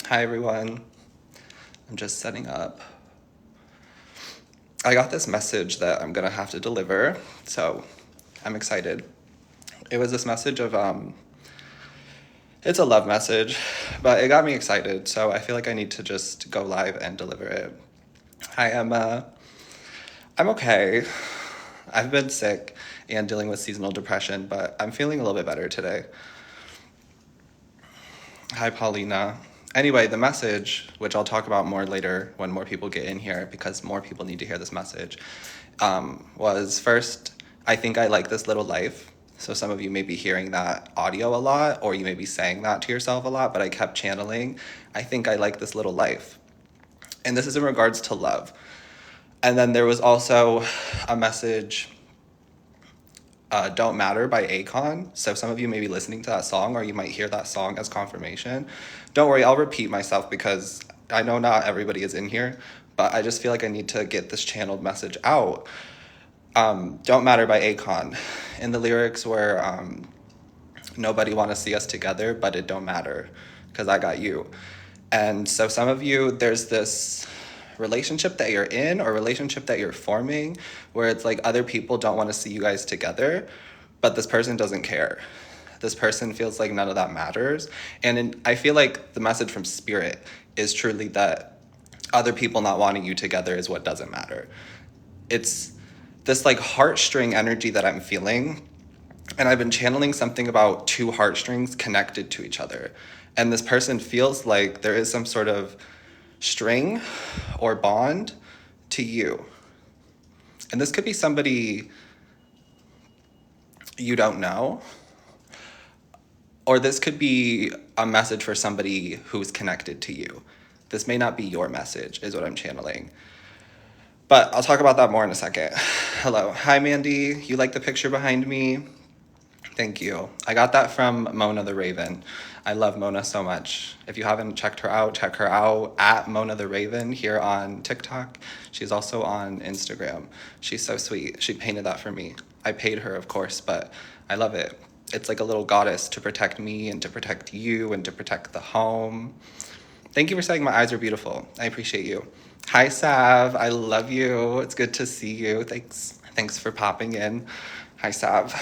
Hi everyone, I'm just setting up. I got this message that I'm gonna have to deliver, so I'm excited. It was this message of, it's a love message, but it got me excited, so I feel like I need to just go live and deliver it. Hi Emma, I'm okay. I've been sick and dealing with seasonal depression, but I'm feeling a little bit better today. Hi Paulina. Anyway, the message, which I'll talk about more later when more people get in here because more people need to hear this message, was first, I think I like this little life. So some of you may be hearing that audio a lot, or you may be saying that to yourself a lot, but I kept channeling, I think I like this little life. And this is in regards to love. And then there was also a message, Don't Matter by Akon. So some of you may be listening to that song, or you might hear that song as confirmation. Don't worry, I'll repeat myself because I know not everybody is in here, but I just feel like I need to get this channeled message out. Don't Matter by Akon. And the lyrics were, nobody want to see us together, but it don't matter because I got you. And so some of you, there's this relationship that you're in or relationship that you're forming where it's like other people don't want to see you guys together, but this person doesn't care. This person feels like none of that matters. And I feel like the message from Spirit is truly that other people not wanting you together is what doesn't matter. It's this like heartstring energy that I'm feeling. And I've been channeling something about two heartstrings connected to each other. And this person feels like there is some sort of string or bond to you. And this could be somebody you don't know, or this could be a message for somebody who's connected to you. This may not be your message, is what I'm channeling. But I'll talk about that more in a second. Hello. Hi, Mandy. You like the picture behind me? Thank you. I got that from Mona the Raven. I love Mona so much. If you haven't checked her out, check her out at Mona the Raven here on TikTok. She's also on Instagram. She's so sweet. She painted that for me. I paid her, of course, but I love it. It's like a little goddess to protect me and to protect you and to protect the home. Thank you for saying my eyes are beautiful. I appreciate you. Hi, Sav. I love you. It's good to see you. Thanks for popping in. Hi, Sav.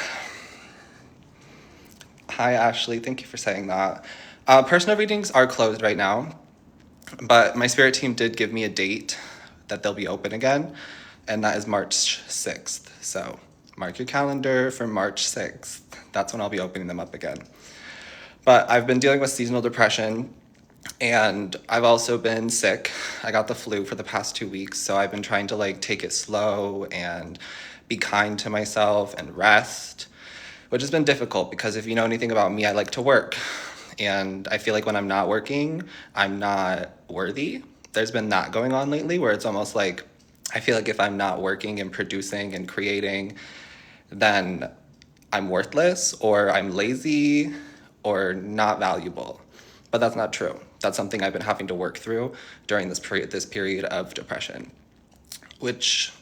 Hi, Ashley. Thank you for saying that. Personal readings are closed right now, but my spirit team did give me a date that they'll be open again, and that is March 6th. So mark your calendar for March 6th. That's when I'll be opening them up again. But I've been dealing with seasonal depression, and I've also been sick. I got the flu for the past 2 weeks, so I've been trying to like take it slow and be kind to myself and rest, which has been difficult because if you know anything about me, I like to work. And I feel like when I'm not working, I'm not worthy. There's been that going on lately where it's almost like I feel like if I'm not working and producing and creating, then I'm worthless or I'm lazy or not valuable. But that's not true. That's something I've been having to work through during this period of depression, which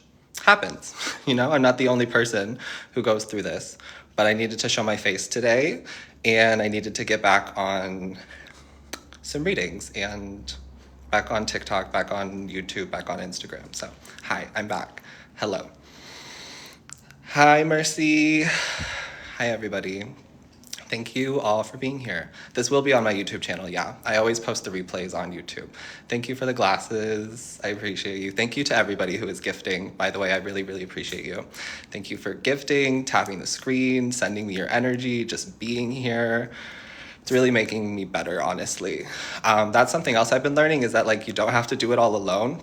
happens. You know, I'm not the only person who goes through this, but I needed to show my face today and I needed to get back on some readings and back on TikTok, back on YouTube, back on Instagram. So, hi, I'm back. Hello. Hi, Mercy. Hi, everybody. Thank you all for being here. This will be on my YouTube channel, yeah. I always post the replays on YouTube. Thank you for the glasses. I appreciate you. Thank you to everybody who is gifting. By the way, I really, really appreciate you. Thank you for gifting, tapping the screen, sending me your energy, just being here. It's really making me better, honestly. That's something else I've been learning is that like you don't have to do it all alone.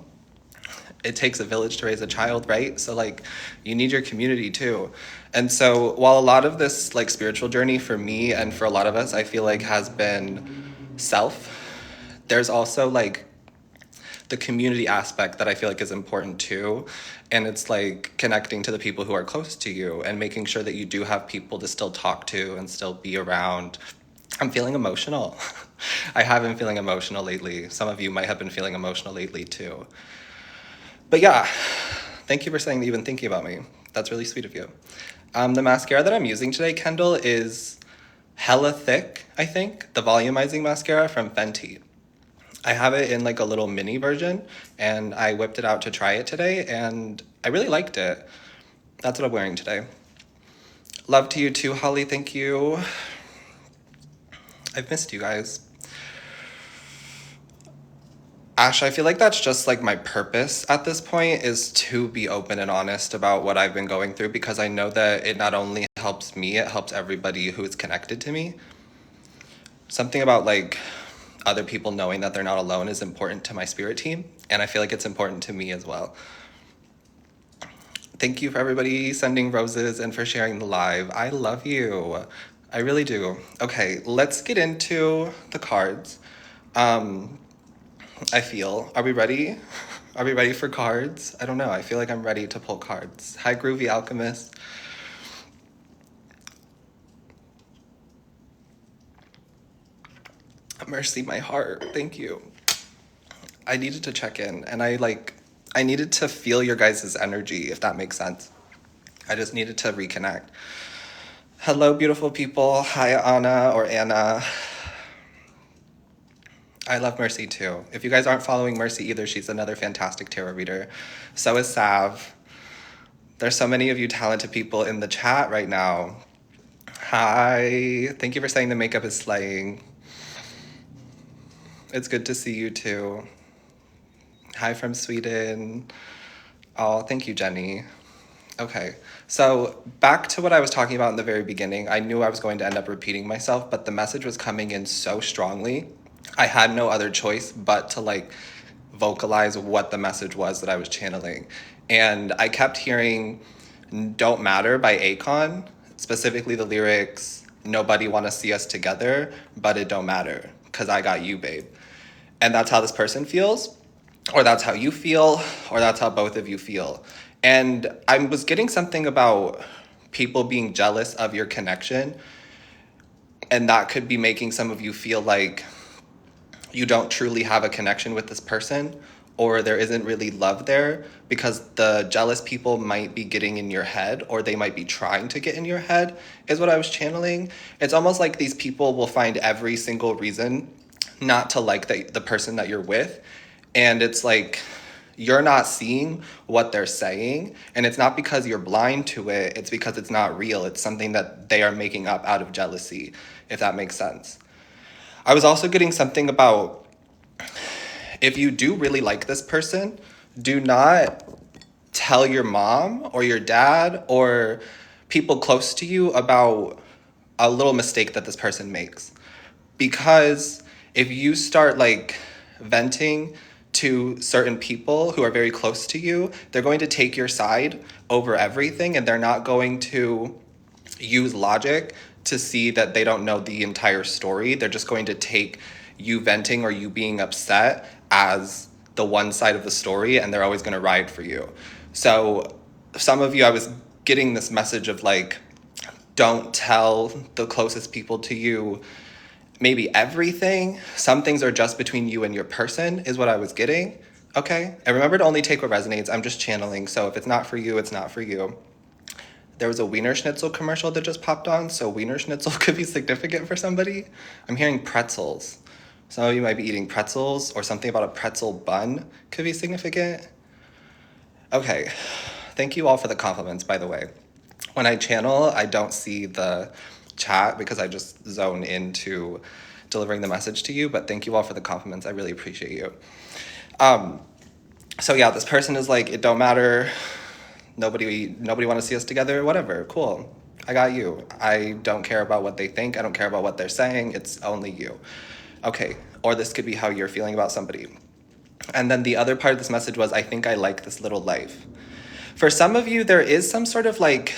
It takes a village to raise a child, right? So like you need your community too. And so while a lot of this like spiritual journey for me and for a lot of us, I feel like has been self, there's also like the community aspect that I feel like is important too. And it's like connecting to the people who are close to you and making sure that you do have people to still talk to and still be around. I'm feeling emotional. I have been feeling emotional lately. Some of you might have been feeling emotional lately too. But yeah, thank you for saying that you've been thinking about me. That's really sweet of you. The mascara that I'm using today, Kendall, is hella thick, I think. The volumizing mascara from Fenty. I have it in like a little mini version, and I whipped it out to try it today, and I really liked it. That's what I'm wearing today. Love to you too, Holly. Thank you. I've missed you guys. Ash, I feel like that's just like my purpose at this point, is to be open and honest about what I've been going through, because I know that it not only helps me, it helps everybody who's connected to me. Something about like other people knowing that they're not alone is important to my spirit team, and I feel like it's important to me as well. Thank you for everybody sending roses and for sharing the live. I love you. I really do. Okay, let's get into the cards. I feel. Are we ready? Are we ready for cards? I don't know. I feel like I'm ready to pull cards. Hi, Groovy Alchemist. Mercy, my heart. Thank you. I needed to check in, and I needed to feel your guys' energy, if that makes sense. I just needed to reconnect. Hello, beautiful people. Hi, Anna or Anna. I love Mercy too. If you guys aren't following Mercy either, she's another fantastic tarot reader. So is Sav. There's so many of you talented people in the chat right now. Hi. Thank you for saying the makeup is slaying. It's good to see you too. Hi from Sweden. Oh, thank you, Jenny. Okay, so back to what I was talking about in the very beginning. I knew I was going to end up repeating myself, but the message was coming in so strongly. I had no other choice but to like vocalize what the message was that I was channeling. And I kept hearing Don't Matter by Akon, specifically the lyrics, nobody wanna see us together, but it don't matter, cause I got you, babe. And that's how this person feels, or that's how you feel, or that's how both of you feel. And I was getting something about people being jealous of your connection, and that could be making some of you feel like you don't truly have a connection with this person, or there isn't really love there, because the jealous people might be getting in your head, or they might be trying to get in your head, is what I was channeling. It's almost like these people will find every single reason not to like the person that you're with. And it's like, you're not seeing what they're saying, and it's not because you're blind to it, it's because it's not real. It's something that they are making up out of jealousy, if that makes sense. I was also getting something about, if you do really like this person, do not tell your mom or your dad or people close to you about a little mistake that this person makes. Because if you start like venting to certain people who are very close to you, they're going to take your side over everything, and they're not going to use logic to see that they don't know the entire story. They're just going to take you venting or you being upset as the one side of the story, and they're always going to ride for you. So some of you, I was getting this message of like, don't tell the closest people to you maybe everything. Some things are just between you and your person, is what I was getting. Okay? And remember to only take what resonates. I'm just channeling, so if it's not for you, it's not for you. There was a Wiener Schnitzel commercial that just popped on, so Wiener Schnitzel could be significant for somebody. I'm hearing pretzels. Some of you might be eating pretzels, or something about a pretzel bun could be significant. Okay, thank you all for the compliments, by the way. When I channel, I don't see the chat because I just zone into delivering the message to you, but thank you all for the compliments. I really appreciate you. So yeah, this person is like, it don't matter. Nobody want to see us together, whatever, cool. I got you. I don't care about what they think. I don't care about what they're saying. It's only you. Okay, or this could be how you're feeling about somebody. And then the other part of this message was, I think I like this little life. For some of you, there is some sort of like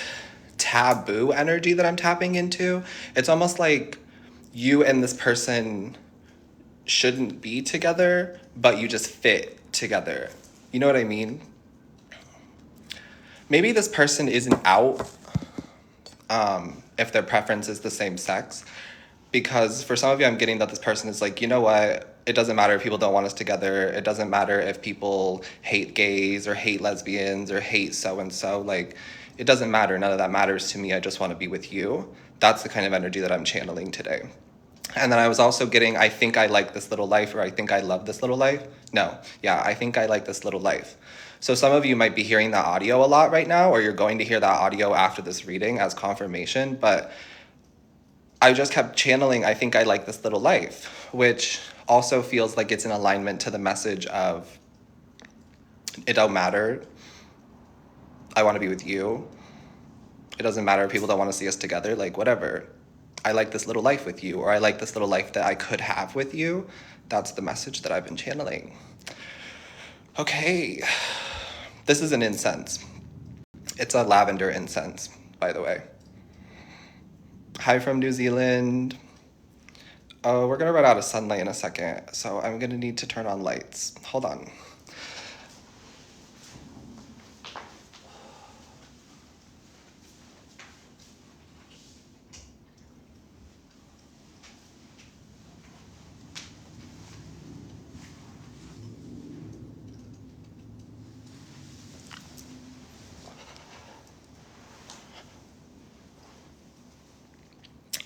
taboo energy that I'm tapping into. It's almost like you and this person shouldn't be together, but you just fit together. You know what I mean? Maybe this person isn't out if their preference is the same sex. Because for some of you, I'm getting that this person is like, you know what? It doesn't matter if people don't want us together. It doesn't matter if people hate gays or hate lesbians or hate so-and-so. Like, it doesn't matter. None of that matters to me. I just want to be with you. That's the kind of energy that I'm channeling today. And then I was also getting, I think I like this little life, or I think I love this little life. No, yeah, I think I like this little life. So some of you might be hearing that audio a lot right now, or you're going to hear that audio after this reading as confirmation, but I just kept channeling, I think I like this little life, which also feels like it's in alignment to the message of, it don't matter, I want to be with you. It doesn't matter if people don't want to see us together, like whatever. I like this little life with you, or I like this little life that I could have with you. That's the message that I've been channeling. Okay, this is an incense. It's a lavender incense, by the way. Hi from New Zealand. Oh, we're gonna run out of sunlight in a second, so I'm gonna need to turn on lights. Hold on.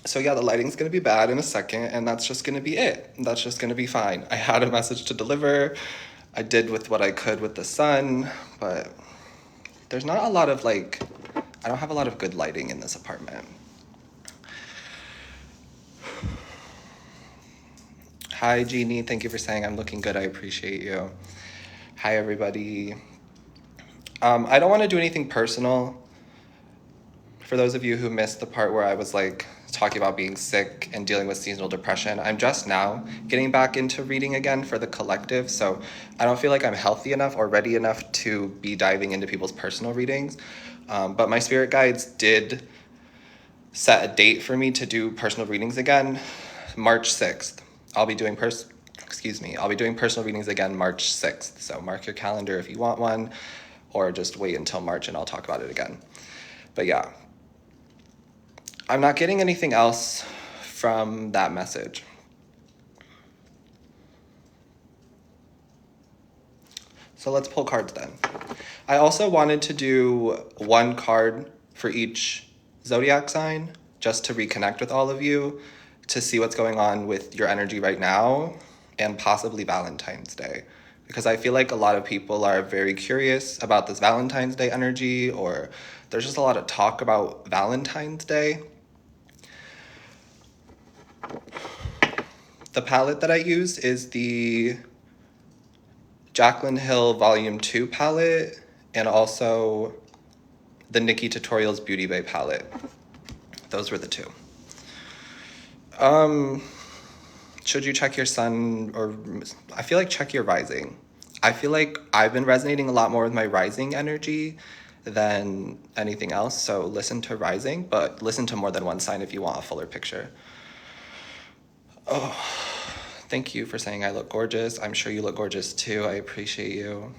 So yeah, the lighting's gonna be bad in a second, and that's just gonna be it. That's just gonna be fine. I had a message to deliver. I did with what I could with the sun, but there's not a lot of I don't have a lot of good lighting in this apartment. Hi, Jeannie. Thank you for saying I'm looking good. I appreciate you. Hi, everybody. I don't want to do anything personal. For those of you who missed the part where I was talking about being sick and dealing with seasonal depression, I'm just now getting back into reading again for the collective, so I don't feel like I'm healthy enough or ready enough to be diving into people's personal readings. But my spirit guides did set a date for me to do personal readings again, March 6th. I'll be doing personal readings again March 6th. So mark your calendar if you want one, or just wait until March and I'll talk about it again. But yeah, I'm not getting anything else from that message. So let's pull cards then. I also wanted to do one card for each zodiac sign, just to reconnect with all of you, to see what's going on with your energy right now, and possibly Valentine's Day. Because I feel like a lot of people are very curious about this Valentine's Day energy, or there's just a lot of talk about Valentine's Day. The palette that I used is the Jaclyn Hill Volume 2 palette, and also the Nikki Tutorials Beauty Bay palette. Those were the two. Should you check your sun, or I feel like check your rising. I feel like I've been resonating a lot more with my rising energy than anything else, so listen to rising, but listen to more than one sign if you want a fuller picture. Oh, thank you for saying I look gorgeous. I'm sure you look gorgeous too. I appreciate you.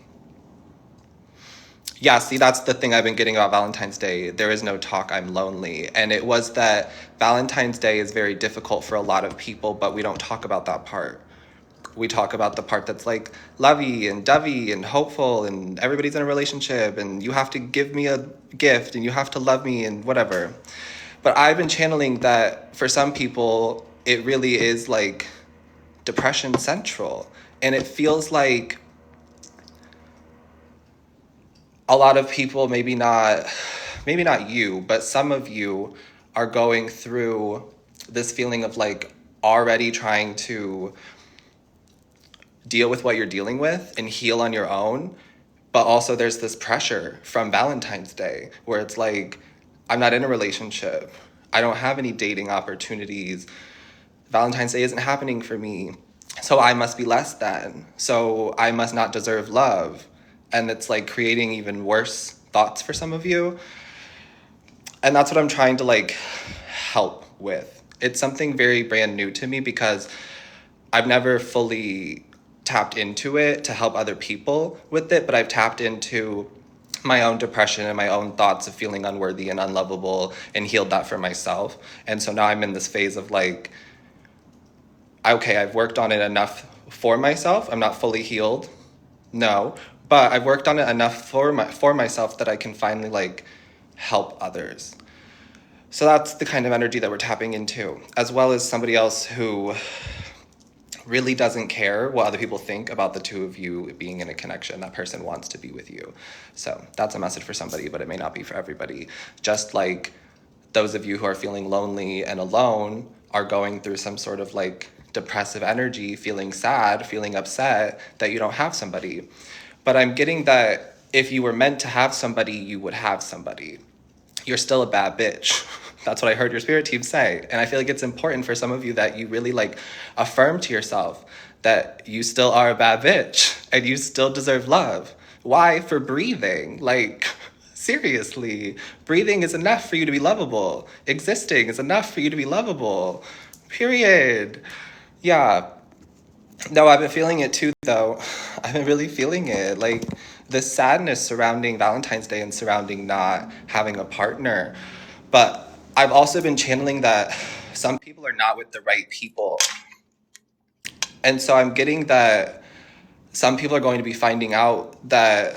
Yeah, see, that's the thing I've been getting about Valentine's Day. There is no talk, I'm lonely. And it was that Valentine's Day is very difficult for a lot of people, but we don't talk about that part. We talk about the part that's lovey and dovey and hopeful, and everybody's in a relationship, and you have to give me a gift, and you have to love me, and whatever. But I've been channeling that for some people, it really is depression central. And it feels like a lot of people, maybe not you, but some of you are going through this feeling of already trying to deal with what you're dealing with and heal on your own. But also there's this pressure from Valentine's Day where it's I'm not in a relationship. I don't have any dating opportunities. Valentine's Day isn't happening for me. So I must be less than. So I must not deserve love. And it's creating even worse thoughts for some of you. And that's what I'm trying to help with. It's something very brand new to me because I've never fully tapped into it to help other people with it, but I've tapped into my own depression and my own thoughts of feeling unworthy and unlovable and healed that for myself. And so now I'm in this phase of okay, I've worked on it enough for myself. I'm not fully healed. No, but I've worked on it enough for myself that I can finally help others. So that's the kind of energy that we're tapping into, as well as somebody else who really doesn't care what other people think about the two of you being in a connection. That person wants to be with you. So that's a message for somebody, but it may not be for everybody. Just like those of you who are feeling lonely and alone are going through some sort of like depressive energy, feeling sad, feeling upset that you don't have somebody. But I'm getting that if you were meant to have somebody, you would have somebody. You're still a bad bitch. That's what I heard your spirit team say. And I feel like it's important for some of you that you really like affirm to yourself that you still are a bad bitch and you still deserve love. Why? For breathing. Like, seriously, breathing is enough for you to be lovable. Existing is enough for you to be lovable. Period. Yeah. No, I've been feeling it too, though. I've been really feeling it. Like, the sadness surrounding Valentine's Day and surrounding not having a partner. But I've also been channeling that some people are not with the right people. And so I'm getting that some people are going to be finding out that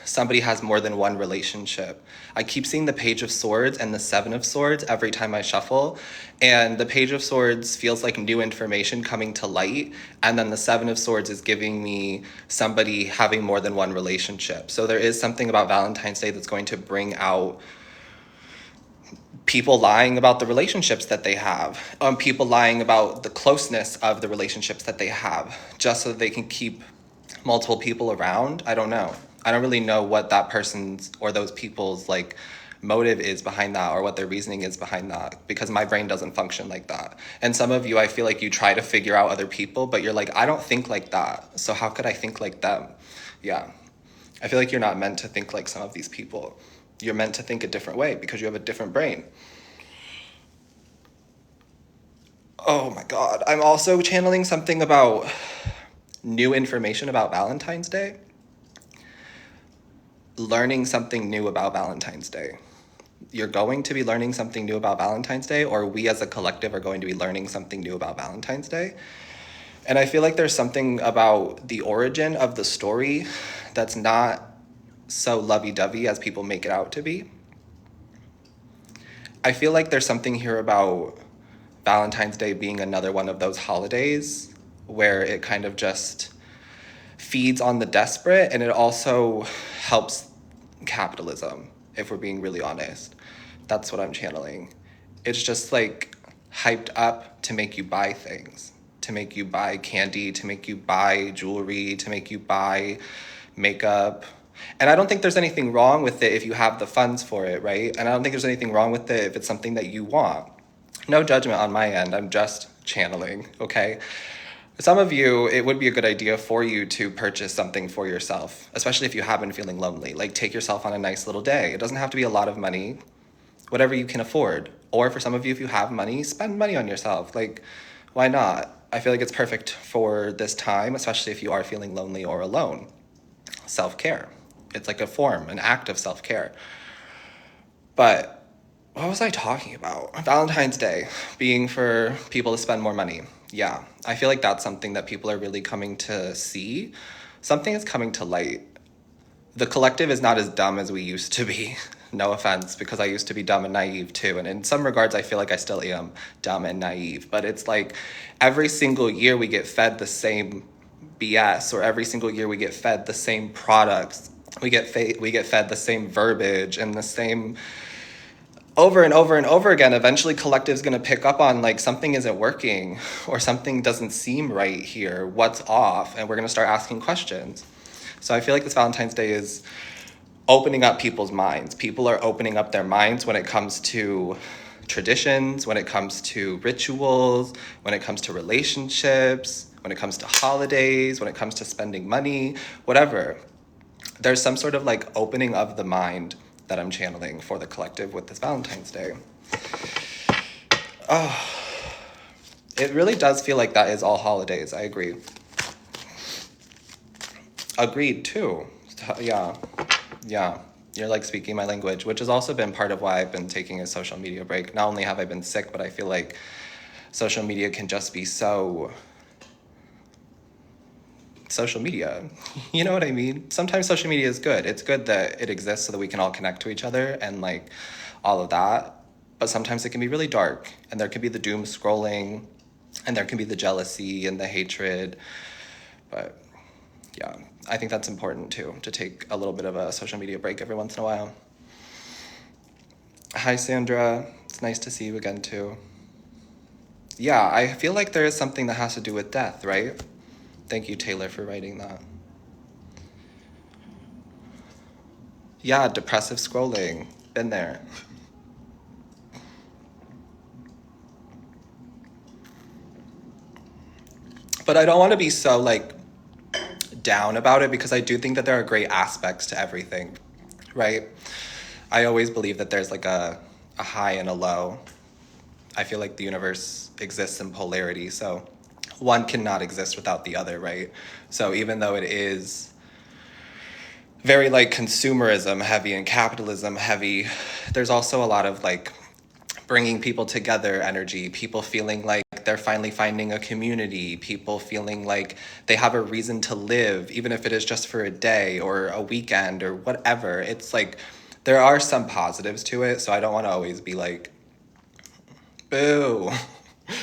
somebody has more than one relationship. I keep seeing the Page of Swords and the Seven of Swords every time I shuffle. And the Page of Swords feels like new information coming to light. And then the Seven of Swords is giving me somebody having more than one relationship. So there is something about Valentine's Day that's going to bring out people lying about the relationships that they have, people lying about the closeness of the relationships that they have, just so that they can keep multiple people around. I don't know. I don't really know what that person's or those people's like motive is behind that, or what their reasoning is behind that, because my brain doesn't function like that. And some of you, I feel like you try to figure out other people, but you're like, I don't think like that, so how could I think like them? Yeah. I feel like you're not meant to think like some of these people. You're meant to think a different way because you have a different brain. Oh my God. I'm also channeling something about new information about Valentine's Day. Learning something new about Valentine's Day. You're going to be learning something new about Valentine's Day, or we as a collective are going to be learning something new about Valentine's Day. And I feel like there's something about the origin of the story that's not so lovey-dovey as people make it out to be. I feel like there's something here about Valentine's Day being another one of those holidays where it kind of just feeds on the desperate, and it also helps capitalism, if we're being really honest. That's what I'm channeling. It's just like hyped up to make you buy things, to make you buy candy, to make you buy jewelry, to make you buy makeup. And I don't think there's anything wrong with it if you have the funds for it, right? And I don't think there's anything wrong with it if it's something that you want. No judgment on my end. I'm just channeling, okay? Some of you, it would be a good idea for you to purchase something for yourself, especially if you have been feeling lonely. Like, take yourself on a nice little day. It doesn't have to be a lot of money, whatever you can afford. Or for some of you, if you have money, spend money on yourself. Like, why not? I feel like it's perfect for this time, especially if you are feeling lonely or alone. Self-care. It's like a form, an act of self-care. But what was I talking about? Valentine's Day being for people to spend more money. Yeah, I feel like that's something that people are really coming to see. Something is coming to light. The collective is not as dumb as we used to be. No offense, because I used to be dumb and naive too. And in some regards, I feel like I still am dumb and naive. But it's like every single year we get fed the same BS, or every single year we get fed the same products. We get fed the same verbiage and the same over and over and over again. Eventually collective's going to pick up on like something isn't working, or something doesn't seem right here. What's off? And we're going to start asking questions. So I feel like this Valentine's Day is opening up people's minds. People are opening up their minds when it comes to traditions, when it comes to rituals, when it comes to relationships, when it comes to holidays, when it comes to spending money, whatever. There's some sort of like opening of the mind that I'm channeling for the collective with this Valentine's Day. Oh, it really does feel like that is all holidays. I agree. Agreed too. Yeah. You're like speaking my language, which has also been part of why I've been taking a social media break. Not only have I been sick, but I feel like social media can just be so social media. You know what I mean? Sometimes social media is good. It's good that it exists so that we can all connect to each other and like all of that. but sometimes it can be really dark, and there can be the doom scrolling, and there can be the jealousy and the hatred. But yeah, I think that's important too, to take a little bit of a social media break every once in a while. Hi, Sandra. It's nice to see you again too. Yeah, I feel like there is something that has to do with death, right? Thank you, Taylor, for writing that. Yeah, depressive scrolling. Been there. But I don't want to be so like down about it, because I do think that there are great aspects to everything, right? I always believe that there's like a high and a low. I feel like the universe exists in polarity, so one cannot exist without the other, right? So even though it is very like consumerism heavy and capitalism heavy, there's also a lot of like bringing people together energy, people feeling like they're finally finding a community, people feeling like they have a reason to live, even if it is just for a day or a weekend or whatever. It's like there are some positives to it, so I don't want to always be like, boo.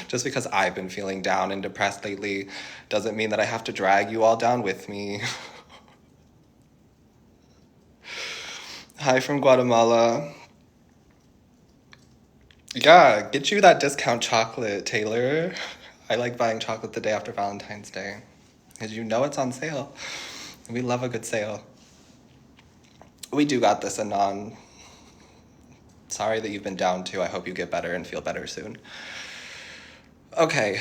Just because I've been feeling down and depressed lately doesn't mean that I have to drag you all down with me. Hi from Guatemala. Yeah, get you that discount chocolate, Taylor. I like buying chocolate the day after Valentine's Day, because you know it's on sale. We love a good sale. We do got this, Anon. Sorry that you've been down too. I hope you get better and feel better soon. Okay.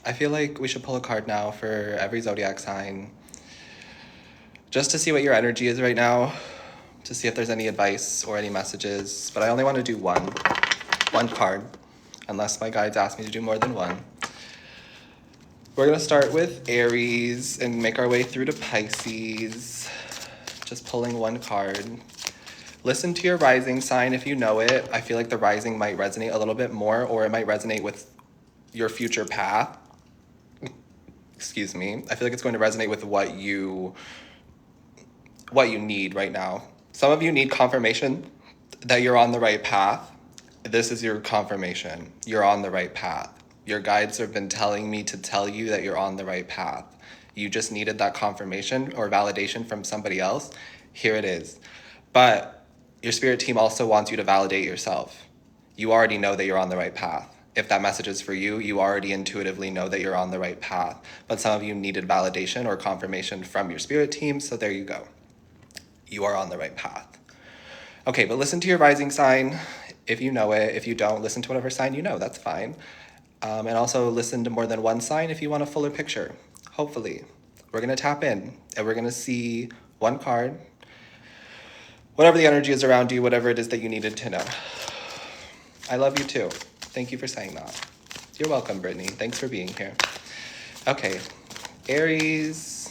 I feel like we should pull a card now for every zodiac sign, just to see what your energy is right now, to see if there's any advice or any messages. But I only want to do one card, unless my guides ask me to do more than one. We're going to start with Aries and make our way through to Pisces. Just pulling one card. Listen to your rising sign if you know it. I feel like the rising might resonate a little bit more, or it might resonate with your future path. Excuse me. I feel like it's going to resonate with what you need right now. Some of you need confirmation that you're on the right path. This is your confirmation. You're on the right path. Your guides have been telling me to tell you that you're on the right path. You just needed that confirmation or validation from somebody else. Here it is. But your spirit team also wants you to validate yourself. You already know that you're on the right path. If that message is for you, you already intuitively know that you're on the right path. But some of you needed validation or confirmation from your spirit team, so there you go. You are on the right path. Okay, but listen to your rising sign if you know it. If you don't, listen to whatever sign you know. That's fine. And also listen to more than one sign if you want a fuller picture. Hopefully. We're going to tap in, and we're going to see one card. Whatever the energy is around you, whatever it is that you needed to know. I love you too. Thank you for saying that. You're welcome, Brittany. Thanks for being here. Okay, Aries.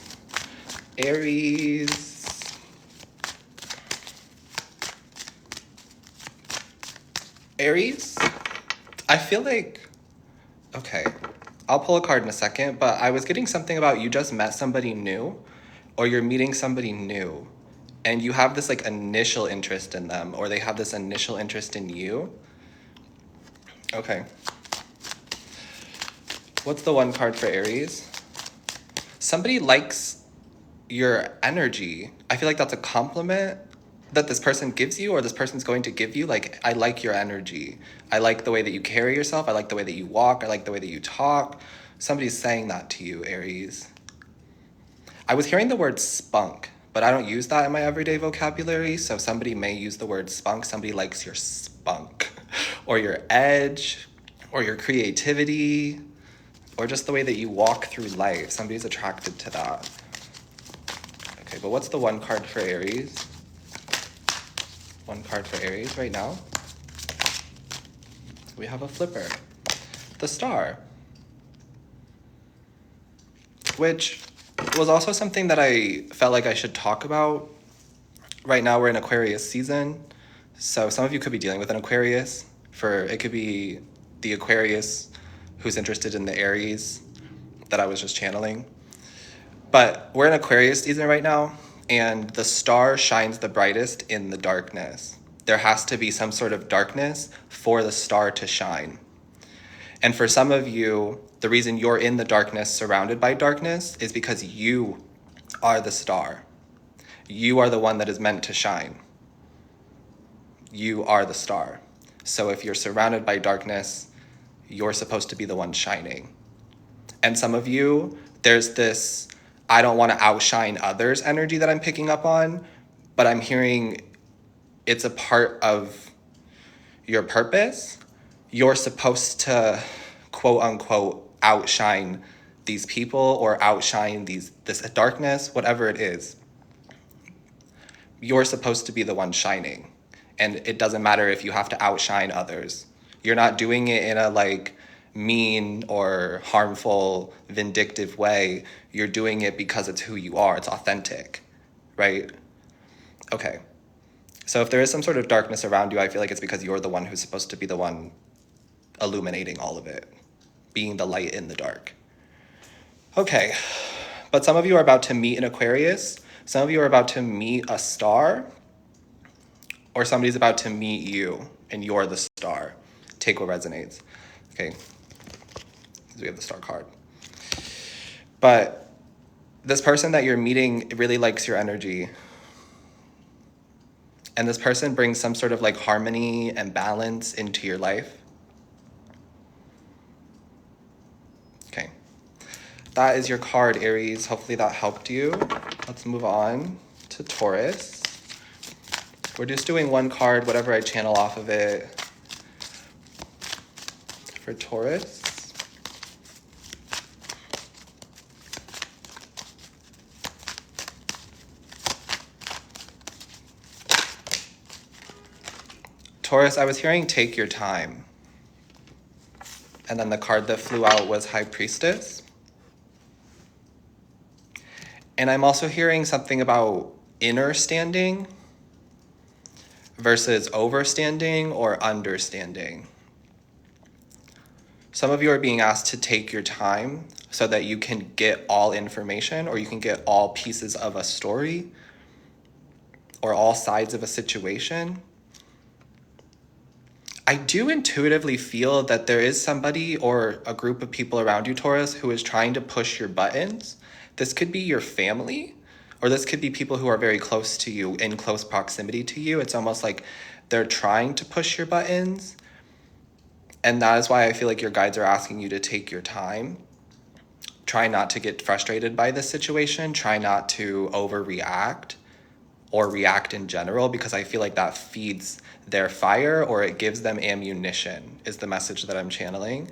I feel like, okay, I'll pull a card in a second, but I was getting something about you just met somebody new, or you're meeting somebody new, and you have this like initial interest in them, or they have this initial interest in you. Okay. What's the one card for Aries? Somebody likes your energy. I feel like that's a compliment that this person gives you, or this person's going to give you. Like, I like your energy. I like the way that you carry yourself. I like the way that you walk. I like the way that you talk. Somebody's saying that to you, Aries. I was hearing the word spunk, but I don't use that in my everyday vocabulary. So somebody may use the word spunk. Somebody likes your spunk or your edge or your creativity or just the way that you walk through life. Somebody's attracted to that. Okay, but what's the one card for Aries? One card for Aries right now. We have a flipper. The Star. Which was also something that I felt like I should talk about. Right now we're in Aquarius season. So some of you could be dealing with an Aquarius. It could be the Aquarius who's interested in the Aries that I was just channeling. But we're in Aquarius season right now, and the star shines the brightest in the darkness. there has to be some sort of darkness for the star to shine. And for some of you, the reason you're in the darkness, surrounded by darkness, is because you are the star. You are the one that is meant to shine. You are the star. So if you're surrounded by darkness, you're supposed to be the one shining. And some of you, there's this, I don't want to outshine others energy that I'm picking up on, but I'm hearing it's a part of your purpose. You're supposed to, quote unquote, outshine these people or outshine this darkness, whatever it is. You're supposed to be the one shining. And it doesn't matter if you have to outshine others. You're not doing it in a like mean or harmful, vindictive way. You're doing it because it's who you are. It's authentic, right? Okay. So if there is some sort of darkness around you, I feel like it's because you're the one who's supposed to be the one illuminating all of it, being the light in the dark. Okay. But some of you are about to meet an Aquarius. Some of you are about to meet a star. Or somebody's about to meet you and you're the star. Take what resonates. Okay. We have the star card. But this person that you're meeting really likes your energy. And this person brings some sort of like harmony and balance into your life. Okay. That is your card, Aries. Hopefully that helped you. Let's move on to Taurus. We're just doing one card, whatever I channel off of it. For Taurus. Taurus, I was hearing take your time. And then the card that flew out was High Priestess. And I'm also hearing something about inner standing versus overstanding or understanding. Some of you are being asked to take your time so that you can get all information or you can get all pieces of a story or all sides of a situation. I do intuitively feel that there is somebody or a group of people around you, Taurus, who is trying to push your buttons. This could be your family. Or this could be people who are very close to you, in close proximity to you. It's almost like they're trying to push your buttons. And that is why I feel like your guides are asking you to take your time. Try not to get frustrated by this situation. Try not to overreact or react in general, because I feel like that feeds their fire or it gives them ammunition, is the message that I'm channeling.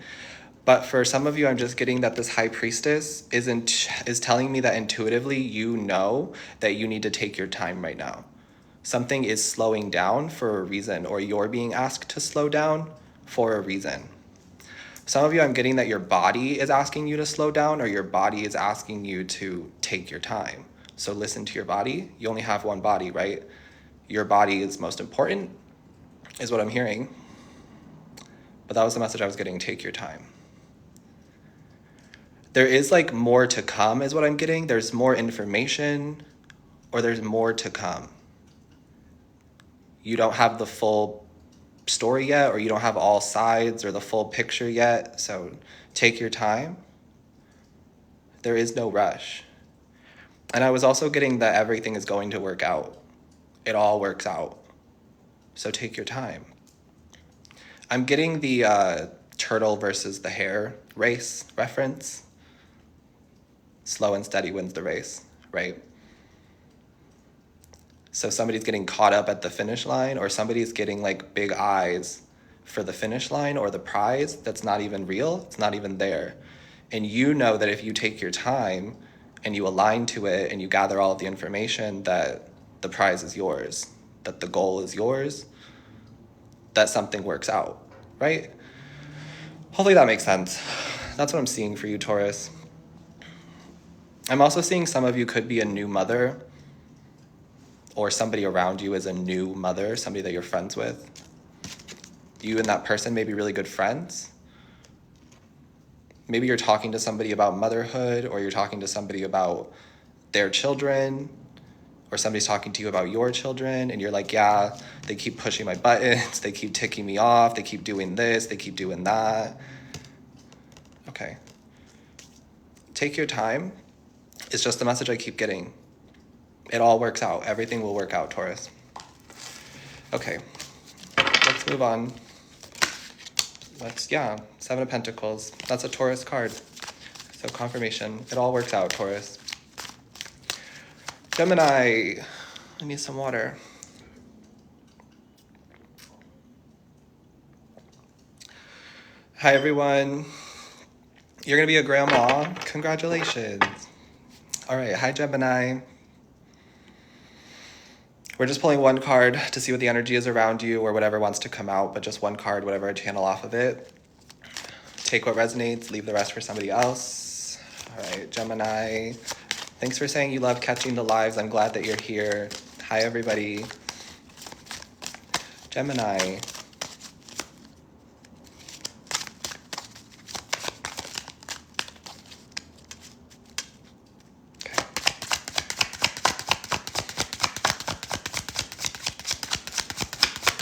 But for some of you, I'm just getting that this High Priestess is telling me that intuitively you know that you need to take your time right now. Something is slowing down for a reason, or you're being asked to slow down for a reason. Some of you, I'm getting that your body is asking you to slow down, or your body is asking you to take your time. So listen to your body. You only have one body, right? Your body is most important, is what I'm hearing. But that was the message I was getting, take your time. There is like more to come is what I'm getting. There's more information or there's more to come. You don't have the full story yet, or you don't have all sides or the full picture yet. So take your time. There is no rush. And I was also getting that everything is going to work out. It all works out. So take your time. I'm getting the turtle versus the hare race reference. Slow and steady wins the race, right? So somebody's getting caught up at the finish line, or somebody's getting like big eyes for the finish line or the prize that's not even real, it's not even there. And you know that if you take your time and you align to it and you gather all of the information, that the prize is yours, that the goal is yours, that something works out, right? Hopefully that makes sense. That's what I'm seeing for you, Taurus. I'm also seeing some of you could be a new mother, or somebody around you is a new mother, somebody that you're friends with. You and that person may be really good friends. Maybe you're talking to somebody about motherhood, or you're talking to somebody about their children, or somebody's talking to you about your children and you're like, yeah, they keep pushing my buttons, they keep ticking me off, they keep doing this, they keep doing that. Okay. Take your time. It's just the message I keep getting. It all works out. Everything will work out, Taurus. Okay. Let's move on. Seven of Pentacles. That's a Taurus card. So confirmation. It all works out, Taurus. Gemini. I need some water. Hi, everyone. You're going to be a grandma. Congratulations. All right. Hi, Gemini. We're just pulling one card to see what the energy is around you or whatever wants to come out, but just one card, whatever I channel off of it. Take what resonates, leave the rest for somebody else. All right, Gemini. Thanks for saying you love catching the lives. I'm glad that you're here. Hi, everybody. Gemini. Okay.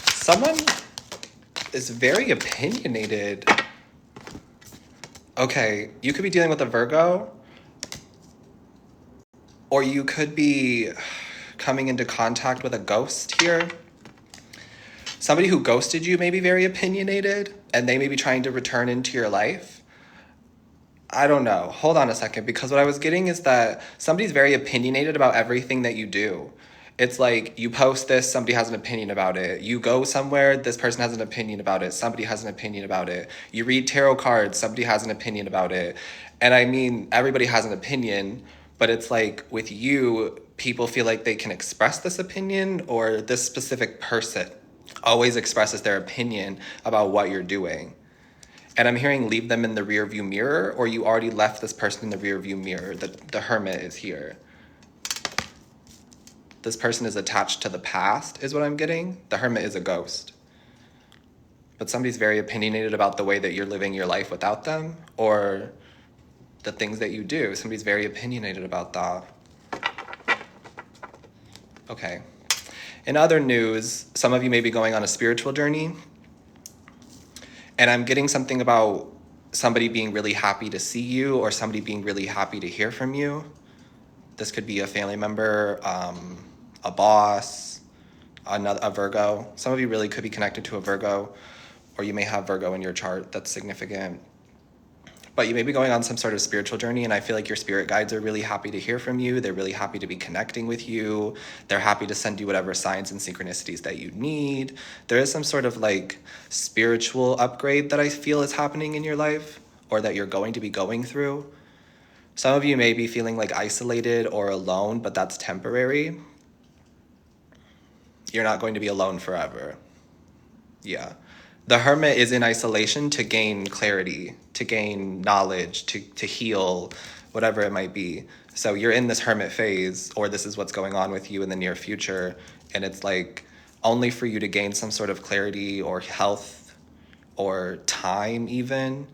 Someone is very opinionated. Okay, you could be dealing with a Virgo, or you could be coming into contact with a ghost here. Somebody who ghosted you may be very opinionated, and they may be trying to return into your life. I don't know. Hold on a second, because what I was getting is that somebody's very opinionated about everything that you do. It's like you post this, somebody has an opinion about it. You go somewhere, this person has an opinion about it. Somebody has an opinion about it. You read tarot cards, somebody has an opinion about it. And I mean, everybody has an opinion, but it's like with you, people feel like they can express this opinion, or this specific person always expresses their opinion about what you're doing. And I'm hearing leave them in the rear view mirror, or you already left this person in the rear view mirror. The Hermit is here. This person is attached to the past, is what I'm getting. The Hermit is a ghost. But somebody's very opinionated about the way that you're living your life without them, or the things that you do. Somebody's very opinionated about that. Okay. In other news, some of you may be going on a spiritual journey. And I'm getting something about somebody being really happy to see you, or somebody being really happy to hear from you. This could be a family member, a boss, a Virgo. Some of you really could be connected to a Virgo, or you may have Virgo in your chart. That's significant. But you may be going on some sort of spiritual journey, and I feel like your spirit guides are really happy to hear from you. They're really happy to be connecting with you. They're happy to send you whatever signs and synchronicities that you need. There is some sort of like spiritual upgrade that I feel is happening in your life, or that you're going to be going through. Some of you may be feeling like isolated or alone, but that's temporary. You're not going to be alone forever. Yeah. The Hermit is in isolation to gain clarity, to gain knowledge, to heal, whatever it might be. So you're in this Hermit phase, or this is what's going on with you in the near future. And it's like only for you to gain some sort of clarity or health or time even.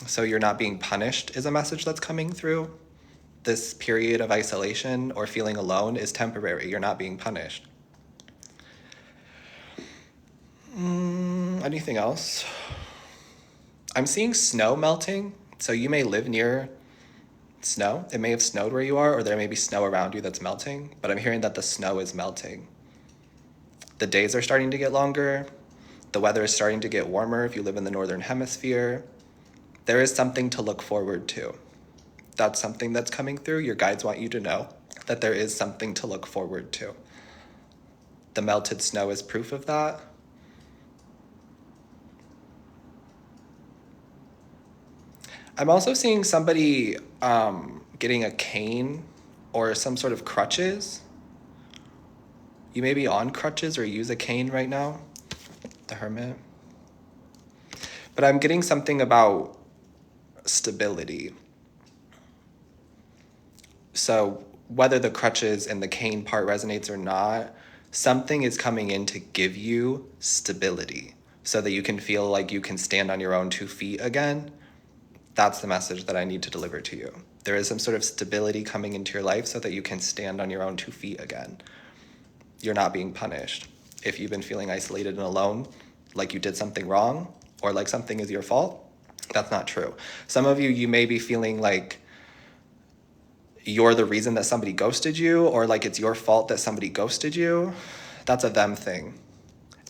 So you're not being punished is a message that's coming through. This period of isolation or feeling alone is temporary. You're not being punished. Anything else? I'm seeing snow melting. So you may live near snow. It may have snowed where you are, or there may be snow around you that's melting. But I'm hearing that the snow is melting. The days are starting to get longer. The weather is starting to get warmer if you live in the northern hemisphere. There is something to look forward to. That's something that's coming through. Your guides want you to know that there is something to look forward to. The melted snow is proof of that. I'm also seeing somebody getting a cane or some sort of crutches. You may be on crutches or use a cane right now, the Hermit. But I'm getting something about stability. So whether the crutches and the cane part resonates or not, something is coming in to give you stability so that you can feel like you can stand on your own 2 feet again. That's the message that I need to deliver to you. There is some sort of stability coming into your life so that you can stand on your own 2 feet again. You're not being punished. If you've been feeling isolated and alone, like you did something wrong, or like something is your fault, that's not true. Some of you, you may be feeling like you're the reason that somebody ghosted you, or like it's your fault that somebody ghosted you. That's a them thing.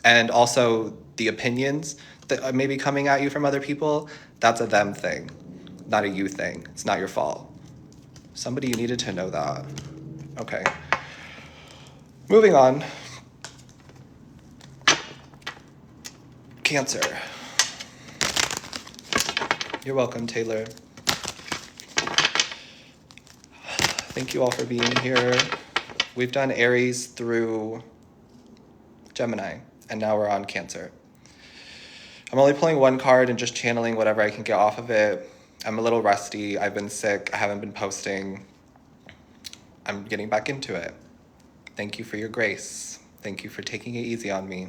And also the opinions that may be coming at you from other people, that's a them thing, not a you thing. It's not your fault. Somebody, you needed to know that. Okay. Moving on. Cancer. You're welcome, Taylor. Thank you all for being here. We've done Aries through Gemini, and now we're on Cancer. I'm only pulling one card and just channeling whatever I can get off of it. I'm a little rusty. I've been sick. I haven't been posting. I'm getting back into it. Thank you for your grace. Thank you for taking it easy on me.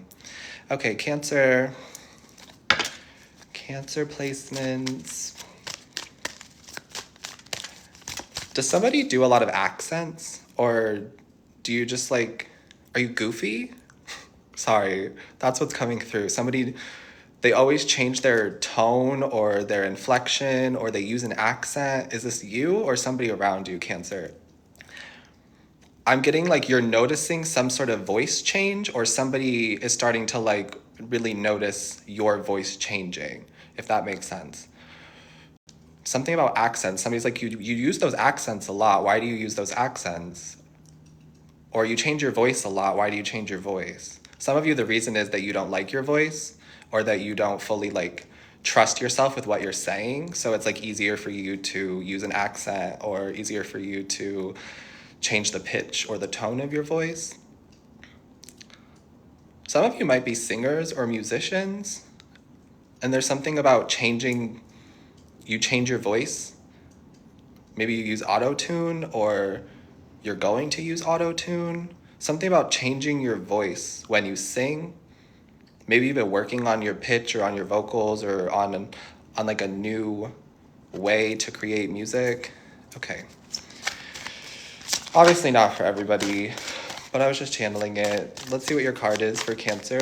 Okay, Cancer. Cancer placements. Does somebody do a lot of accents? Or do you just like, are you goofy? Sorry, that's what's coming through. Somebody, they always change their tone or their inflection, or they use an accent. Is this you or somebody around you, Cancer? I'm getting like you're noticing some sort of voice change, or somebody is starting to like really notice your voice changing, if that makes sense. Something about accents. Somebody's like, you use those accents a lot. Why do you use those accents? Or you change your voice a lot. Why do you change your voice? Some of you, the reason is that you don't like your voice, or that you don't fully like trust yourself with what you're saying. So it's like easier for you to use an accent, or easier for you to change the pitch or the tone of your voice. Some of you might be singers or musicians, and there's something about changing. You change your voice. Maybe you use auto-tune, or you're going to use auto-tune. Something about changing your voice when you sing. Maybe you've been working on your pitch or on your vocals, or on like a new way to create music. Okay. Obviously not for everybody, but I was just channeling it. Let's see what your card is for Cancer.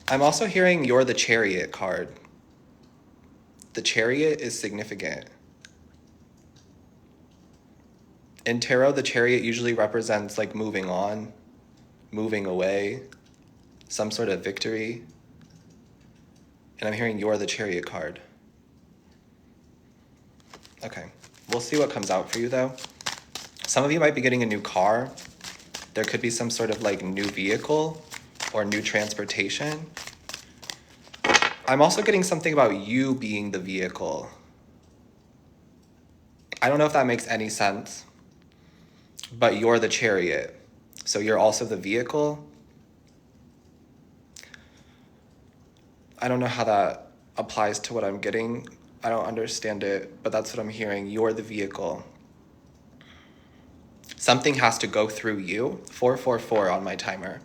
I'm also hearing you're the Chariot card. The Chariot is significant. In tarot, the Chariot usually represents like moving on, moving away, some sort of victory. And I'm hearing you're the Chariot card. Okay, we'll see what comes out for you though. Some of you might be getting a new car. There could be some sort of like new vehicle or new transportation. I'm also getting something about you being the vehicle. I don't know if that makes any sense, but you're the Chariot. So you're also the vehicle. I don't know how that applies to what I'm getting. I don't understand it, but that's what I'm hearing. You're the vehicle. Something has to go through you. 444 on my timer.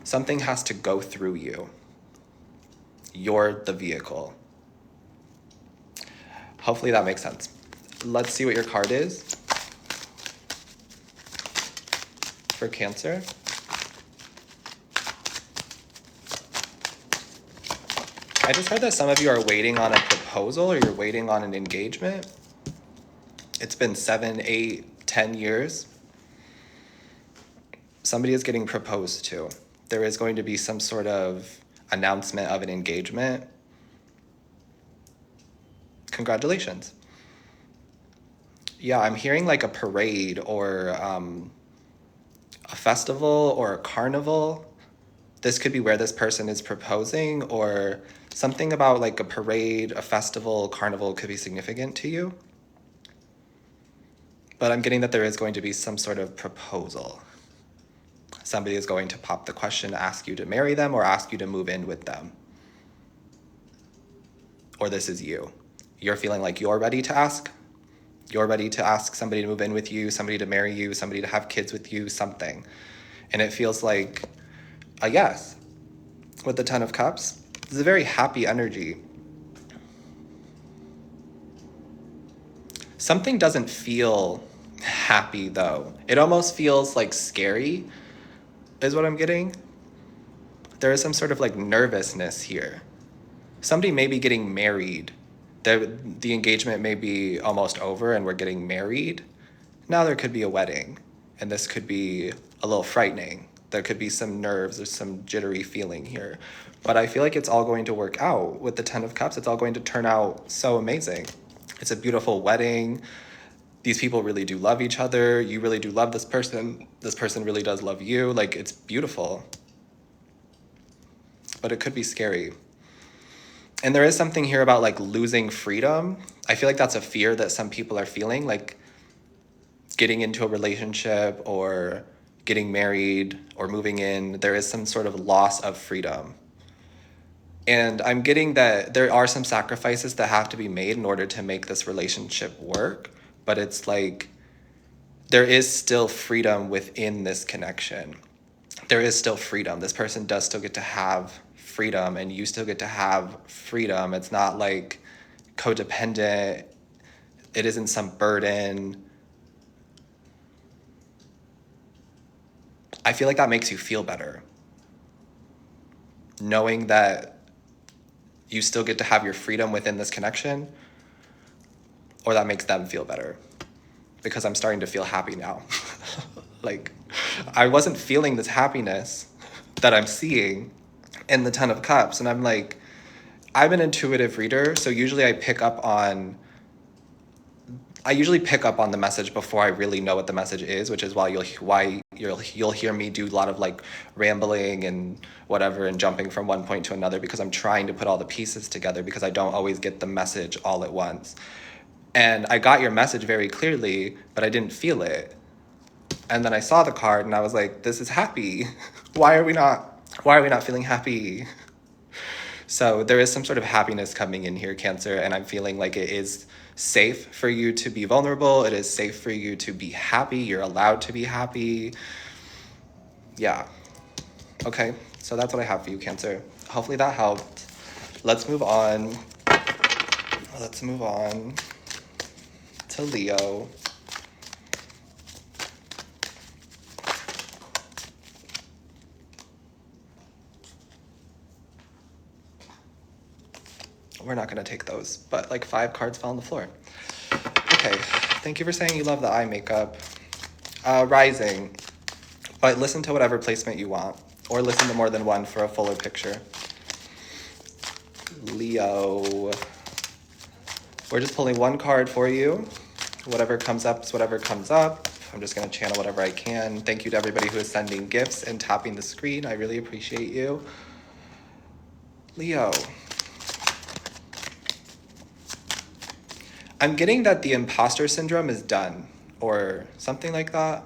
Something has to go through you. You're the vehicle. Hopefully that makes sense. Let's see what your card is for Cancer. I just heard that some of you are waiting on a proposal, or you're waiting on an engagement. It's been 7, 8, 10 years. Somebody is getting proposed to. There is going to be some sort of announcement of an engagement. Congratulations. Yeah, I'm hearing like a parade, or a festival, or a carnival. This could be where this person is proposing, or something about like a parade, a festival, carnival could be significant to you. But I'm getting that there is going to be some sort of proposal. Somebody is going to pop the question, ask you to marry them, or ask you to move in with them. Or this is you. You're feeling like you're ready to ask. You're ready to ask somebody to move in with you, somebody to marry you, somebody to have kids with you, something. And it feels like a yes. With the Ten of Cups, this is a very happy energy. Something doesn't feel happy though. It almost feels like scary, is what I'm getting. There is some sort of like nervousness here. Somebody may be getting married. The engagement may be almost over and we're getting married. Now there could be a wedding, and this could be a little frightening. There could be some nerves or some jittery feeling here. But I feel like it's all going to work out. With the Ten of Cups, it's all going to turn out so amazing. It's a beautiful wedding. These people really do love each other. You really do love this person. This person really does love you. Like, it's beautiful. But it could be scary. And there is something here about like losing freedom. I feel like that's a fear that some people are feeling, like getting into a relationship or getting married or moving in. There is some sort of loss of freedom. And I'm getting that there are some sacrifices that have to be made in order to make this relationship work. But it's like there is still freedom within this connection. There is still freedom. This person does still get to have freedom, and you still get to have freedom. It's not like codependent. It isn't some burden. I feel like that makes you feel better. Knowing that you still get to have your freedom within this connection, or that makes them feel better. Because I'm starting to feel happy now. Like, I wasn't feeling this happiness that I'm seeing in the Ten of Cups. And I'm like, I'm an intuitive reader, so usually I usually pick up on the message before I really know what the message is, which is why you'll hear me do a lot of like rambling and whatever and jumping from one point to another, because I'm trying to put all the pieces together, because I don't always get the message all at once. And I got your message very clearly, but I didn't feel it. And then I saw the card and I was like, this is happy. Why are we not feeling happy? So there is some sort of happiness coming in here, Cancer, and I'm feeling like it is safe for you to be vulnerable. It is safe for you to be happy. You're allowed to be happy. Yeah. Okay, so that's what I have for you, Cancer. Hopefully that helped. Let's move on. Let's move on to Leo. We're not going to take those, but like 5 cards fell on the floor. Okay, thank you for saying you love the eye makeup. Rising, but listen to whatever placement you want, or listen to more than one for a fuller picture. Leo, we're just pulling one card for you. Whatever comes up is whatever comes up. I'm just going to channel whatever I can. Thank you to everybody who is sending gifts and tapping the screen. I really appreciate you. Leo. I'm getting that the imposter syndrome is done, or something like that.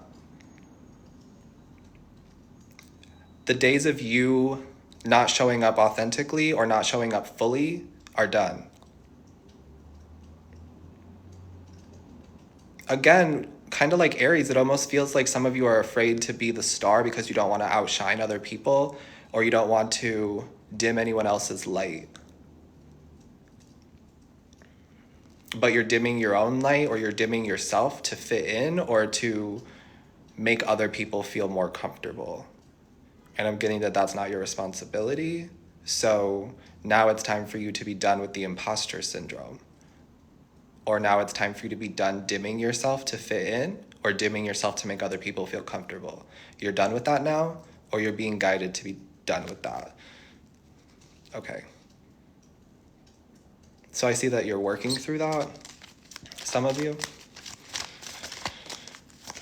The days of you not showing up authentically or not showing up fully are done. Again, kind of like Aries, it almost feels like some of you are afraid to be the star because you don't want to outshine other people, or you don't want to dim anyone else's light. But you're dimming your own light, or you're dimming yourself to fit in or to make other people feel more comfortable. And I'm getting that that's not your responsibility. So now it's time for you to be done with the imposter syndrome. Or now it's time for you to be done dimming yourself to fit in, or dimming yourself to make other people feel comfortable. You're done with that now, or you're being guided to be done with that. Okay. So I see that you're working through that, some of you.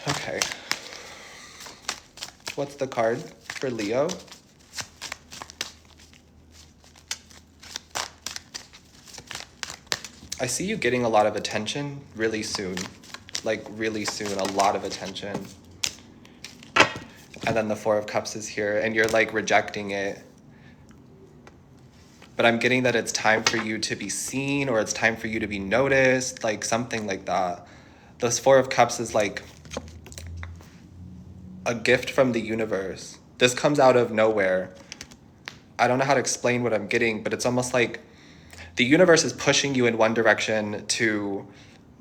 Okay. What's the card for Leo? I see you getting a lot of attention really soon. Like really soon, a lot of attention. And then the 4 of Cups is here and you're like rejecting it. But I'm getting that it's time for you to be seen, or it's time for you to be noticed, like something like that. This 4 of Cups is like a gift from the universe. This comes out of nowhere. I don't know how to explain what I'm getting, but it's almost like the universe is pushing you in one direction to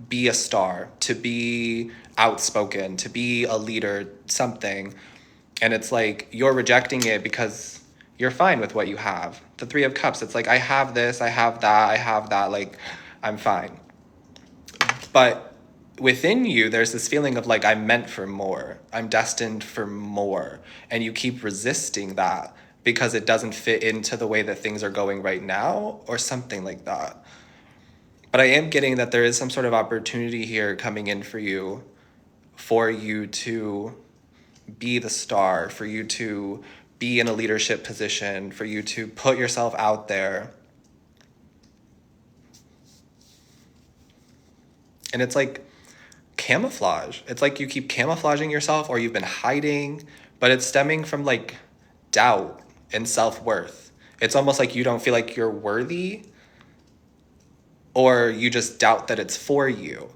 be a star, to be outspoken, to be a leader, something. And it's like you're rejecting it because you're fine with what you have. The Three of Cups, it's like, I have this, I have that, like, I'm fine. But within you, there's this feeling of like, I'm meant for more. I'm destined for more. And you keep resisting that because it doesn't fit into the way that things are going right now or something like that. But I am getting that there is some sort of opportunity here coming in for you to be the star, for you to be in a leadership position, for you to put yourself out there. And it's like camouflage. It's like you keep camouflaging yourself or you've been hiding, but it's stemming from like doubt and self-worth. It's almost like you don't feel like you're worthy, or you just doubt that it's for you.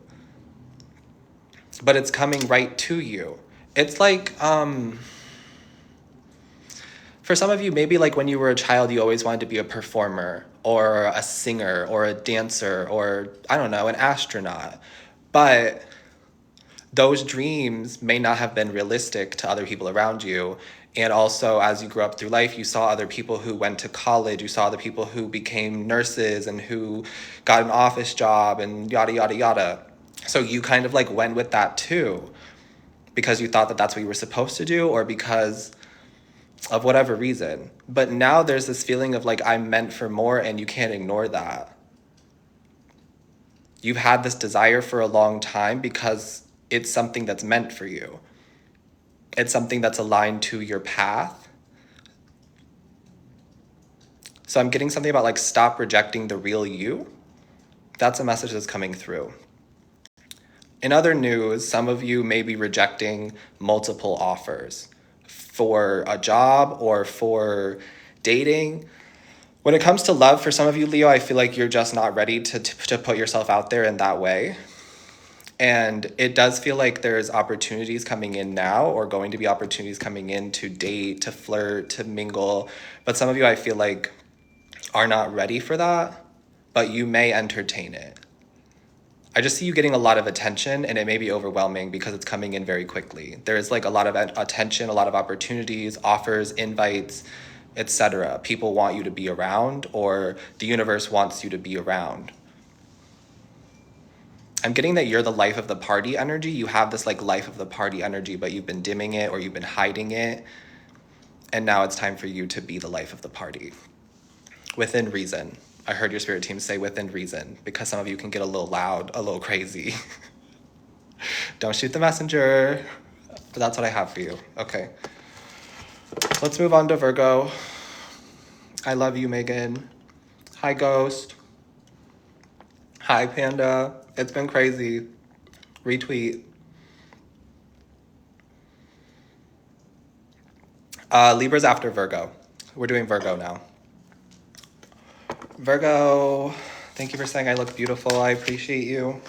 But it's coming right to you. It's like, for some of you, maybe like when you were a child, you always wanted to be a performer or a singer or a dancer or, I don't know, an astronaut. But those dreams may not have been realistic to other people around you. And also, as you grew up through life, you saw other people who went to college, you saw other people who became nurses and who got an office job and yada, yada, yada. So you kind of like went with that too, because you thought that that's what you were supposed to do, or because of whatever reason. But now there's this feeling of like, I'm meant for more, and you can't ignore that. You've had this desire for a long time because it's something that's meant for you. It's something that's aligned to your path. So I'm getting something about like, stop rejecting the real you. That's a message that's coming through. In other news, some of you may be rejecting multiple offers for a job or for dating. When it comes to love, for some of you, Leo, I feel like you're just not ready to put yourself out there in that way. And it does feel like there's opportunities coming in now, or going to be opportunities coming in to date, to flirt, to mingle. But some of you, I feel like, are not ready for that, but you may entertain it. I just see you getting a lot of attention, and it may be overwhelming because it's coming in very quickly. There's like a lot of attention, a lot of opportunities, offers, invites, etc. People want you to be around, or the universe wants you to be around. I'm getting that you're the life of the party energy. You have this like life of the party energy, but you've been dimming it or you've been hiding it. And now it's time for you to be the life of the party. Within reason. I heard your spirit team say within reason, because some of you can get a little loud, a little crazy. Don't shoot the messenger. But that's what I have for you. Okay. Let's move on to Virgo. I love you, Megan. Hi, Ghost. Hi, Panda. It's been crazy. Retweet. Libra's after Virgo. We're doing Virgo now. Virgo, thank you for saying I look beautiful. I appreciate you.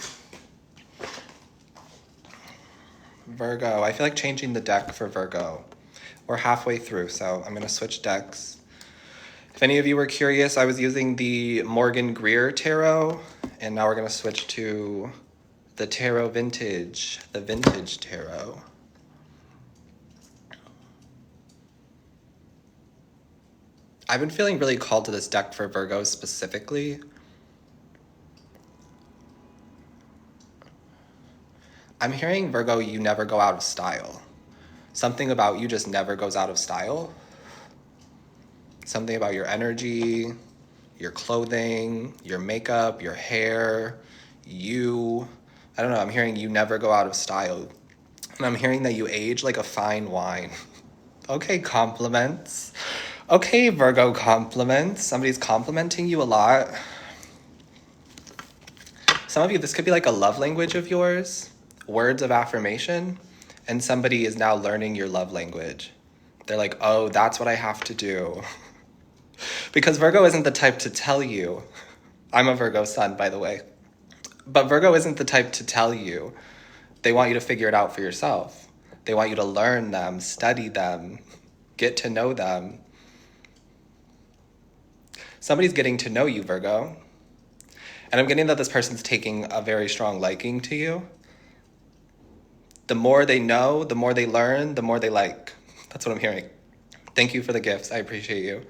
Virgo, I feel like changing the deck for Virgo. We're halfway through, so I'm going to switch decks. If any of you were curious, I was using the Morgan Greer Tarot, and now we're going to switch to the Tarot Vintage, the Vintage Tarot. I've been feeling really called to this deck for Virgo specifically. I'm hearing, Virgo, you never go out of style. Something about you just never goes out of style. Something about your energy, your clothing, your makeup, your hair, you. I don't know, I'm hearing you never go out of style. And I'm hearing that you age like a fine wine. Okay, compliments. Okay, Virgo, compliments. Somebody's complimenting you a lot. Some of you, this could be like a love language of yours, words of affirmation, and somebody is now learning your love language. They're like, oh, that's what I have to do. Because Virgo isn't the type to tell you. I'm a Virgo sun, by the way. But Virgo isn't the type to tell you. They want you to figure it out for yourself. They want you to learn them, study them, get to know them. Somebody's getting to know you, Virgo. And I'm getting that this person's taking a very strong liking to you. The more they know, the more they learn, the more they like. That's what I'm hearing. Thank you for the gifts. I appreciate you.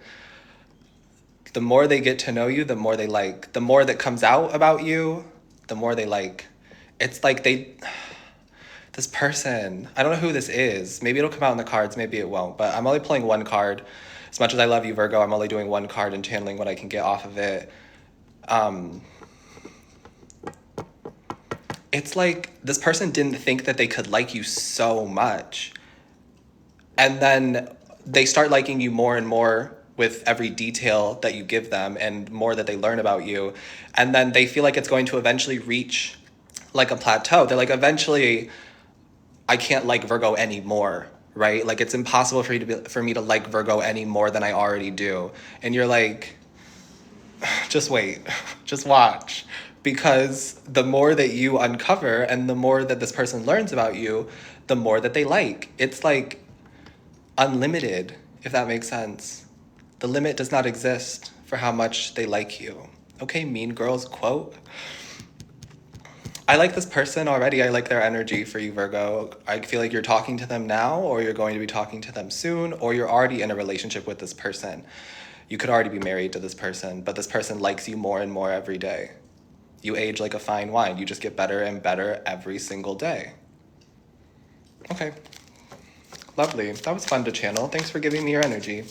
The more they get to know you, the more they like. The more that comes out about you, the more they like. It's like this person, I don't know who this is. Maybe it'll come out in the cards, maybe it won't. But I'm only pulling one card. As much as I love you, Virgo, I'm only doing one card and channeling what I can get off of it. It's like this person didn't think that they could like you so much. And then they start liking you more and more with every detail that you give them and more that they learn about you. And then they feel like it's going to eventually reach like a plateau. They're like, eventually I can't like Virgo anymore, right? Like it's impossible for me to like Virgo any more than I already do. And you're like, just wait, just watch. Because the more that you uncover and the more that this person learns about you, the more that they like. It's like unlimited, if that makes sense. The limit does not exist for how much they like you. Okay, Mean Girls quote. I like this person already. I like their energy for you, Virgo. I feel like you're talking to them now, or you're going to be talking to them soon, or you're already in a relationship with this person. You could already be married to this person, but this person likes you more and more every day. You age like a fine wine. You just get better and better every single day. Okay. Lovely. That was fun to channel. Thanks for giving me your energy.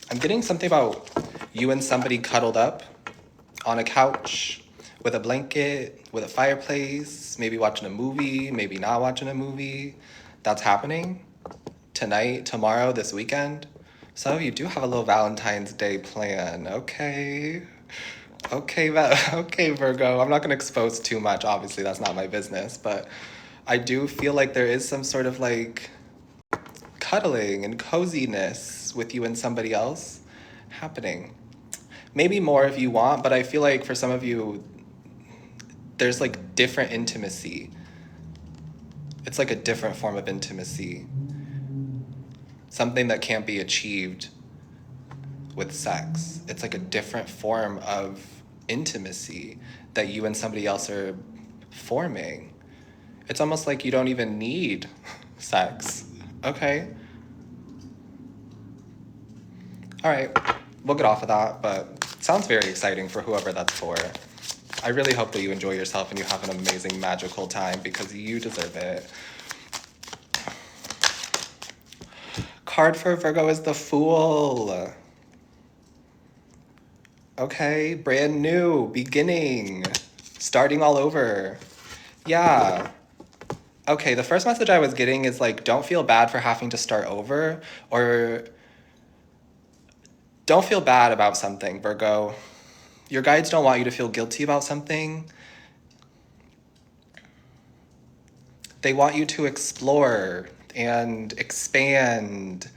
I'm getting something about you and somebody cuddled up on a couch with a blanket, with a fireplace, maybe watching a movie, maybe not watching a movie. That's happening tonight, tomorrow, this weekend. So you do have a little Valentine's Day plan. Okay. Okay, Virgo. I'm not going to expose too much. Obviously, that's not my business. But I do feel like there is some sort of like cuddling and coziness with you and somebody else happening. Maybe more if you want, but I feel like for some of you, there's like different intimacy. It's like a different form of intimacy. Something that can't be achieved with sex. It's like a different form of intimacy that you and somebody else are forming. It's almost like you don't even need sex. Okay. All right, we'll get off of that, but it sounds very exciting for whoever that's for. I really hope that you enjoy yourself and you have an amazing, magical time because you deserve it. Card for Virgo is the Fool. Okay, brand new, beginning, starting all over. Yeah. Okay, the first message I was getting is like, don't feel bad for having to start over, or don't feel bad about something, Virgo. Your guides don't want you to feel guilty about something. They want you to explore and expand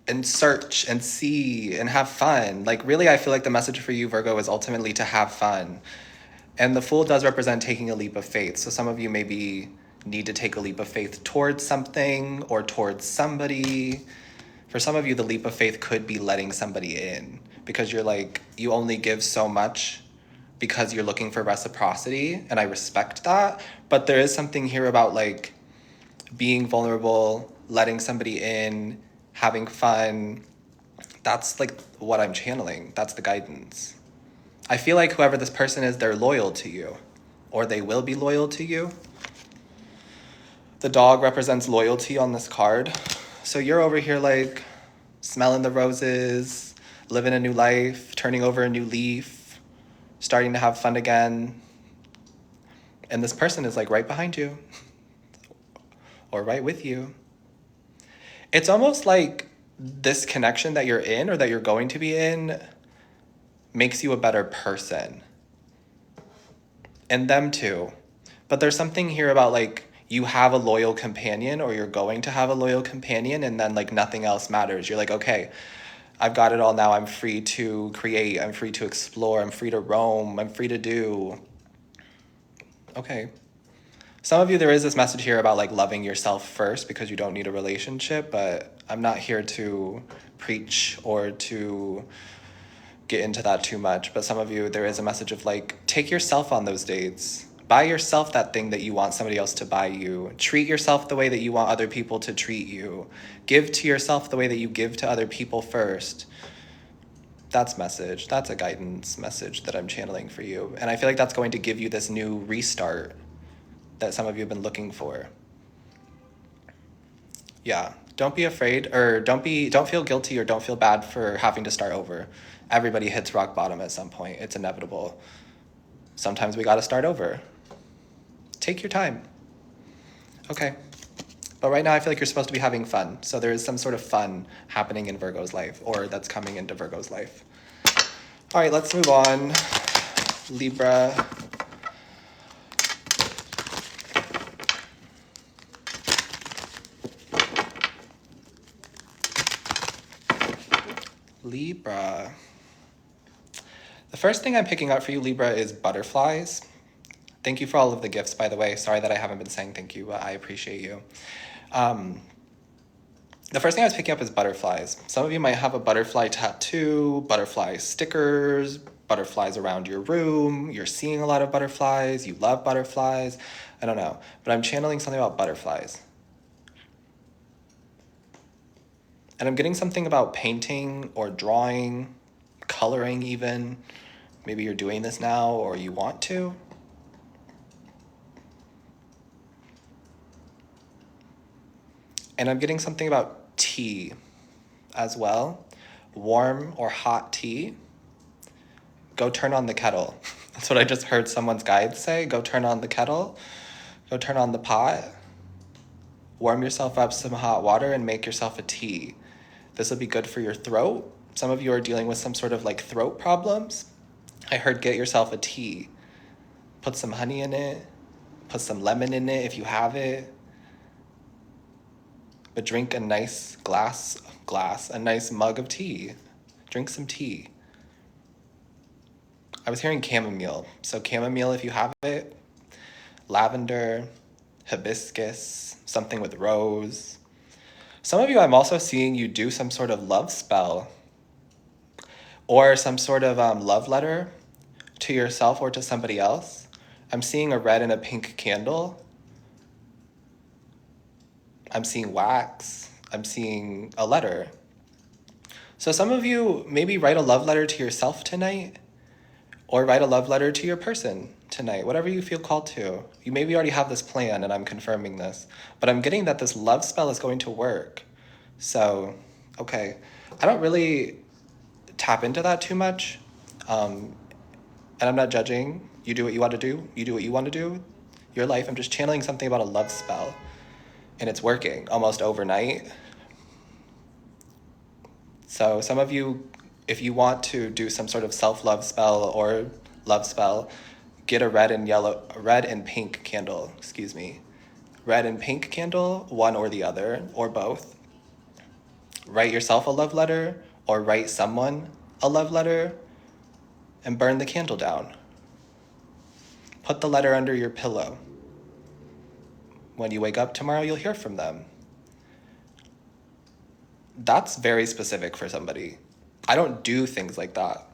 and search and see and have fun. Like, really, I feel like the message for you, Virgo, is ultimately to have fun. And the Fool does represent taking a leap of faith. So some of you maybe need to take a leap of faith towards something or towards somebody. For some of you, the leap of faith could be letting somebody in because you're like, you only give so much because you're looking for reciprocity. And I respect that. But there is something here about like being vulnerable, letting somebody in, having fun. That's like what I'm channeling. That's the guidance. I feel like whoever this person is, they're loyal to you, or they will be loyal to you. The dog represents loyalty on this card. So you're over here like smelling the roses, living a new life, turning over a new leaf, starting to have fun again. And this person is like right behind you or right with you. It's almost like this connection that you're in or that you're going to be in makes you a better person. And them too. But there's something here about like you have a loyal companion or you're going to have a loyal companion and then like nothing else matters. You're like, okay, I've got it all now. I'm free to create. I'm free to explore. I'm free to roam. I'm free to do. Okay. Some of you, there is this message here about like loving yourself first because you don't need a relationship, but I'm not here to preach or to get into that too much, but some of you, there is a message of like, take yourself on those dates. Buy yourself that thing that you want somebody else to buy you. Treat yourself the way that you want other people to treat you. Give to yourself the way that you give to other people first. That's message. That's a guidance message that I'm channeling for you. And I feel like that's going to give you this new restart that some of you have been looking for. Yeah, don't be afraid, or don't feel guilty or don't feel bad for having to start over. Everybody hits rock bottom at some point. It's inevitable. Sometimes we got to start over. Take your time. Okay. But right now I feel like you're supposed to be having fun. So there is some sort of fun happening in Virgo's life, or that's coming into Virgo's life. All right, let's move on. Libra. Libra. The first thing I'm picking up for you, Libra, is butterflies. Thank you for all of the gifts, by the way. Sorry that I haven't been saying thank you, but I appreciate you. The first thing I was picking up is butterflies. Some of you might have a butterfly tattoo, butterfly stickers, butterflies around your room. You're seeing a lot of butterflies. You love butterflies. I don't know. But I'm channeling something about butterflies. And I'm getting something about painting or drawing, coloring even. Maybe you're doing this now or you want to. And I'm getting something about tea as well. Warm or hot tea. Go turn on the kettle. That's what I just heard someone's guide say. Go turn on the kettle. Go turn on the pot. Warm yourself up some hot water and make yourself a tea. This will be good for your throat. Some of you are dealing with some sort of like throat problems. I heard get yourself a tea. Put some honey in it. Put some lemon in it if you have it. But drink a nice a nice mug of tea. Drink some tea. I was hearing chamomile. So chamomile if you have it. Lavender, hibiscus, something with rose. Some of you, I'm also seeing you do some sort of love spell or some sort of love letter to yourself or to somebody else. I'm seeing a red and a pink candle. I'm seeing wax. I'm seeing a letter. So some of you maybe write a love letter to yourself tonight or write a love letter to your person tonight, whatever you feel called to. You maybe already have this plan and I'm confirming this, but I'm getting that this love spell is going to work. So, okay. I don't really tap into that too much. And I'm not judging. You do what you want to do. You do what you want to do. Your life. I'm just channeling something about a love spell. And it's working almost overnight. So some of you, if you want to do some sort of self-love spell or love spell, get a red and pink candle, Red and pink candle, one or the other, or both. Write yourself a love letter or write someone a love letter and burn the candle down. Put the letter under your pillow. When you wake up tomorrow, you'll hear from them. That's very specific for somebody. I don't do things like that.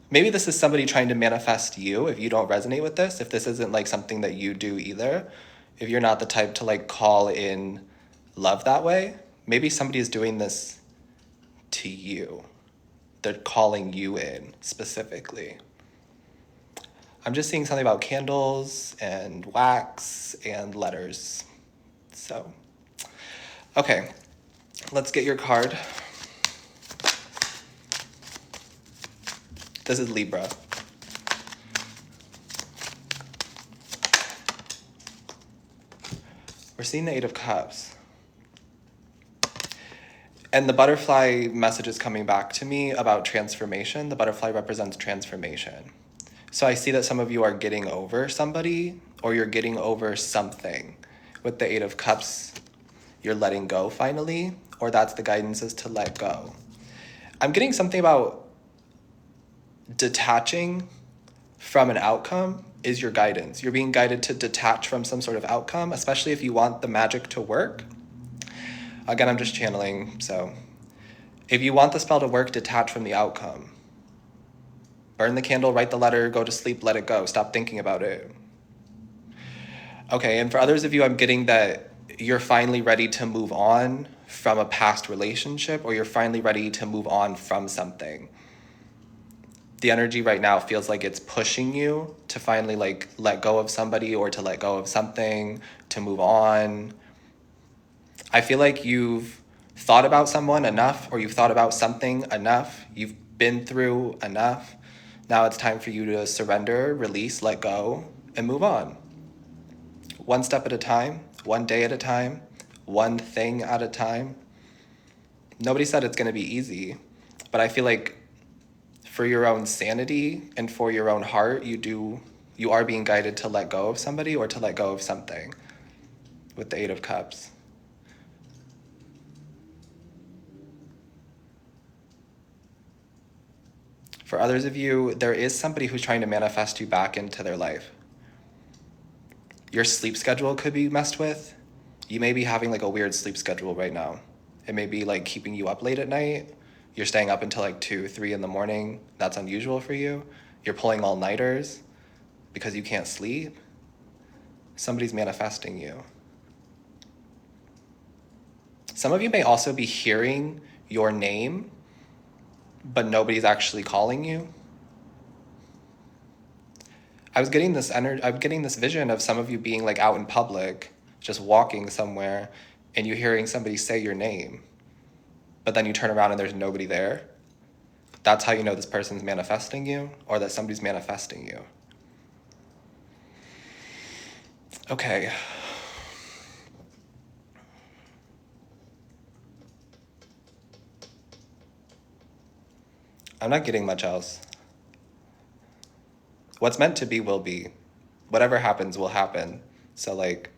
Maybe this is somebody trying to manifest you if you don't resonate with this, if this isn't like something that you do either, if you're not the type to like call in love that way, maybe somebody is doing this to you. They're calling you in specifically. I'm just seeing something about candles and wax and letters. So, okay, let's get your card. This is Libra. We're seeing the Eight of Cups. And the butterfly message is coming back to me about transformation. The butterfly represents transformation. So I see that some of you are getting over somebody or you're getting over something. With the Eight of Cups, you're letting go finally, or that's the guidance is to let go. I'm getting something about detaching from an outcome is your guidance. You're being guided to detach from some sort of outcome, especially if you want the magic to work. Again, I'm just channeling, so if you want the spell to work, detach from the outcome. Burn the candle, write the letter, go to sleep, let it go. Stop thinking about it. Okay, and for others of you, I'm getting that you're finally ready to move on from a past relationship, or you're finally ready to move on from something. The energy right now feels like it's pushing you to finally like let go of somebody or to let go of something, to move on. I feel like you've thought about someone enough, or you've thought about something enough. You've been through enough. Now it's time for you to surrender, release, let go, and move on. One step at a time, one day at a time, one thing at a time. Nobody said it's going to be easy, but I feel like for your own sanity and for your own heart, you are being guided to let go of somebody or to let go of something with the Eight of Cups. For others of you, there is somebody who's trying to manifest you back into their life. Your sleep schedule could be messed with. You may be having like a weird sleep schedule right now. It may be like keeping you up late at night. You're staying up until like 2, 3 in the morning. That's unusual for you. You're pulling all-nighters because you can't sleep. Somebody's manifesting you. Some of you may also be hearing your name, but nobody's actually calling you. I'm getting this vision of some of you being like out in public, just walking somewhere, and you hearing somebody say your name, but then you turn around and there's nobody there. That's how you know this person's manifesting you, or that somebody's manifesting you. Okay. I'm not getting much else. What's meant to be will be. Whatever happens will happen. So like,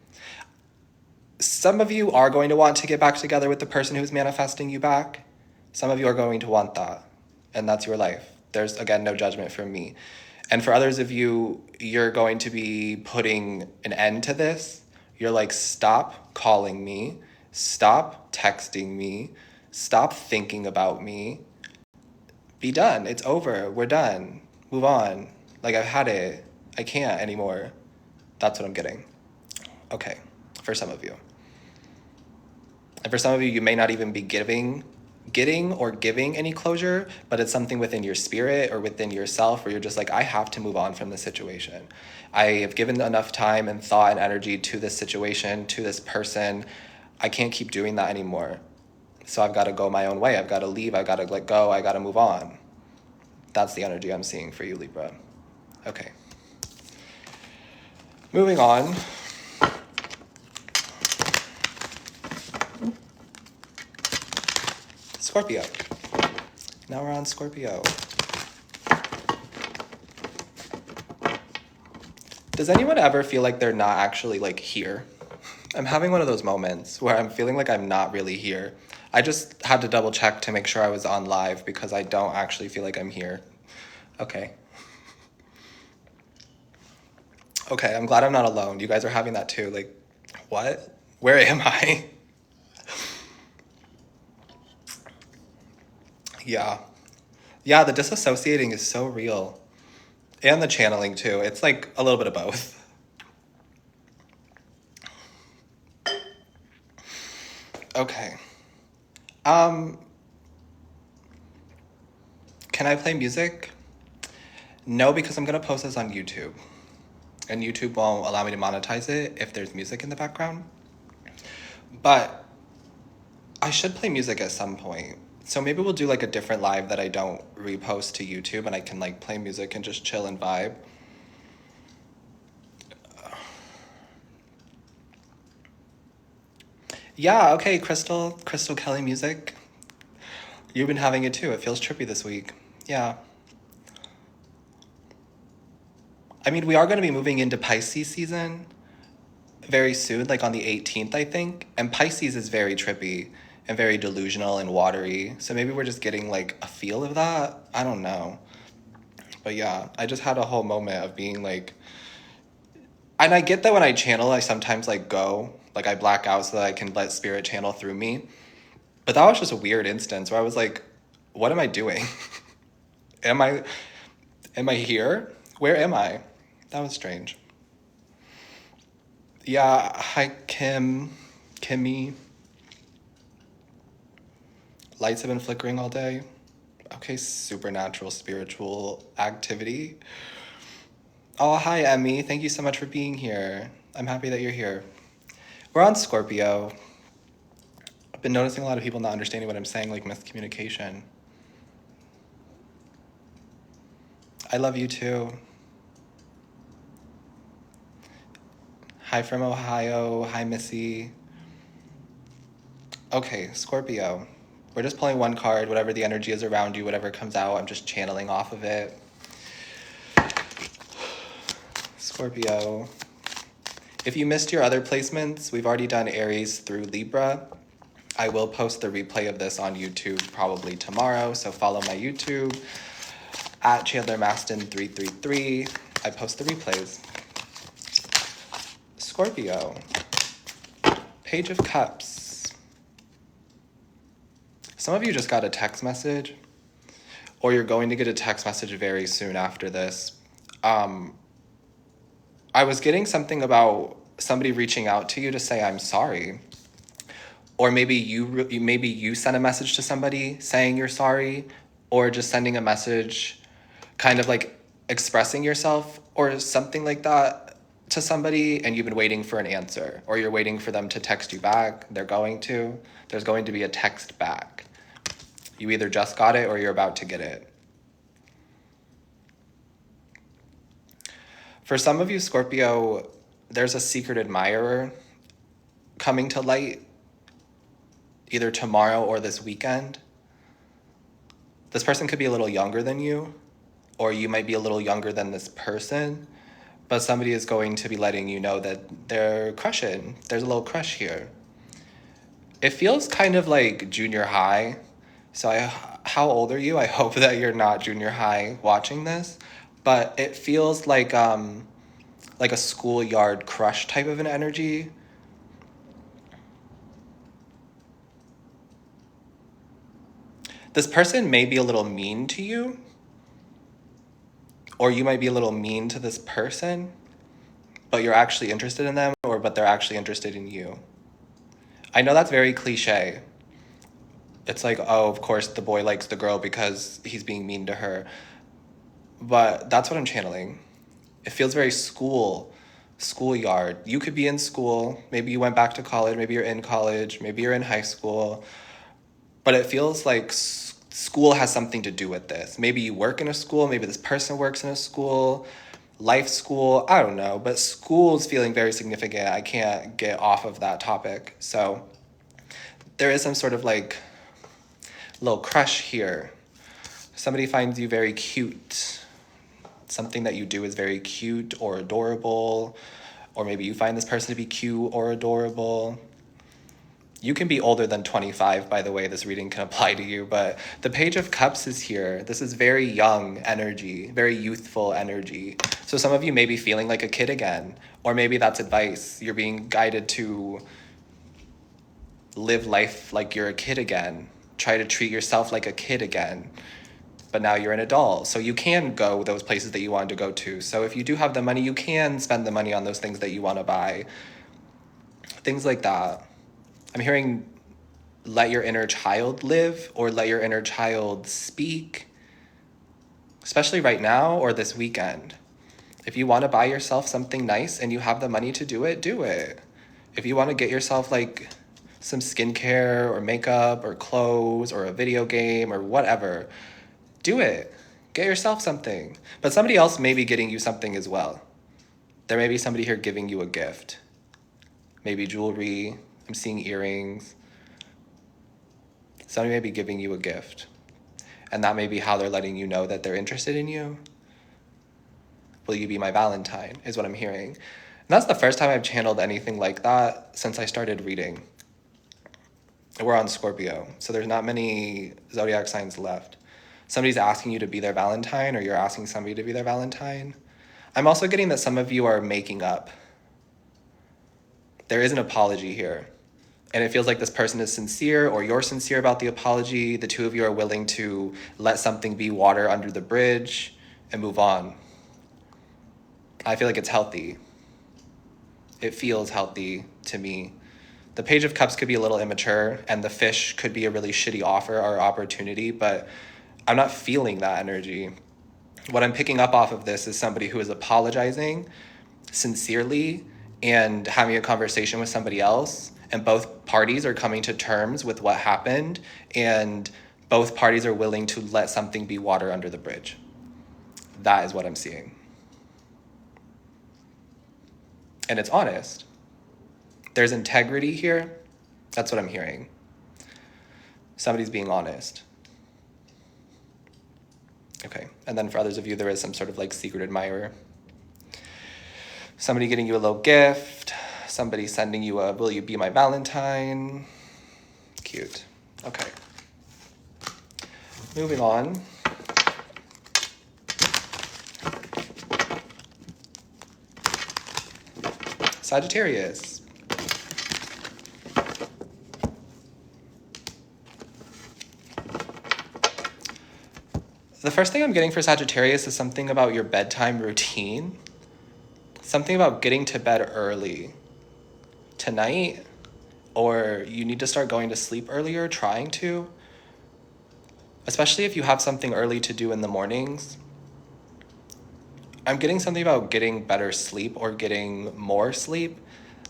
some of you are going to want to get back together with the person who's manifesting you back. Some of you are going to want that. And that's your life. There's, again, no judgment from me. And for others of you, you're going to be putting an end to this. You're like, stop calling me. Stop texting me. Stop thinking about me. Be done. It's over. We're done. Move on. Like, I've had it. I can't anymore. That's what I'm getting. Okay, for some of you. And for some of you, you may not even be getting any closure, but it's something within your spirit or within yourself where you're just like, I have to move on from this situation. I have given enough time and thought and energy to this situation, to this person. I can't keep doing that anymore. So I've got to go my own way. I've got to leave. I've got to let go. I got to move on. That's the energy I'm seeing for you, Libra. Okay. Moving on. Scorpio. Now we're on Scorpio. Does anyone ever feel like they're not actually like here? I'm having one of those moments where I'm feeling like I'm not really here. I just had to double check to make sure I was on live because I don't actually feel like I'm here. Okay. Okay, I'm glad I'm not alone. You guys are having that too. Like, what? Where am I? Yeah. Yeah, the disassociating is so real. And the channeling too. It's like a little bit of both. Okay. Can I play music? No, because I'm gonna post this on YouTube. And YouTube won't allow me to monetize it if there's music in the background. But I should play music at some point. So maybe we'll do like a different live that I don't repost to YouTube and I can like play music and just chill and vibe. Yeah, okay, Crystal Kelly music. You've been having it too. It feels trippy this week. Yeah. I mean, we are going to be moving into Pisces season very soon, like on the 18th, I think. And Pisces is very trippy and very delusional and watery. So maybe we're just getting like a feel of that. I don't know. But yeah, I just had a whole moment of being like, and I get that when I channel, I sometimes like I black out so that I can let spirit channel through me. But that was just a weird instance where I was like, what am I doing? am I here? Where am I? That was strange. Yeah, hi Kimmy. Lights have been flickering all day. Okay, supernatural spiritual activity. Oh, hi Emmy. Thank you so much for being here. I'm happy that you're here. We're on Scorpio. I've been noticing a lot of people not understanding what I'm saying, like miscommunication. I love you too. Hi from Ohio. Hi, Missy. Okay, Scorpio. We're just pulling one card, whatever the energy is around you, whatever comes out, I'm just channeling off of it. Scorpio. If you missed your other placements, we've already done Aries through Libra. I will post the replay of this on YouTube probably tomorrow, so follow my YouTube at Chandler Mastin 333. I post the replays. Scorpio. Page of Cups. Some of you just got a text message, or you're going to get a text message very soon after this. I was getting something about somebody reaching out to you to say, I'm sorry. Or maybe you sent a message to somebody saying you're sorry, or just sending a message kind of like expressing yourself or something like that to somebody, and you've been waiting for an answer, or you're waiting for them to text you back. There's going to be a text back. You either just got it or you're about to get it. For some of you, Scorpio, there's a secret admirer coming to light either tomorrow or this weekend. This person could be a little younger than you, or you might be a little younger than this person, but somebody is going to be letting you know that they're crushing. There's a little crush here. It feels kind of like junior high. So how old are you? I hope that you're not junior high watching this, but it feels like a schoolyard crush type of an energy. This person may be a little mean to you, or you might be a little mean to this person, but you're actually interested in them, but they're actually interested in you. I know that's very cliche. It's like, oh, of course the boy likes the girl because he's being mean to her. But that's what I'm channeling. It feels very schoolyard. You could be in school. Maybe you went back to college. Maybe you're in college. Maybe you're in high school. But it feels like school has something to do with this. Maybe you work in a school. Maybe this person works in a school. Life school. I don't know. But school is feeling very significant. I can't get off of that topic. So there is some sort of like little crush here. Somebody finds you very cute. Something that you do is very cute or adorable. Or maybe you find this person to be cute or adorable. You can be older than 25, by the way, this reading can apply to you, but the Page of Cups is here. This is very young energy, very youthful energy. So some of you may be feeling like a kid again, or maybe that's advice. You're being guided to live life like you're a kid again. Try to treat yourself like a kid again. But now you're an adult, so you can go those places that you wanted to go to. So if you do have the money, you can spend the money on those things that you want to buy. Things like that. I'm hearing let your inner child live, or let your inner child speak, especially right now or this weekend. If you want to buy yourself something nice and you have the money to do it, do it. If you want to get yourself like some skincare or makeup or clothes or a video game or whatever, do it. Get yourself something. But somebody else may be getting you something as well. There may be somebody here giving you a gift. Maybe jewelry. I'm seeing earrings. Somebody may be giving you a gift. And that may be how they're letting you know that they're interested in you. Will you be my Valentine, is what I'm hearing. And that's the first time I've channeled anything like that since I started reading. We're on Scorpio, so there's not many zodiac signs left. Somebody's asking you to be their Valentine, or you're asking somebody to be their Valentine. I'm also getting that some of you are making up. There is an apology here. And it feels like this person is sincere, or you're sincere about the apology. The two of you are willing to let something be water under the bridge and move on. I feel like it's healthy. It feels healthy to me. The Page of Cups could be a little immature, and the Fish could be a really shitty offer or opportunity, but I'm not feeling that energy. What I'm picking up off of this is somebody who is apologizing sincerely and having a conversation with somebody else, and both parties are coming to terms with what happened, and both parties are willing to let something be water under the bridge. That is what I'm seeing. And it's honest. There's integrity here. That's what I'm hearing. Somebody's being honest. Okay, and then for others of you, there is some sort of like secret admirer. Somebody getting you a little gift. Somebody sending you a, will you be my Valentine? Cute. Okay. Moving on. Sagittarius. The first thing I'm getting for Sagittarius is something about your bedtime routine. Something about getting to bed early tonight, or you need to start going to sleep earlier, trying to. Especially if you have something early to do in the mornings. I'm getting something about getting better sleep or getting more sleep,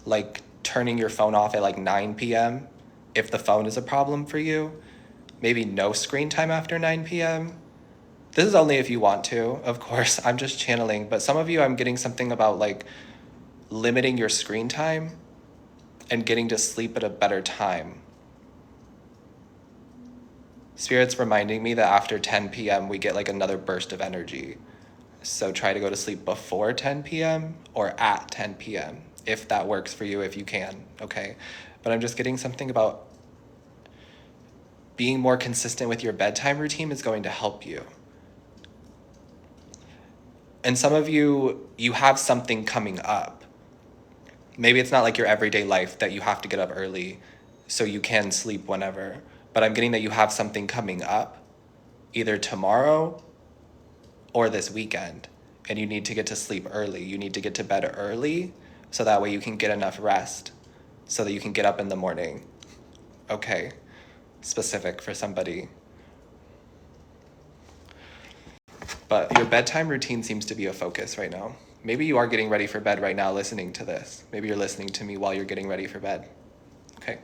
like turning your phone off at like 9 p.m. if the phone is a problem for you. Maybe no screen time after 9 p.m. This is only if you want to, of course. I'm just channeling, but some of you, I'm getting something about like limiting your screen time and getting to sleep at a better time. Spirit's reminding me that after 10 p.m. we get like another burst of energy. So try to go to sleep before 10 p.m. or at 10 p.m. if that works for you, if you can, okay? But I'm just getting something about being more consistent with your bedtime routine is going to help you. And some of you, you have something coming up. Maybe it's not like your everyday life that you have to get up early so you can sleep whenever. But I'm getting that you have something coming up, either tomorrow or this weekend. And you need to get to sleep early. You need to get to bed early so that way you can get enough rest so that you can get up in the morning. Okay, specific for somebody. But your bedtime routine seems to be a focus right now. Maybe you are getting ready for bed right now listening to this. Maybe you're listening to me while you're getting ready for bed. Okay.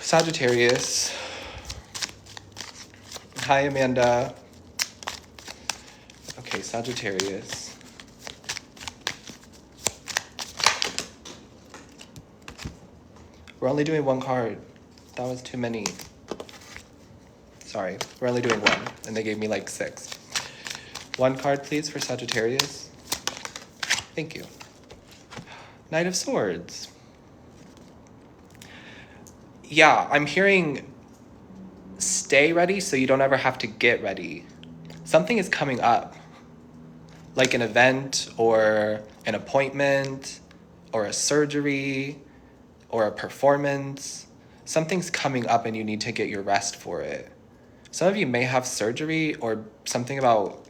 Sagittarius. Hi, Amanda. Okay, Sagittarius. We're only doing one card. That was too many. Sorry, we're only doing one, and they gave me like 6. One card, please, for Sagittarius. Thank you. Knight of Swords. Yeah, I'm hearing stay ready so you don't ever have to get ready. Something is coming up, like an event or an appointment or a surgery or a performance. Something's coming up and you need to get your rest for it. Some of you may have surgery or something about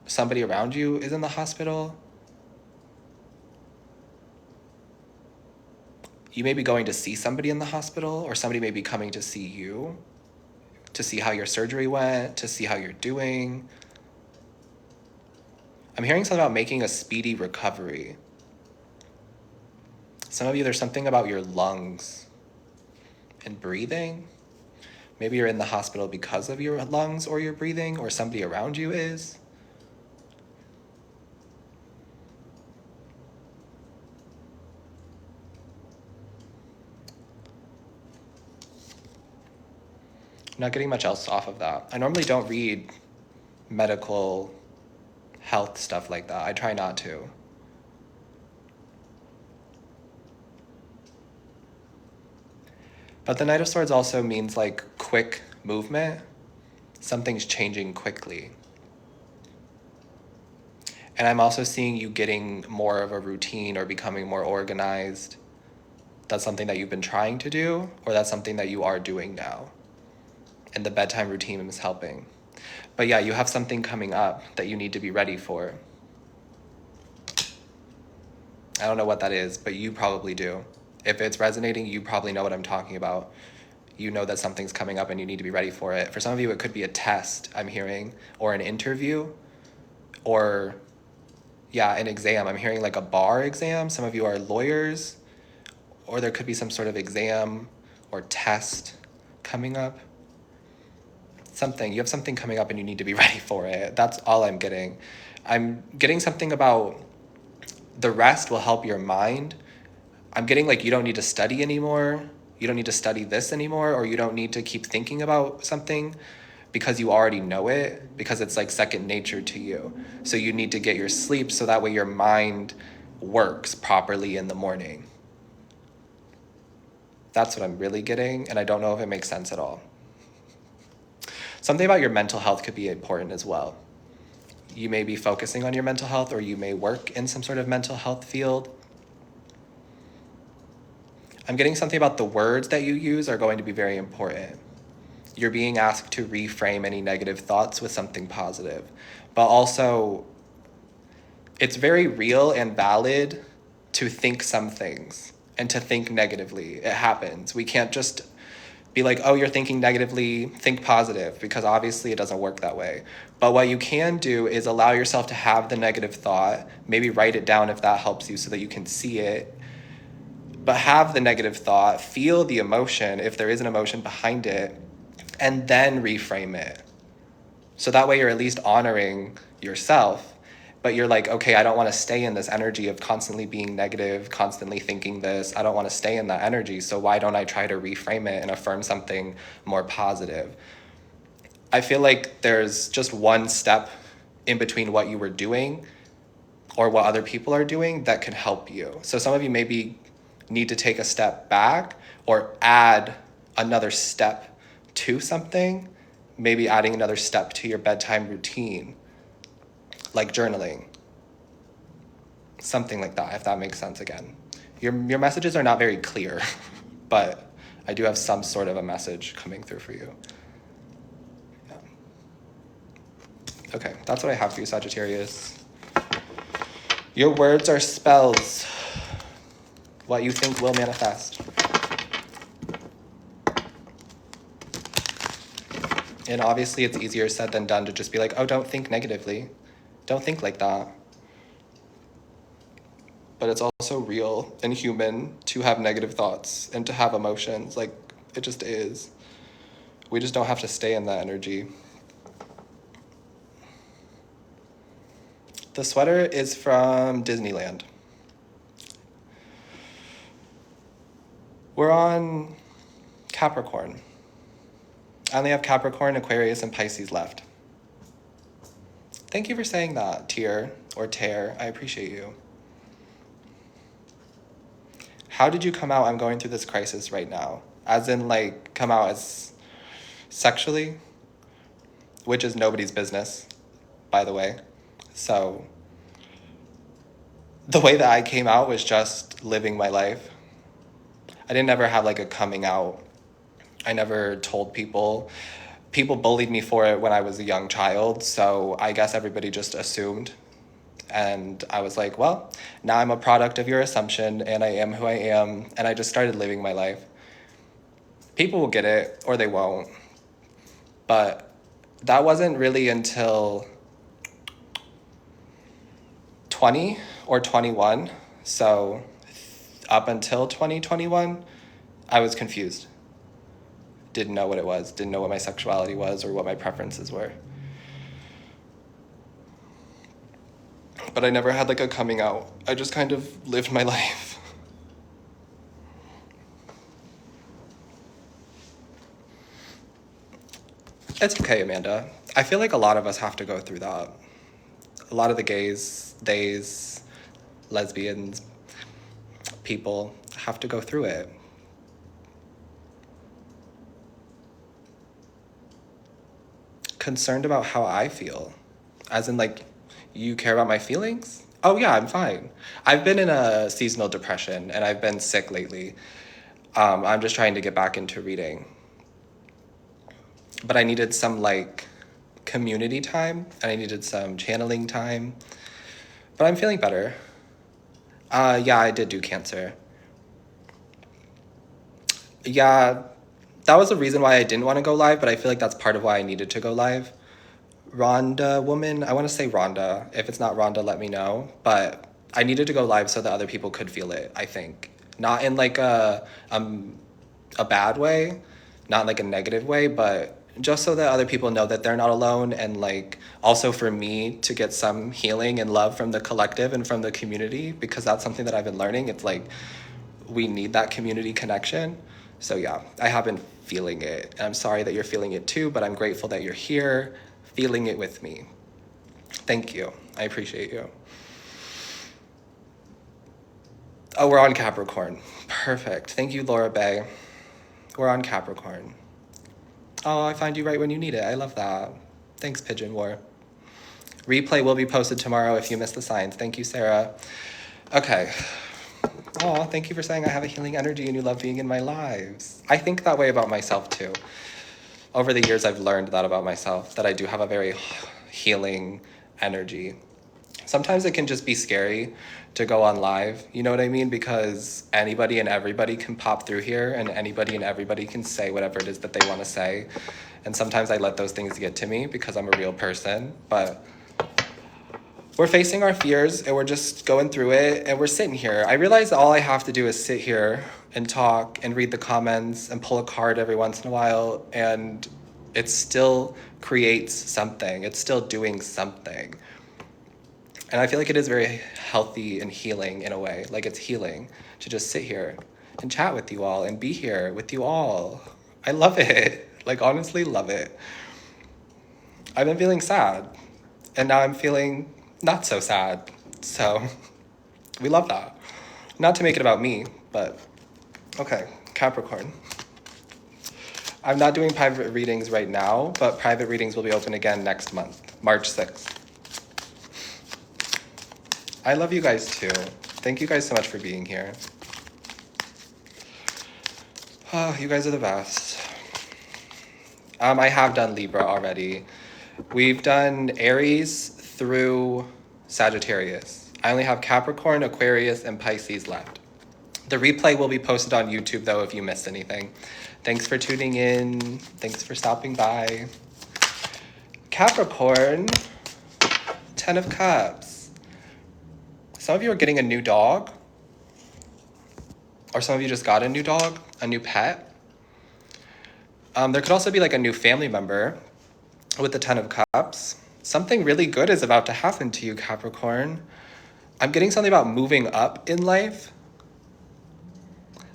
somebody around you is in the hospital. You may be going to see somebody in the hospital, or somebody may be coming to see you, to see how your surgery went, to see how you're doing. I'm hearing something about making a speedy recovery. Some of you, there's something about your lungs and breathing. Maybe you're in the hospital because of your lungs or your breathing, or somebody around you is. I'm not getting much else off of that. I normally don't read medical health stuff like that. I try not to. But the Knight of Swords also means like quick movement. Something's changing quickly. And I'm also seeing you getting more of a routine or becoming more organized. that's something that you've been trying to do, or that's something that you are doing now. And the bedtime routine is helping. But yeah, you have something coming up that you need to be ready for. I don't know what that is, but you probably do. If it's resonating, you probably know what I'm talking about. You know that something's coming up and you need to be ready for it. For some of you, it could be a test, I'm hearing, or an interview, or yeah, an exam. I'm hearing like a bar exam. Some of you are lawyers, or there could be some sort of exam or test coming up. Something, you have something coming up and you need to be ready for it. That's all I'm getting. I'm getting something about the rest will help your mind. I'm getting like you don't need to study anymore. You don't need to study this anymore, or you don't need to keep thinking about something because you already know it, because it's like second nature to you. So you need to get your sleep so that way your mind works properly in the morning. That's what I'm really getting, and I don't know if it makes sense at all. Something about your mental health could be important as well. You may be focusing on your mental health, or you may work in some sort of mental health field. I'm getting something about the words that you use are going to be very important. You're being asked to reframe any negative thoughts with something positive. But also, it's very real and valid to think some things and to think negatively. It happens. We can't just be like, oh, you're thinking negatively, think positive, because obviously it doesn't work that way. But what you can do is allow yourself to have the negative thought, maybe write it down if that helps you so that you can see it. But have the negative thought, feel the emotion, if there is an emotion behind it, and then reframe it. So that way you're at least honoring yourself, but you're like, okay, I don't want to stay in this energy of constantly being negative, constantly thinking this. I don't want to stay in that energy. So why don't I try to reframe it and affirm something more positive? I feel like there's just one step in between what you were doing or what other people are doing that can help you. So some of you maybe need to take a step back or add another step to something, maybe adding another step to your bedtime routine, like journaling, something like that, if that makes sense again. Your messages are not very clear, but I do have some sort of a message coming through for you. Yeah. Okay, that's what I have for you, Sagittarius. Your words are spells. What you think will manifest. And obviously it's easier said than done to just be like, oh, don't think negatively. Don't think like that. But it's also real and human to have negative thoughts and to have emotions. Like, it just is. We just don't have to stay in that energy. The sweater is from Disneyland. We're on Capricorn. I only have Capricorn, Aquarius, and Pisces left. Thank you for saying that, Tier or Tear. I appreciate you. How did you come out? I'm going through this crisis right now. As in, like, come out as sexually, which is nobody's business, by the way. So the way that I came out was just living my life. I didn't ever have like a coming out. I never told people. People bullied me for it when I was a young child, so I guess everybody just assumed. And I was like, well, now I'm a product of your assumption, and I am who I am, and I just started living my life. People will get it, or they won't. But that wasn't really until 20 or 21. So up until 2021, I was confused. Didn't know what it was, didn't know what my sexuality was or what my preferences were. But I never had like a coming out. I just kind of lived my life. It's okay, Amanda. I feel like a lot of us have to go through that. A lot of the gays, theys, lesbians, people have to go through it. Concerned about how I feel. As in, like, you care about my feelings? Oh yeah, I'm fine. I've been in a seasonal depression and I've been sick lately. I'm just trying to get back into reading. But I needed some like community time and I needed some channeling time. But I'm feeling better. Yeah, I did do cancer. Yeah, that was the reason why I didn't want to go live, but I feel like that's part of why I needed to go live. Rhonda woman, I want to say Rhonda. If it's not Rhonda, let me know. But I needed to go live so that other people could feel it, I think. Not in like a bad way, not in like a negative way, but just so that other people know that they're not alone, and like also for me to get some healing and love from the collective and from the community, because that's something that I've been learning. It's like we need that community connection. So yeah, I have been feeling it. And I'm sorry that you're feeling it too, but I'm grateful that you're here feeling it with me. Thank you. I appreciate you. Oh, we're on Capricorn. Perfect. Thank you, Laura Bay. We're on Capricorn. Oh, I find you right when you need it. I love that. Thanks, Pigeon War. Replay will be posted tomorrow if you missed the signs. Thank you, Sarah. Okay. Oh, thank you for saying I have a healing energy and you love being in my lives. I think that way about myself too. Over the years, I've learned that about myself, that I do have a very healing energy. Sometimes it can just be scary to go on live, you know what I mean? Because anybody and everybody can pop through here and anybody and everybody can say whatever it is that they want to say. And sometimes I let those things get to me because I'm a real person, but we're facing our fears and we're just going through it and we're sitting here. I realize all I have to do is sit here and talk and read the comments and pull a card every once in a while, and it still creates something. It's still doing something. And I feel like it is very healthy and healing in a way. Like it's healing to just sit here and chat with you all and be here with you all. I love it. Like honestly love it. I've been feeling sad and now I'm feeling not so sad. So we love that. Not to make it about me, but okay, Capricorn. I'm not doing private readings right now, but private readings will be open again next month, March 6th. I love you guys too. Thank you guys so much for being here. Oh, you guys are the best. I have done Libra already. We've done Aries through Sagittarius. I only have Capricorn, Aquarius, and Pisces left. The replay will be posted on YouTube though if you missed anything. Thanks for tuning in. Thanks for stopping by. Capricorn, 10 of Cups. Some of you are getting a new dog. Or some of you just got a new dog, a new pet. There could also be like a new family member with the 10 of Cups. Something really good is about to happen to you, Capricorn. I'm getting something about moving up in life.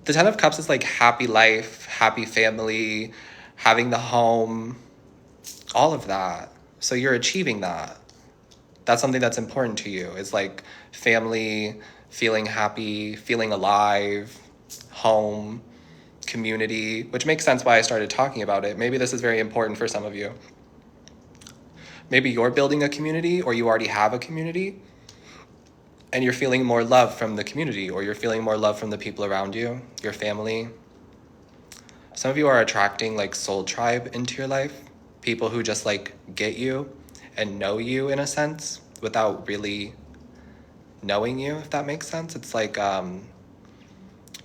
The 10 of Cups is like happy life, happy family, having the home, all of that. So you're achieving that. That's something that's important to you. It's like family, feeling happy, feeling alive, home, community, which makes sense why I started talking about it. Maybe this is very important for some of you. Maybe you're building a community or you already have a community and you're feeling more love from the community, or you're feeling more love from the people around you, your family. Some of you are attracting like soul tribe into your life, people who just like get you and know you in a sense without really knowing you, if that makes sense. It's like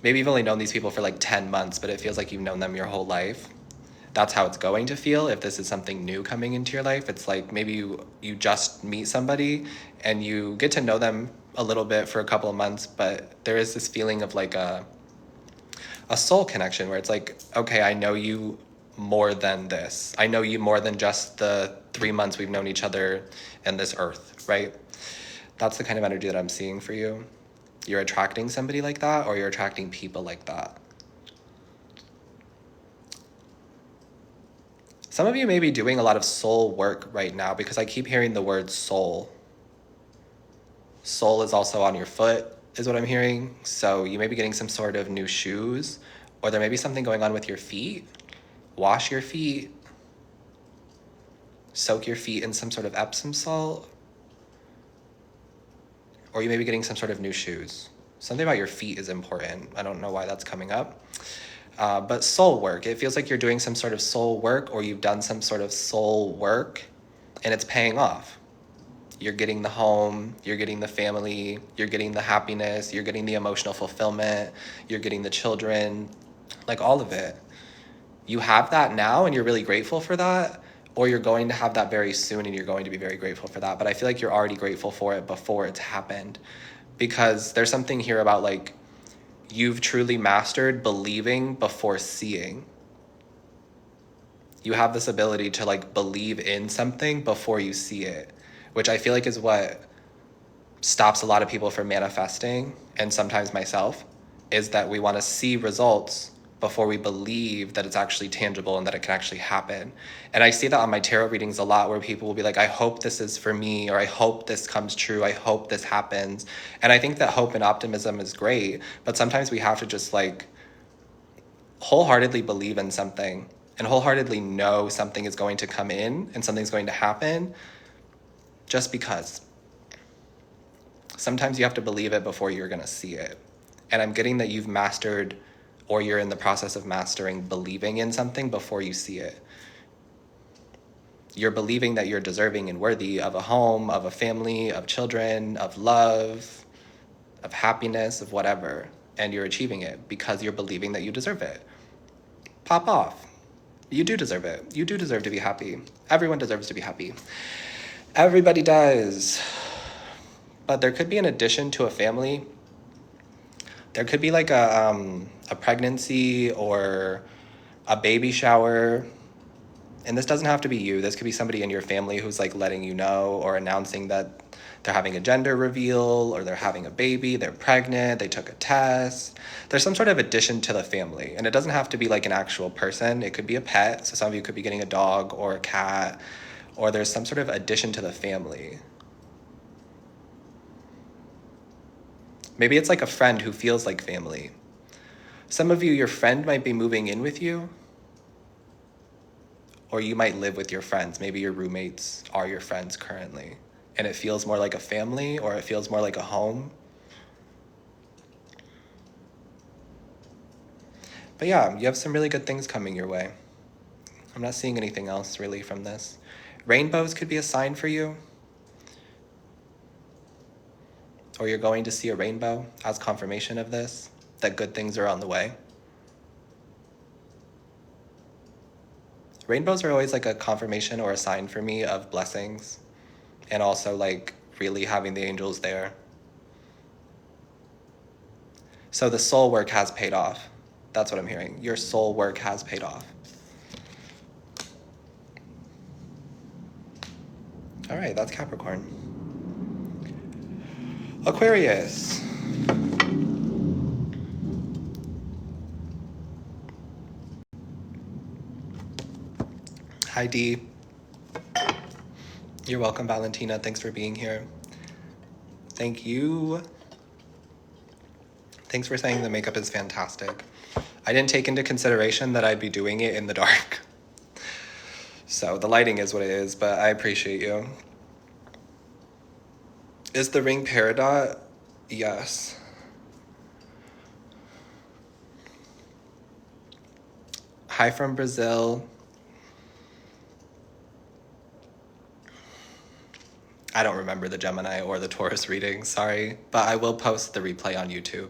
maybe you've only known these people for like 10 months, but it feels like you've known them your whole life. That's how it's going to feel if this is something new coming into your life. It's like maybe you just meet somebody and you get to know them a little bit for a couple of months, but there is this feeling of like a soul connection where it's like, okay, I know you more than this. I know you more than just the 3 months we've known each other and this earth, right? That's the kind of energy that I'm seeing for you. You're attracting somebody like that, or you're attracting people like that. Some of you may be doing a lot of soul work right now because I keep hearing the word soul. Soul is also on your foot, is what I'm hearing. So you may be getting some sort of new shoes, or there may be something going on with your feet. Wash your feet. Soak your feet in some sort of Epsom salt. Or you may be getting some sort of new shoes. Something about your feet is important. I don't know why that's coming up. But soul work, it feels like you're doing some sort of soul work, or you've done some sort of soul work and it's paying off. You're getting the home, you're getting the family, you're getting the happiness, you're getting the emotional fulfillment, you're getting the children, like all of it. You have that now and you're really grateful for that, or you're going to have that very soon and you're going to be very grateful for that. But I feel like you're already grateful for it before it's happened, because there's something here about like you've truly mastered believing before seeing. You have this ability to like believe in something before you see it, which I feel like is what stops a lot of people from manifesting, and sometimes myself, is that we want to see results before we believe that it's actually tangible and that it can actually happen. And I see that on my tarot readings a lot, where people will be like, I hope this is for me, or I hope this comes true, I hope this happens. And I think that hope and optimism is great, but sometimes we have to just like wholeheartedly believe in something and wholeheartedly know something is going to come in and something's going to happen just because. Sometimes you have to believe it before you're going to see it. And I'm getting that you've mastered, or you're in the process of mastering, believing in something before you see it. You're believing that you're deserving and worthy of a home, of a family, of children, of love, of happiness, of whatever. And you're achieving it because you're believing that you deserve it. Pop off. You do deserve it. You do deserve to be happy. Everyone deserves to be happy. Everybody does. But there could be an addition to a family. There could be like a pregnancy or a baby shower. And this doesn't have to be you. This could be somebody in your family who's like letting you know or announcing that they're having a gender reveal, or they're having a baby, they're pregnant, they took a test. There's some sort of addition to the family. And it doesn't have to be like an actual person. It could be a pet. So some of you could be getting a dog or a cat, or there's some sort of addition to the family. Maybe it's like a friend who feels like family. Some of you, your friend might be moving in with you, or you might live with your friends. Maybe your roommates are your friends currently, and it feels more like a family, or it feels more like a home. But yeah, you have some really good things coming your way. I'm not seeing anything else really from this. Rainbows could be a sign for you, or you're going to see a rainbow as confirmation of this, that good things are on the way. Rainbows are always like a confirmation or a sign for me of blessings, and also like really having the angels there. So the soul work has paid off. That's what I'm hearing. Your soul work has paid off. All right, that's Capricorn. Aquarius. Hi, Dee. You're welcome, Valentina. Thanks for being here. Thank you. Thanks for saying the makeup is fantastic. I didn't take into consideration that I'd be doing it in the dark. So the lighting is what it is, but I appreciate you. Is the ring peridot? Yes. Hi from Brazil. I don't remember the Gemini or the Taurus reading, sorry, but I will post the replay on YouTube.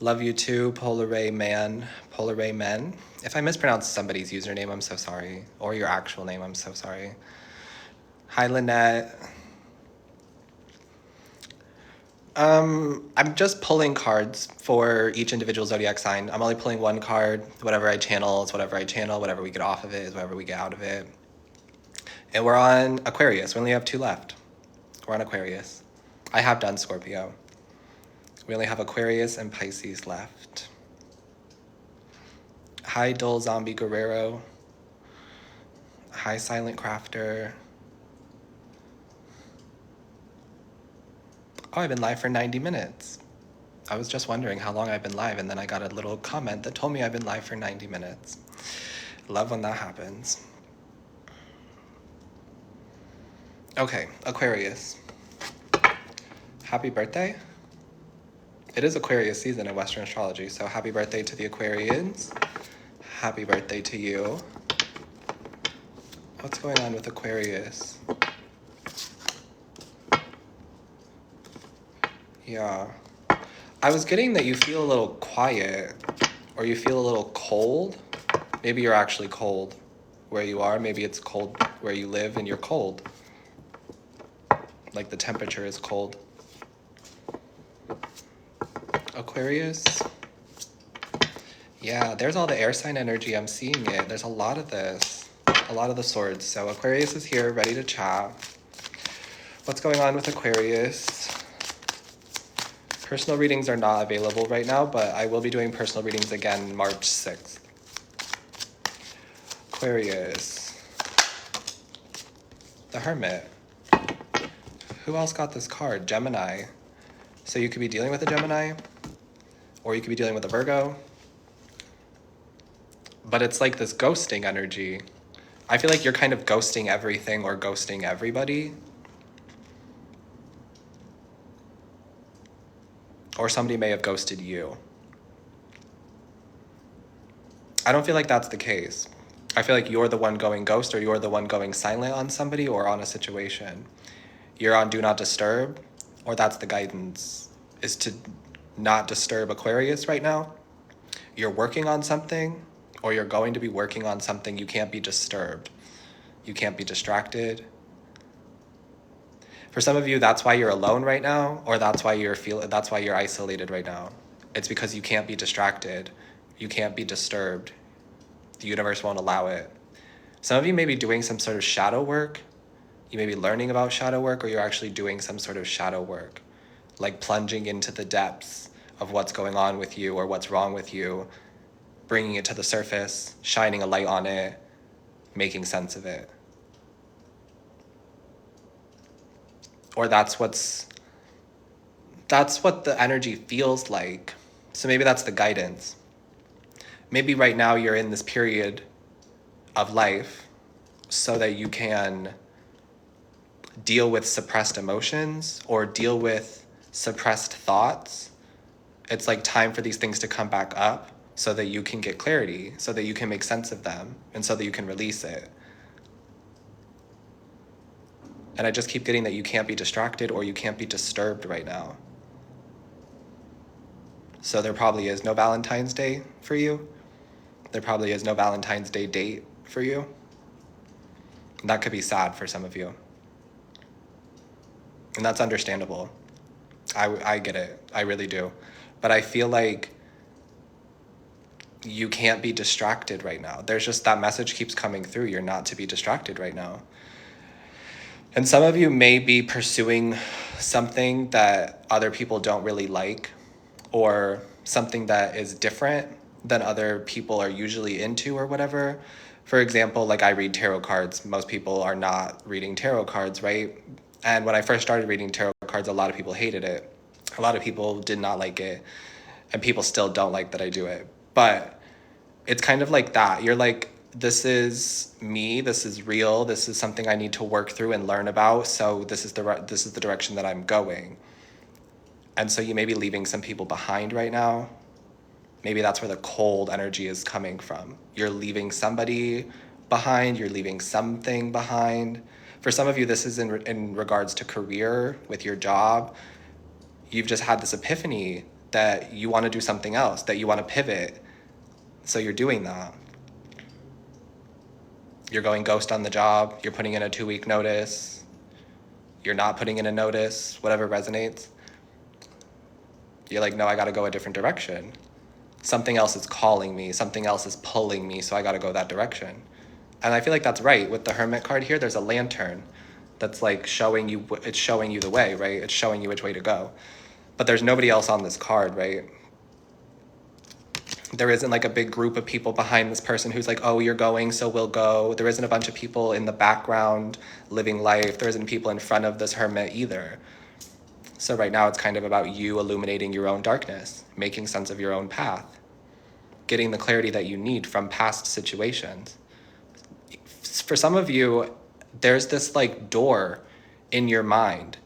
Love you too, Polaray Man. Polaray Men. If I mispronounced somebody's username, I'm so sorry. Or your actual name, I'm so sorry. Hi, Lynette. I'm just pulling cards for each individual zodiac sign. I'm only pulling one card. Whatever I channel is whatever I channel. Whatever we get off of it is whatever we get out of it. And we're on Aquarius. We only have 2 left. We're on Aquarius. I have done Scorpio. We only have Aquarius and Pisces left. Hi, Dull Zombie Guerrero. Hi, Silent Crafter. Oh, I've been live for 90 minutes. I was just wondering how long I've been live, and then I got a little comment that told me I've been live for 90 minutes. Love when that happens. Okay, Aquarius. Happy birthday. It is Aquarius season in Western astrology, so happy birthday to the Aquarians. Happy birthday to you. What's going on with Aquarius? Yeah. I was getting that you feel a little quiet, or you feel a little cold. Maybe you're actually cold where you are. Maybe it's cold where you live and you're cold. Like the temperature is cold. Aquarius. Yeah, there's all the air sign energy. I'm seeing it. There's a lot of this. A lot of the swords. So Aquarius is here, ready to chat. What's going on with Aquarius? Personal readings are not available right now, but I will be doing personal readings again March 6th. Aquarius. The Hermit. Who else got this card? Gemini. So you could be dealing with a Gemini, or you could be dealing with a Virgo. But it's like this ghosting energy. I feel like you're kind of ghosting everything or ghosting everybody. Or somebody may have ghosted you. I don't feel like that's the case. I feel like you're the one going ghost, or you're the one going silent on somebody or on a situation. You're on do not disturb, or that's the guidance, is to not disturb Aquarius right now. You're working on something, or you're going to be working on something. You can't be disturbed. You can't be distracted. For some of you, that's why you're alone right now, or that's why you're isolated right now. It's because you can't be distracted. You can't be disturbed. The universe won't allow it. Some of you may be doing some sort of shadow work. You may be learning about shadow work, or you're actually doing some sort of shadow work, like plunging into the depths of what's going on with you or what's wrong with you, bringing it to the surface, shining a light on it, making sense of it. Or that's what the energy feels like. So maybe that's the guidance. Maybe right now you're in this period of life so that you can deal with suppressed emotions or deal with suppressed thoughts. It's like time for these things to come back up so that you can get clarity, so that you can make sense of them, and so that you can release it. And I just keep getting that you can't be distracted or you can't be disturbed right now. So there probably is no Valentine's Day for you. There probably is no Valentine's Day date for you. And that could be sad for some of you. And that's understandable. I get it. I really do. But I feel like you can't be distracted right now. There's just that message keeps coming through. You're not to be distracted right now. And some of you may be pursuing something that other people don't really like, or something that is different than other people are usually into or whatever. For example, like I read tarot cards. Most people are not reading tarot cards, right? And when I first started reading tarot cards, a lot of people hated it. A lot of people did not like it. And people still don't like that I do it. But it's kind of like that. You're like, this is me, this is real, this is something I need to work through and learn about, so this is the direction that I'm going. And so you may be leaving some people behind right now. Maybe that's where the cold energy is coming from. You're leaving somebody behind, you're leaving something behind. For some of you, this is in regards to career, with your job. You've just had this epiphany that you want to do something else, that you want to pivot. So you're doing that. You're going ghost on the job. You're putting in a 2-week notice. You're not putting in a notice, whatever resonates. You're like, no, I got to go a different direction. Something else is calling me. Something else is pulling me, so I got to go that direction. And I feel like that's right. With the Hermit card here, there's a lantern that's like showing you, it's showing you the way, right? It's showing you which way to go. But there's nobody else on this card, right? There isn't like a big group of people behind this person who's like, oh, you're going, so we'll go. There isn't a bunch of people in the background living life. There isn't people in front of this hermit either. So right now it's kind of about you illuminating your own darkness, making sense of your own path, getting the clarity that you need from past situations. For some of you, there's this like door in your mind,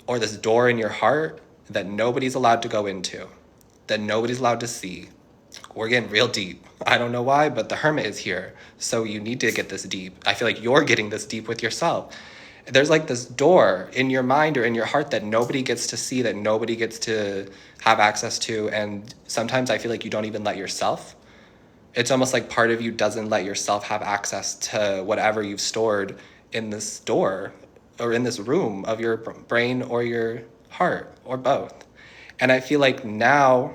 or this door in your heart that nobody's allowed to go into, that nobody's allowed to see. We're getting real deep. I don't know why, but the Hermit is here. So you need to get this deep. I feel like you're getting this deep with yourself. There's like this door in your mind or in your heart that nobody gets to see, that nobody gets to have access to. And sometimes I feel like you don't even let yourself. It's almost like part of you doesn't let yourself have access to whatever you've stored in this door or in this room of your brain or your heart or both. And I feel like now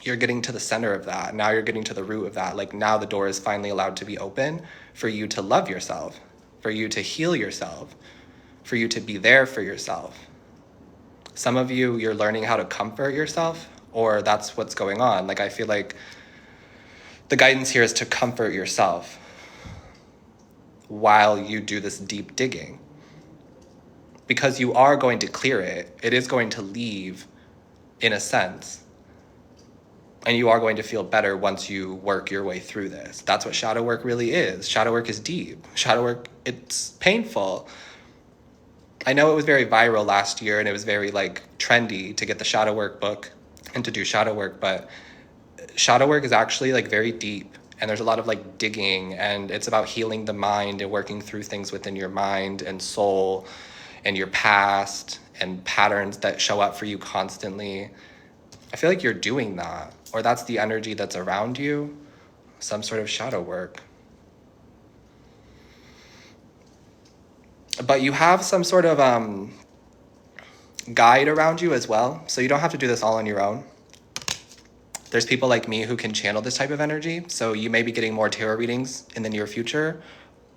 you're getting to the center of that. Now you're getting to the root of that. Like now the door is finally allowed to be open for you to love yourself, for you to heal yourself, for you to be there for yourself. Some of you, you're learning how to comfort yourself, or that's what's going on. Like I feel like the guidance here is to comfort yourself while you do this deep digging. Because you are going to clear it. It is going to leave in a sense. And you are going to feel better once you work your way through this. That's what shadow work really is. Shadow work is deep. Shadow work, it's painful. I know it was very viral last year and it was very like trendy to get the shadow work book and to do shadow work, but shadow work is actually like very deep and there's a lot of like digging and it's about healing the mind and working through things within your mind and soul and your past and patterns that show up for you constantly. I feel like you're doing that, or that's the energy that's around you, some sort of shadow work. But you have some sort of guide around you as well, so you don't have to do this all on your own. There's people like me who can channel this type of energy, so you may be getting more tarot readings in the near future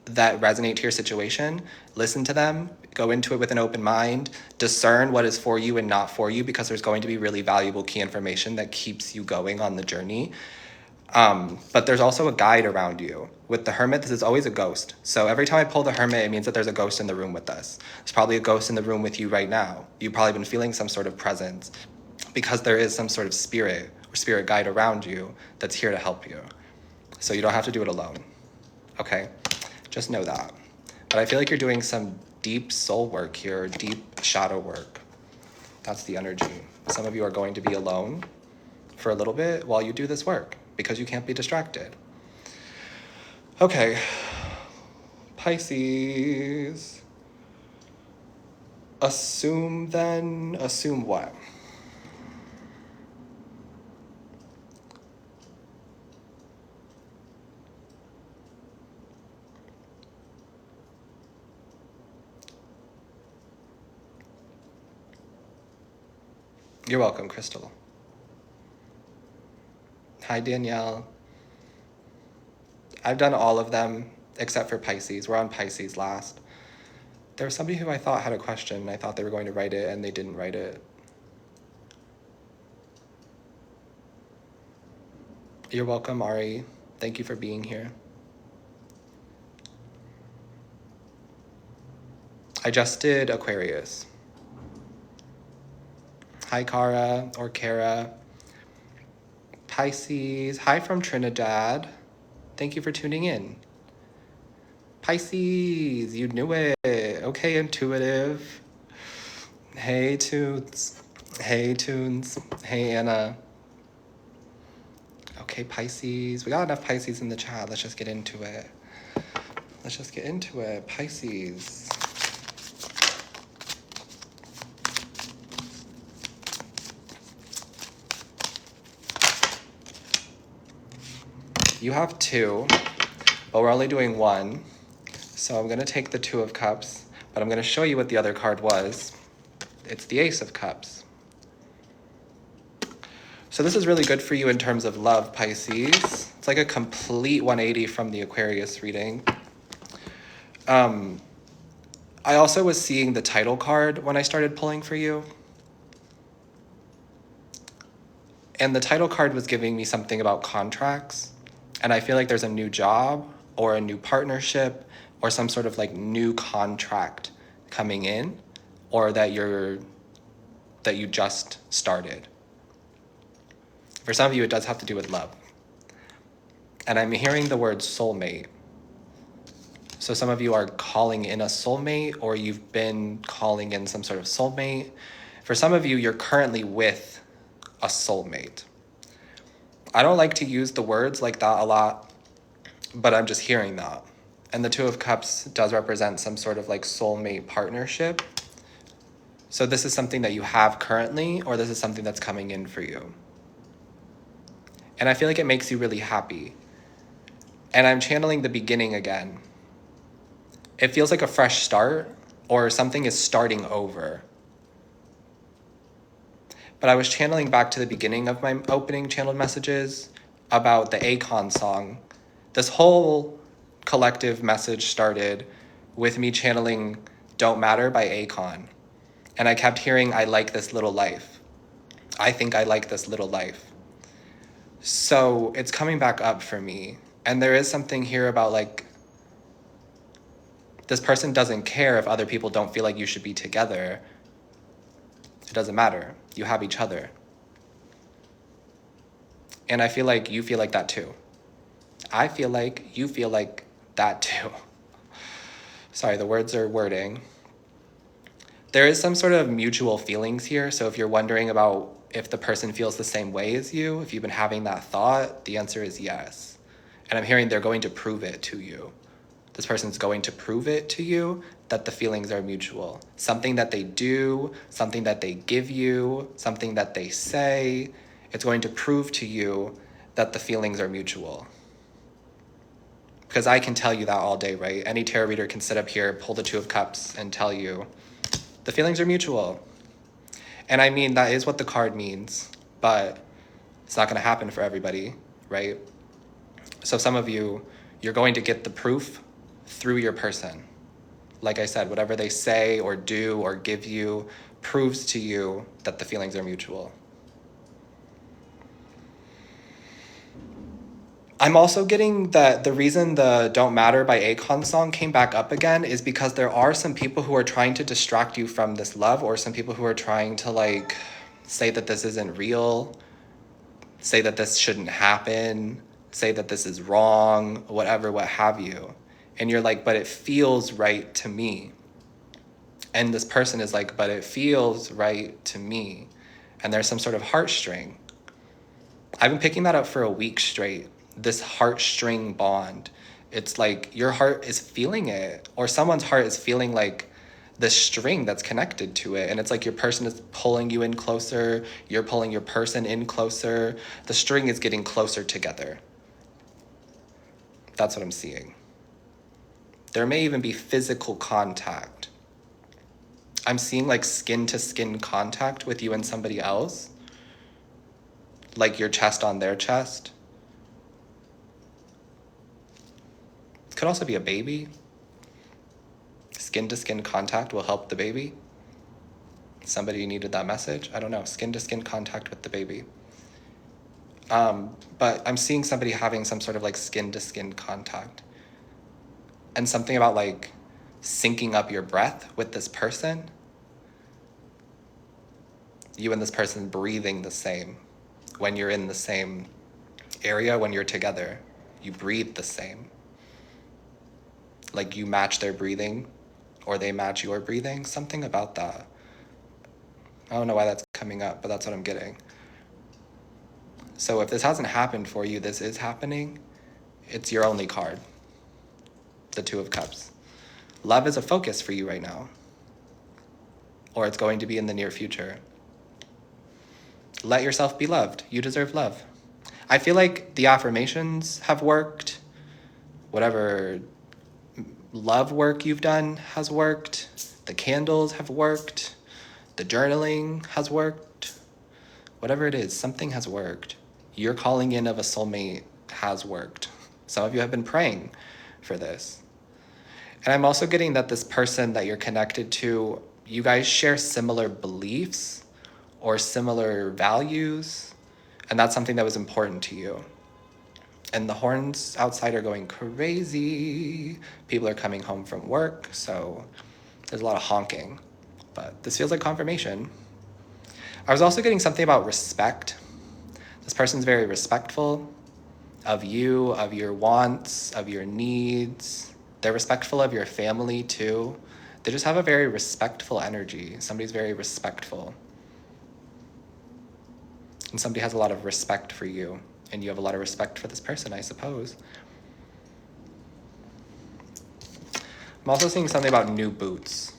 that resonate to your situation. Listen to them, go into it with an open mind, discern what is for you and not for you, because there's going to be really valuable key information that keeps you going on the journey. But there's also a guide around you. With the Hermit, this is always a ghost. So every time I pull the Hermit, it means that there's a ghost in the room with us. There's probably a ghost in the room with you right now. You've probably been feeling some sort of presence because there is some sort of spirit or spirit guide around you that's here to help you. So you don't have to do it alone, okay? Just know that. But I feel like you're doing some deep soul work here, deep shadow work. That's the energy. Some of you are going to be alone for a little bit while you do this work because you can't be distracted. Okay, Pisces. Assume what? You're welcome, Crystal. Hi, Danielle. I've done all of them except for Pisces. We're on Pisces last. There was somebody who I thought had a question. I thought they were going to write it and they didn't write it. You're welcome, Ari. Thank you for being here. I just did Aquarius. Hi, Cara or Kara. Pisces. Hi from Trinidad. Thank you for tuning in. Pisces, you knew it. Okay, intuitive. Hey, Toots. Hey, Tunes. Hey, Anna. Okay, Pisces. We got enough Pisces in the chat. Let's just get into it. Pisces. You have two, but we're only doing one. So I'm going to take the Two of Cups, but I'm going to show you what the other card was. It's the Ace of Cups. So this is really good for you in terms of love, Pisces. It's like a complete 180 from the Aquarius reading. I also was seeing the title card when I started pulling for you. And the title card was giving me something about contracts. And I feel like there's a new job or a new partnership or some sort of like new contract coming in, or that you just started. For some of you, it does have to do with love. And I'm hearing the word soulmate. So some of you are calling in a soulmate, or you've been calling in some sort of soulmate. For some of you, you're currently with a soulmate. I don't like to use the words like that a lot, but I'm just hearing that. And the Two of Cups does represent some sort of like soulmate partnership. So this is something that you have currently, or this is something that's coming in for you. And I feel like it makes you really happy. And I'm channeling the beginning again. It feels like a fresh start, or something is starting over. But I was channeling back to the beginning of my opening channeled messages about the Akon song. This whole collective message started with me channeling Don't Matter by Akon. And I kept hearing, I like this little life. I think I like this little life. So it's coming back up for me. And there is something here about like, this person doesn't care if other people don't feel like you should be together. It doesn't matter. You have each other. And I feel like you feel like that too. I feel like you feel like that too. Sorry, the words are wording. There is some sort of mutual feelings here. So if you're wondering about if the person feels the same way as you, if you've been having that thought, the answer is yes. And I'm hearing they're going to prove it to you. This person's going to prove it to you that the feelings are mutual. Something that they do, something that they give you, something that they say, it's going to prove to you that the feelings are mutual. Because I can tell you that all day, right? Any tarot reader can sit up here, pull the Two of Cups, and tell you the feelings are mutual. And I mean, that is what the card means, but it's not going to happen for everybody, right? So some of you, you're going to get the proof through your person. Like I said, whatever they say or do or give you proves to you that the feelings are mutual. I'm also getting that the reason the Don't Matter by Akon song came back up again is because there are some people who are trying to distract you from this love, or some people who are trying to like say that this isn't real, say that this shouldn't happen, say that this is wrong, whatever, what have you. And you're like, but it feels right to me. And this person is like, but it feels right to me. And there's some sort of heartstring. I've been picking that up for a week straight. This heartstring bond. It's like your heart is feeling it, or someone's heart is feeling like the string that's connected to it. And it's like your person is pulling you in closer. You're pulling your person in closer. The string is getting closer together. That's what I'm seeing. There may even be physical contact. I'm seeing like skin to skin contact with you and somebody else. Like your chest on their chest. It could also be a baby. Skin to skin contact will help the baby. Somebody needed that message. I don't know. Skin to skin contact with the baby. But I'm seeing somebody having some sort of like skin to skin contact. And something about like syncing up your breath with this person. You and this person breathing the same. When you're in the same area, when you're together, you breathe the same. Like you match their breathing, or they match your breathing. Something about that. I don't know why that's coming up, but that's what I'm getting. So if this hasn't happened for you, this is happening. It's your only card. The Two of Cups. Love is a focus for you right now. Or it's going to be in the near future. Let yourself be loved. You deserve love. I feel like the affirmations have worked. Whatever love work you've done has worked. The candles have worked. The journaling has worked. Whatever it is, something has worked. Your calling in of a soulmate has worked. Some of you have been praying for this. And I'm also getting that this person that you're connected to, you guys share similar beliefs or similar values, and that's something that was important to you. And the horns outside are going crazy. People are coming home from work, so there's a lot of honking. But this feels like confirmation. I was also getting something about respect. This person's very respectful of you, of your wants, of your needs, They're respectful of your family too. They just have a very respectful energy. Somebody's very respectful. And somebody has a lot of respect for you. And you have a lot of respect for this person, I suppose. I'm also seeing something about new boots.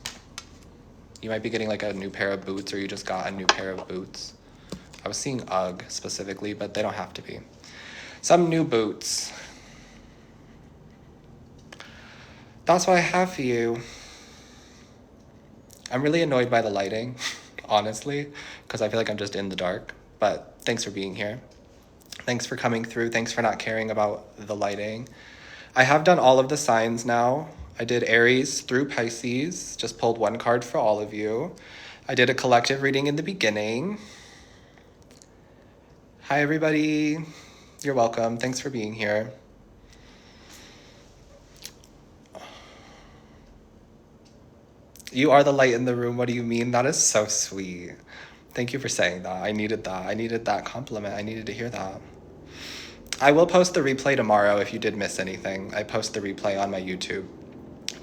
You might be getting like a new pair of boots, or you just got a new pair of boots. I was seeing UGG specifically, but they don't have to be. Some new boots. That's what I have for you. I'm really annoyed by the lighting, honestly, because I feel like I'm just in the dark. But thanks for being here. Thanks for coming through. Thanks for not caring about the lighting. I have done all of the signs now. I did Aries through Pisces, just pulled one card for all of you. I did a collective reading in the beginning. Hi, everybody. You're welcome. Thanks for being here. You are the light in the room. What do you mean? That is so sweet. Thank you for saying that. I needed that. I needed that compliment. I needed to hear that. I will post the replay tomorrow if you did miss anything. I post the replay on my YouTube.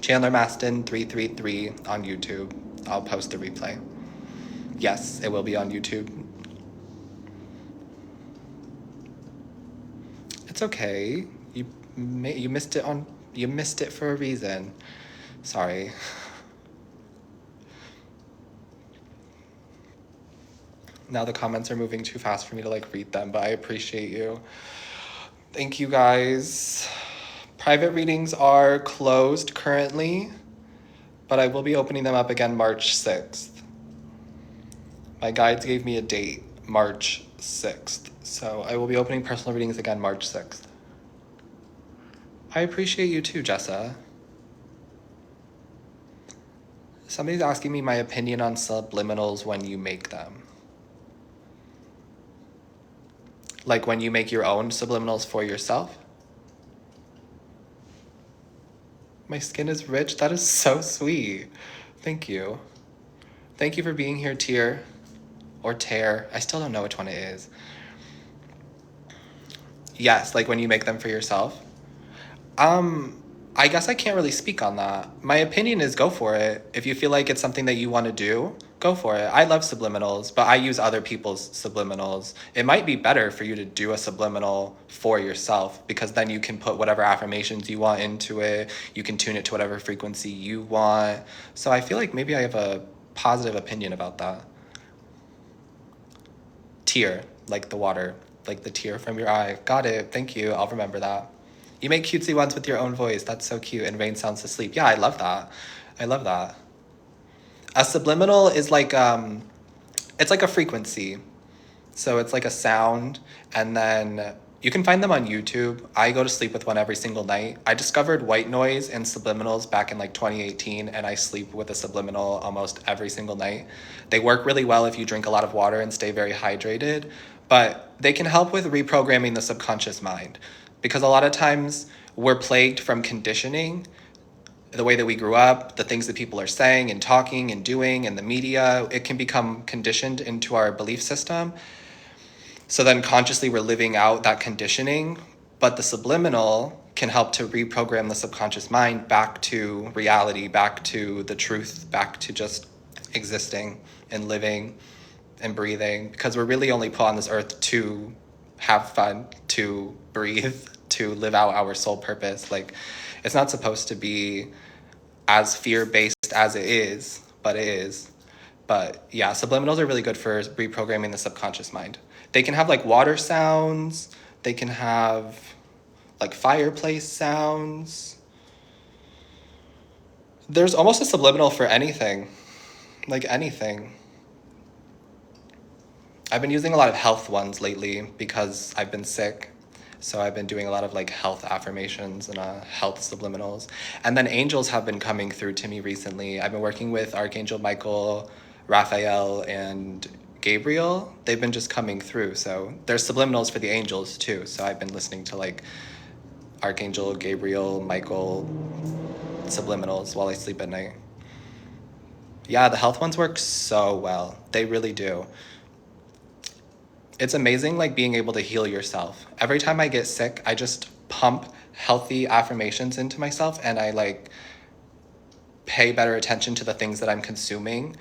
Chandler Mastin 333 on YouTube. I'll post the replay. Yes, it will be on YouTube. It's okay. You missed it for a reason. Sorry. Now the comments are moving too fast for me to like read them, but I appreciate you. Thank you guys. Private readings are closed currently, but I will be opening them up again March 6th. My guides gave me a date, March 6th. So I will be opening personal readings again March 6th. I appreciate you too, Jessa. Somebody's asking me my opinion on subliminals when you make them. Like when you make your own subliminals for yourself? My skin is rich? That is so sweet. Thank you. Thank you for being here, Tear. Or Tear. I still don't know which one it is. Yes, like when you make them for yourself. I guess I can't really speak on that. My opinion is go for it. If you feel like it's something that you want to do, go for it. I love subliminals, but I use other people's subliminals. It might be better for you to do a subliminal for yourself, because then you can put whatever affirmations you want into it. You can tune it to whatever frequency you want. So I feel like maybe I have a positive opinion about that. Tear, like the water, like the tear from your eye. Got it. Thank you. I'll remember that. You make cutesy ones with your own voice. That's so cute. And rain sounds asleep. Yeah, I love that. I love that. A subliminal is like, it's like a frequency. So it's like a sound, and then you can find them on YouTube. I go to sleep with one every single night. I discovered white noise and subliminals back in like 2018, and I sleep with a subliminal almost every single night. They work really well if you drink a lot of water and stay very hydrated, but they can help with reprogramming the subconscious mind, because a lot of times we're plagued from conditioning, the way that we grew up, the things that people are saying and talking and doing, and the media. It can become conditioned into our belief system. So then consciously we're living out that conditioning, but the subliminal can help to reprogram the subconscious mind back to reality, back to the truth, back to just existing and living and breathing, because we're really only put on this earth to have fun, to breathe, to live out our soul purpose. Like, it's not supposed to be as fear-based as it is, but it is. But yeah, subliminals are really good for reprogramming the subconscious mind. They can have like water sounds. They can have like fireplace sounds. There's almost a subliminal for anything, like anything. I've been using a lot of health ones lately because I've been sick. So I've been doing a lot of like health affirmations and health subliminals. And then angels have been coming through to me recently. I've been working with Archangel Michael, Raphael, and Gabriel. They've been just coming through. So there's subliminals for the angels too. So I've been listening to like Archangel, Gabriel, Michael subliminals while I sleep at night. Yeah, the health ones work so well. They really do. It's amazing, like being able to heal yourself. Every time I get sick, I just pump healthy affirmations into myself, and I like pay better attention to the things that I'm consuming,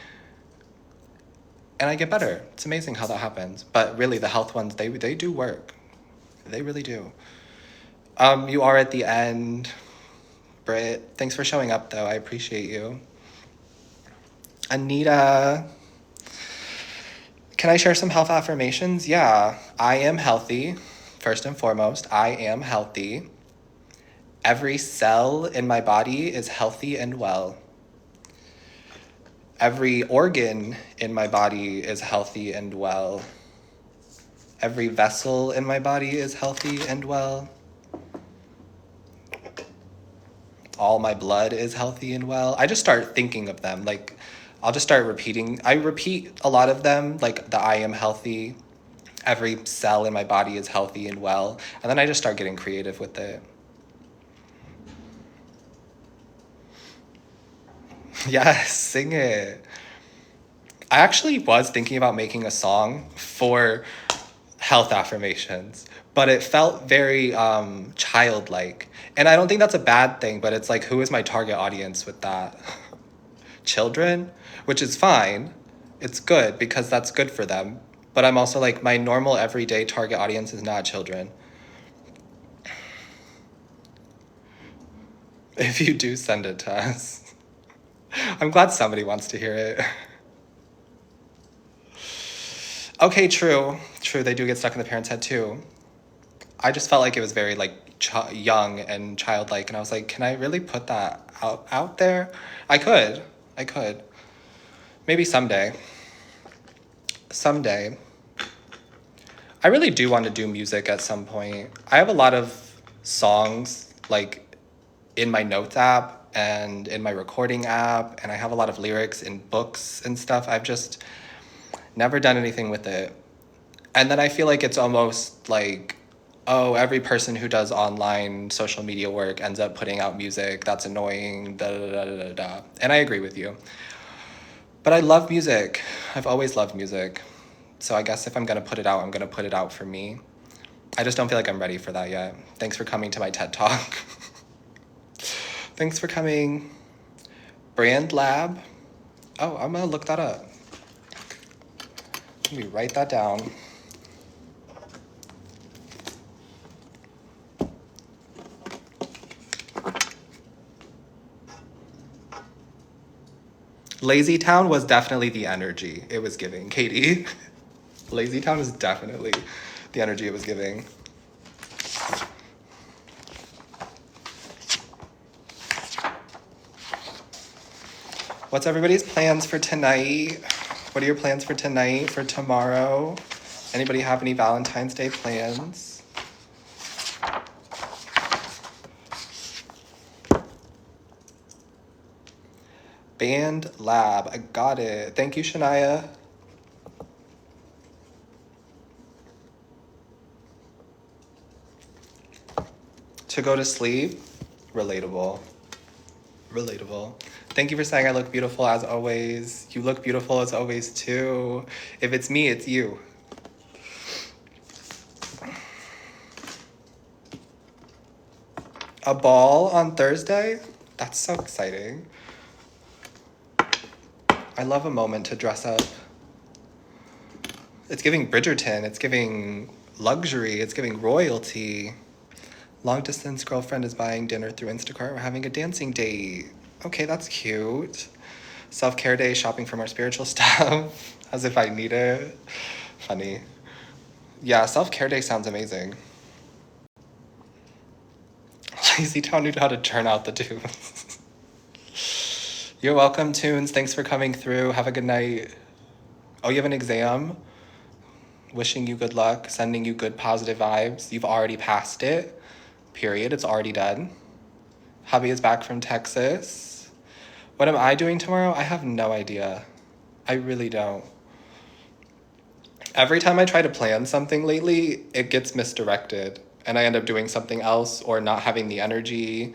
and I get better. It's amazing how that happens. But really, the health ones, they do work. They really do. You are at the end. Britt, thanks for showing up, though. I appreciate you. Anita, can I share some health affirmations? Yeah, I am healthy. First and foremost, I am healthy. Every cell in my body is healthy and well. Every organ in my body is healthy and well. Every vessel in my body is healthy and well. All my blood is healthy and well. I just start thinking of them. Like, I'll just start repeating. I repeat a lot of them, like the I am healthy. Every cell in my body is healthy and well. And then I just start getting creative with it. Yes, sing it. I actually was thinking about making a song for health affirmations, but it felt very childlike. And I don't think that's a bad thing, but it's like, who is my target audience with that? Children, which is fine. It's good because that's good for them. But I'm also like, my normal everyday target audience is not children. If you do, send it to us. I'm glad somebody wants to hear it. Okay, true. True, they do get stuck in the parents' head too. I just felt like it was very like young and childlike, and I was like, can I really put that out there? I could. Maybe someday. Someday. I really do want to do music at some point. I have a lot of songs like in my notes app and in my recording app, and I have a lot of lyrics in books and stuff. I've just never done anything with it. And then I feel like it's almost like, oh, every person who does online social media work ends up putting out music. That's annoying, da da da da da da. And I agree with you. But I love music. I've always loved music. So I guess if I'm going to put it out, I'm going to put it out for me. I just don't feel like I'm ready for that yet. Thanks for coming to my TED Talk. Thanks for coming. Brand Lab. Oh, I'm going to look that up. Let me write that down. Lazy Town was definitely the energy it was giving. Katie, Lazy Town was definitely the energy it was giving. What's everybody's plans for tonight? What are your plans for tonight, for tomorrow? Anybody have any Valentine's Day plans? Band Lab, I got it. Thank you, Shania. To go to sleep, relatable. Thank you for saying I look beautiful as always. You look beautiful as always too. If it's me, it's you. A ball on Thursday? That's so exciting. I love a moment to dress up. It's giving Bridgerton. It's giving luxury. It's giving royalty. Long distance girlfriend is buying dinner through Instacart. We're having a dancing date. Okay, that's cute. Self-care day, shopping for more spiritual stuff. As if I need it. Funny. Yeah, self-care day sounds amazing. Lazy Town knew how to turn out the tunes. You're welcome, Tunes. Thanks for coming through. Have a good night. Oh, you have an exam? Wishing you good luck, sending you good positive vibes. You've already passed it. Period. It's already done. Hubby is back from Texas. What am I doing tomorrow? I have no idea. I really don't. Every time I try to plan something lately, it gets misdirected. And I end up doing something else or not having the energy,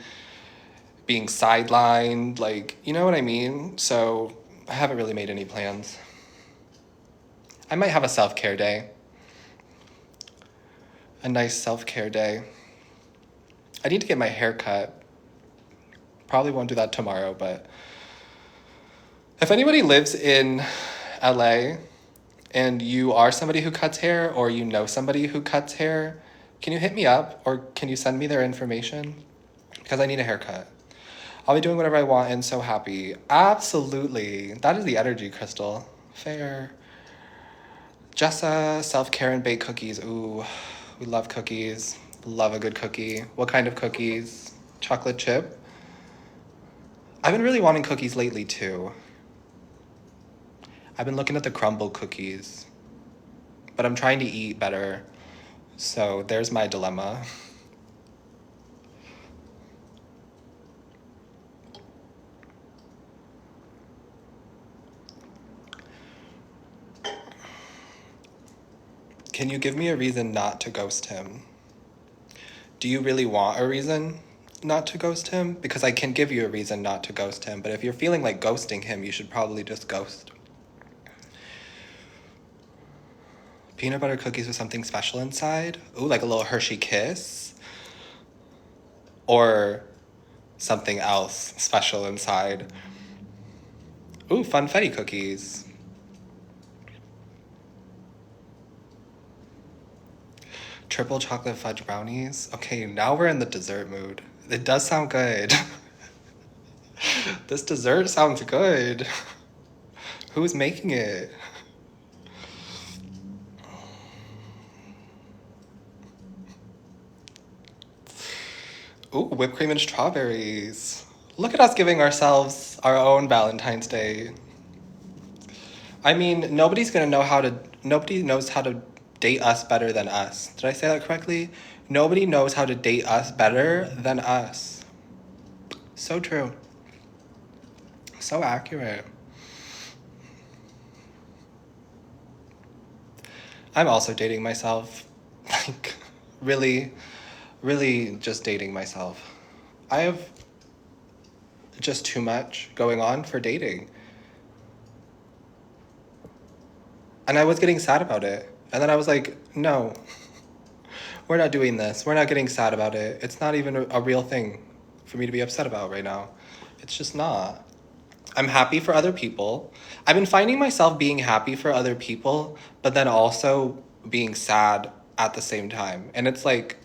being sidelined, like, you know what I mean? So I haven't really made any plans. I might have a self-care day. A nice self-care day. I need to get my hair cut. Probably won't do that tomorrow, but if anybody lives in LA and you are somebody who cuts hair or you know somebody who cuts hair, can you hit me up or can you send me their information? Because I need a haircut. I'll be doing whatever I want and so happy. Absolutely. That is the energy, Crystal. Fair. Jessa, self-care and bake cookies. Ooh, we love cookies. Love a good cookie. What kind of cookies? Chocolate chip? I've been really wanting cookies lately too. I've been looking at the crumble cookies, but I'm trying to eat better. So there's my dilemma. Can you give me a reason not to ghost him? Do you really want a reason not to ghost him? Because I can give you a reason not to ghost him, but if you're feeling like ghosting him, you should probably just ghost. Peanut butter cookies with something special inside? Ooh, like a little Hershey kiss? Or something else special inside? Ooh, funfetti cookies. Triple chocolate fudge brownies? Okay, now we're in the dessert mood. It does sound good. This dessert sounds good. Who's making it? Ooh, whipped cream and strawberries. Look at us giving ourselves our own Valentine's Day. I mean, nobody knows how to date us better than us. Did I say that correctly? Nobody knows how to date us better than us. So true. So accurate. I'm also dating myself. Like, really, really just dating myself. I have just too much going on for dating. And I was getting sad about it. And then I was like, no, we're not doing this. We're not getting sad about it. It's not even a real thing for me to be upset about right now. It's just not. I'm happy for other people. I've been finding myself being happy for other people, but then also being sad at the same time. And it's like,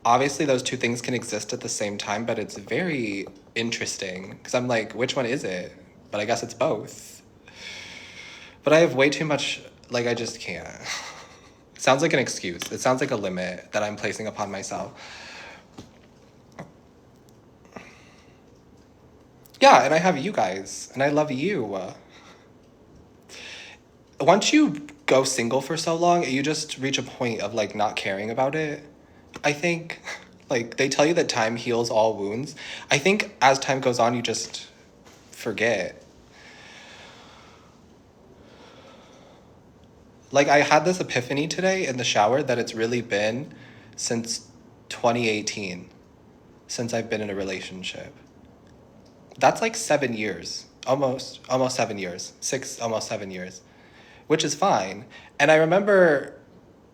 obviously those two things can exist at the same time, but it's very interesting because I'm like, which one is it? But I guess it's both. But I have way too much, like, I just can't. It sounds like an excuse. It sounds like a limit that I'm placing upon myself. Yeah, and I have you guys, and I love you. Once you go single for so long, you just reach a point of, like, not caring about it. I think, like, they tell you that time heals all wounds. I think as time goes on, you just forget. Like, I had this epiphany today in the shower that it's really been since 2018, since I've been in a relationship. That's like 7 years, almost 7 years, almost 7 years, which is fine. And I remember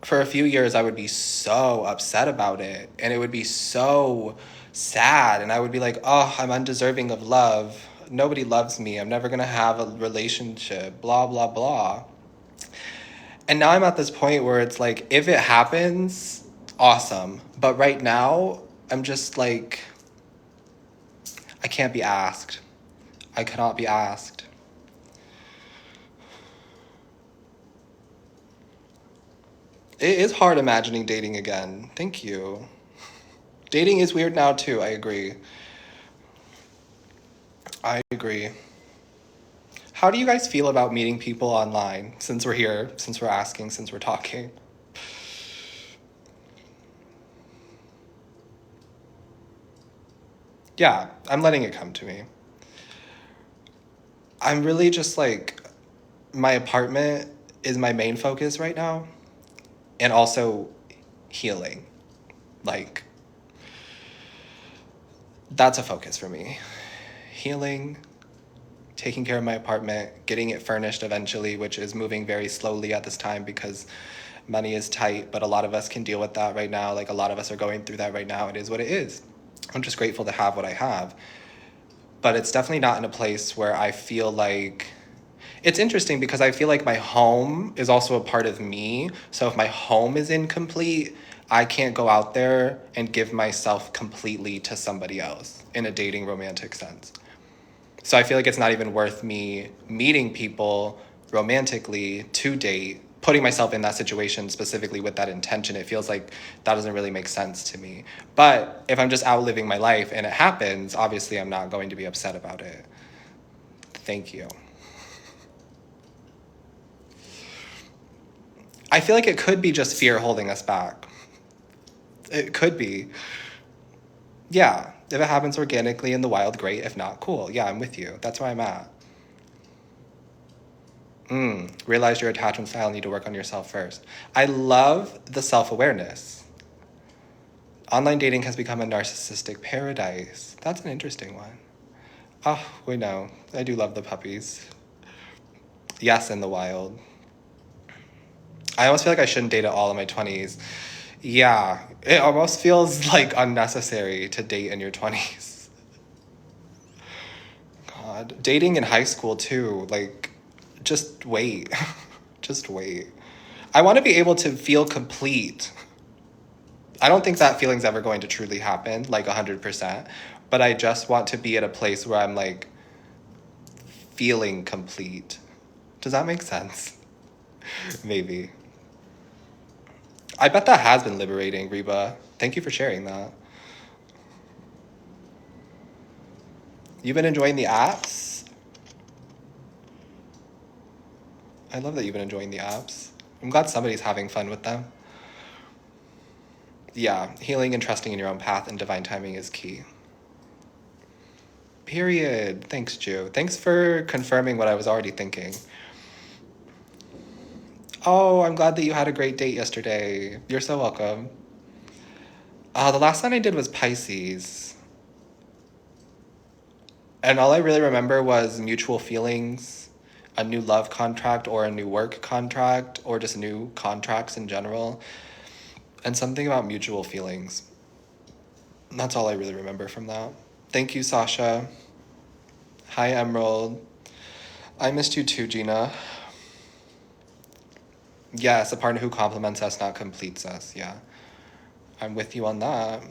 for a few years, I would be so upset about it, and it would be so sad, and I would be like, oh, I'm undeserving of love. Nobody loves me. I'm never going to have a relationship, blah, blah, blah. And now I'm at this point where it's like, if it happens, awesome. But right now, I'm just like, I can't be asked. I cannot be asked. It is hard imagining dating again. Thank you. Dating is weird now too, I agree. I agree. How do you guys feel about meeting people online, since we're here, since we're asking, since we're talking? Yeah, I'm letting it come to me. I'm really just like, my apartment is my main focus right now, and also healing. Like, that's a focus for me. Healing, taking care of my apartment, getting it furnished eventually, which is moving very slowly at this time because Money is tight, but a lot of us can deal with that right now. Like, a lot of us are going through that right now. It is what it is. I'm just grateful to have what I have. But it's definitely not in a place where I feel like... It's interesting because I feel like my home is also a part of me. So if my home is incomplete, I can't go out there and give myself completely to somebody else in a dating romantic sense. So I feel like it's not even worth me meeting people romantically to date, putting myself in that situation specifically with that intention. It feels like that doesn't really make sense to me. But if I'm just out living my life and it happens, obviously I'm not going to be upset about it. Thank you. I feel like it could be just fear holding us back. It could be. Yeah, if it happens organically in the wild, great. If not, cool. Yeah, I'm with you. That's where I'm at. Realize your attachment style, need to work on yourself first. I love the self-awareness. Online dating has become a narcissistic paradise. That's an interesting one. Oh, we know. I do love the puppies. Yes, in the wild. I almost feel like I shouldn't date at all in my 20s. Yeah, it almost feels like unnecessary to date in your 20s. God, dating in high school too, like, just wait. Just wait. I want to be able to feel complete. I don't think that feeling's ever going to truly happen, like 100%, but I just want to be at a place where I'm like feeling complete. Does that make sense? Maybe. I bet that has been liberating, Reba. Thank you for sharing that. You've been enjoying the apps? I love that you've been enjoying the apps. I'm glad somebody's having fun with them. Yeah, healing and trusting in your own path and divine timing is key. Period. Thanks, Ju. Thanks for confirming what I was already thinking. Oh, I'm glad that you had a great date yesterday. You're so welcome. The last one I did was Pisces. And all I really remember was mutual feelings, a new love contract or a new work contract, or just new contracts in general, and something about mutual feelings. That's all I really remember from that. Thank you, Sasha. Hi, Emerald. I missed you too, Gina. Yes, a partner who complements us, not completes us. Yeah, I'm with you on that.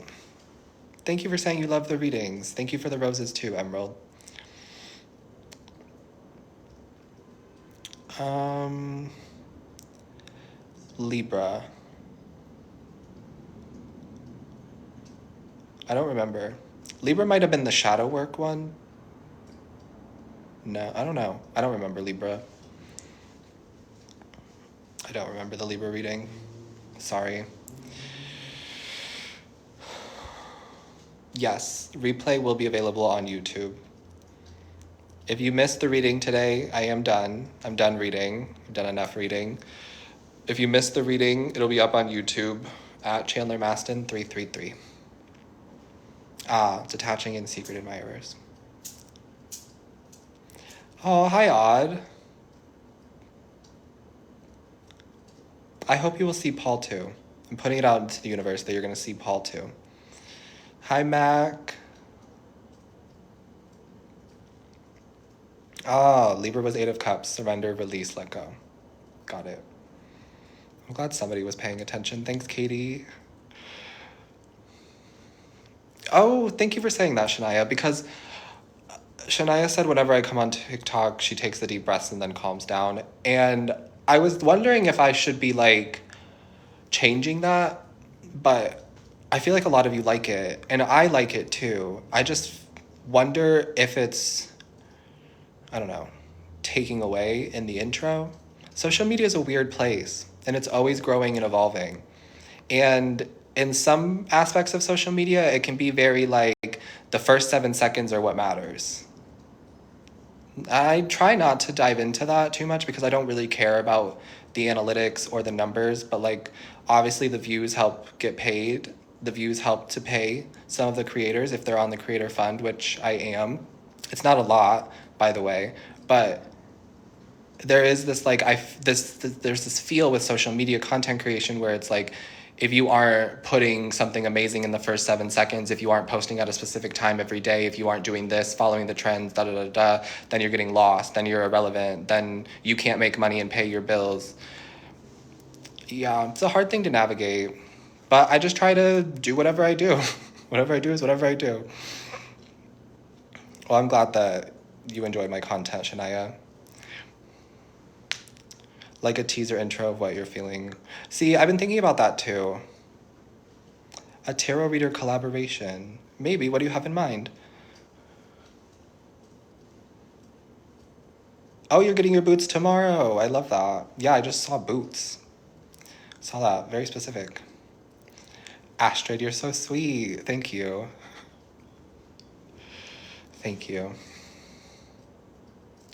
Thank you for saying you love the readings. Thank you for the roses too, Emerald. Libra. I don't remember. Libra might have been the shadow work one. No, I don't know. I don't remember Libra. I don't remember the Libra reading. Sorry. Yes, replay will be available on YouTube. If you missed the reading today, I am done. I'm done reading. I've done enough reading. If you missed the reading, it'll be up on YouTube at Chandler Mastin 333. It's attaching in secret admirers. Oh, hi, Odd. I hope you will see Paul too. I'm putting it out into the universe that you're going to see Paul too. Hi, Mac. Libra was 8 of Cups. Surrender, release, let go. Got it. I'm glad somebody was paying attention. Thanks, Katie. Oh, thank you for saying that, Shania, because Shania said whenever I come on TikTok, she takes the deep breaths and then calms down. And I was wondering if I should be, like, changing that, but I feel like a lot of you like it, and I like it too. I just wonder if it's, I don't know, taking away in the intro. Social media is a weird place, and it's always growing and evolving. And in some aspects of social media, it can be very like the first 7 seconds are what matters. I try not to dive into that too much because I don't really care about the analytics or the numbers, but like obviously the views help get paid. The views help to pay some of the creators if they're on the creator fund, which I am. It's not a lot, by the way, but there is this like there's this feel with social media content creation where it's like, if you aren't putting something amazing in the first 7 seconds, if you aren't posting at a specific time every day, if you aren't doing this, following the trends, then you're getting lost, then you're irrelevant, then you can't make money and pay your bills. Yeah, it's a hard thing to navigate, but I just try to do whatever I do. Whatever I do is whatever I do. Well, I'm glad that you enjoy my content, Shania. Like a teaser intro of what you're feeling. See, I've been thinking about that too. A tarot reader collaboration. Maybe. What do you have in mind? Oh, you're getting your boots tomorrow. I love that. Yeah, I just saw boots. Saw that. Very specific. Astrid, you're so sweet. Thank you. Thank you.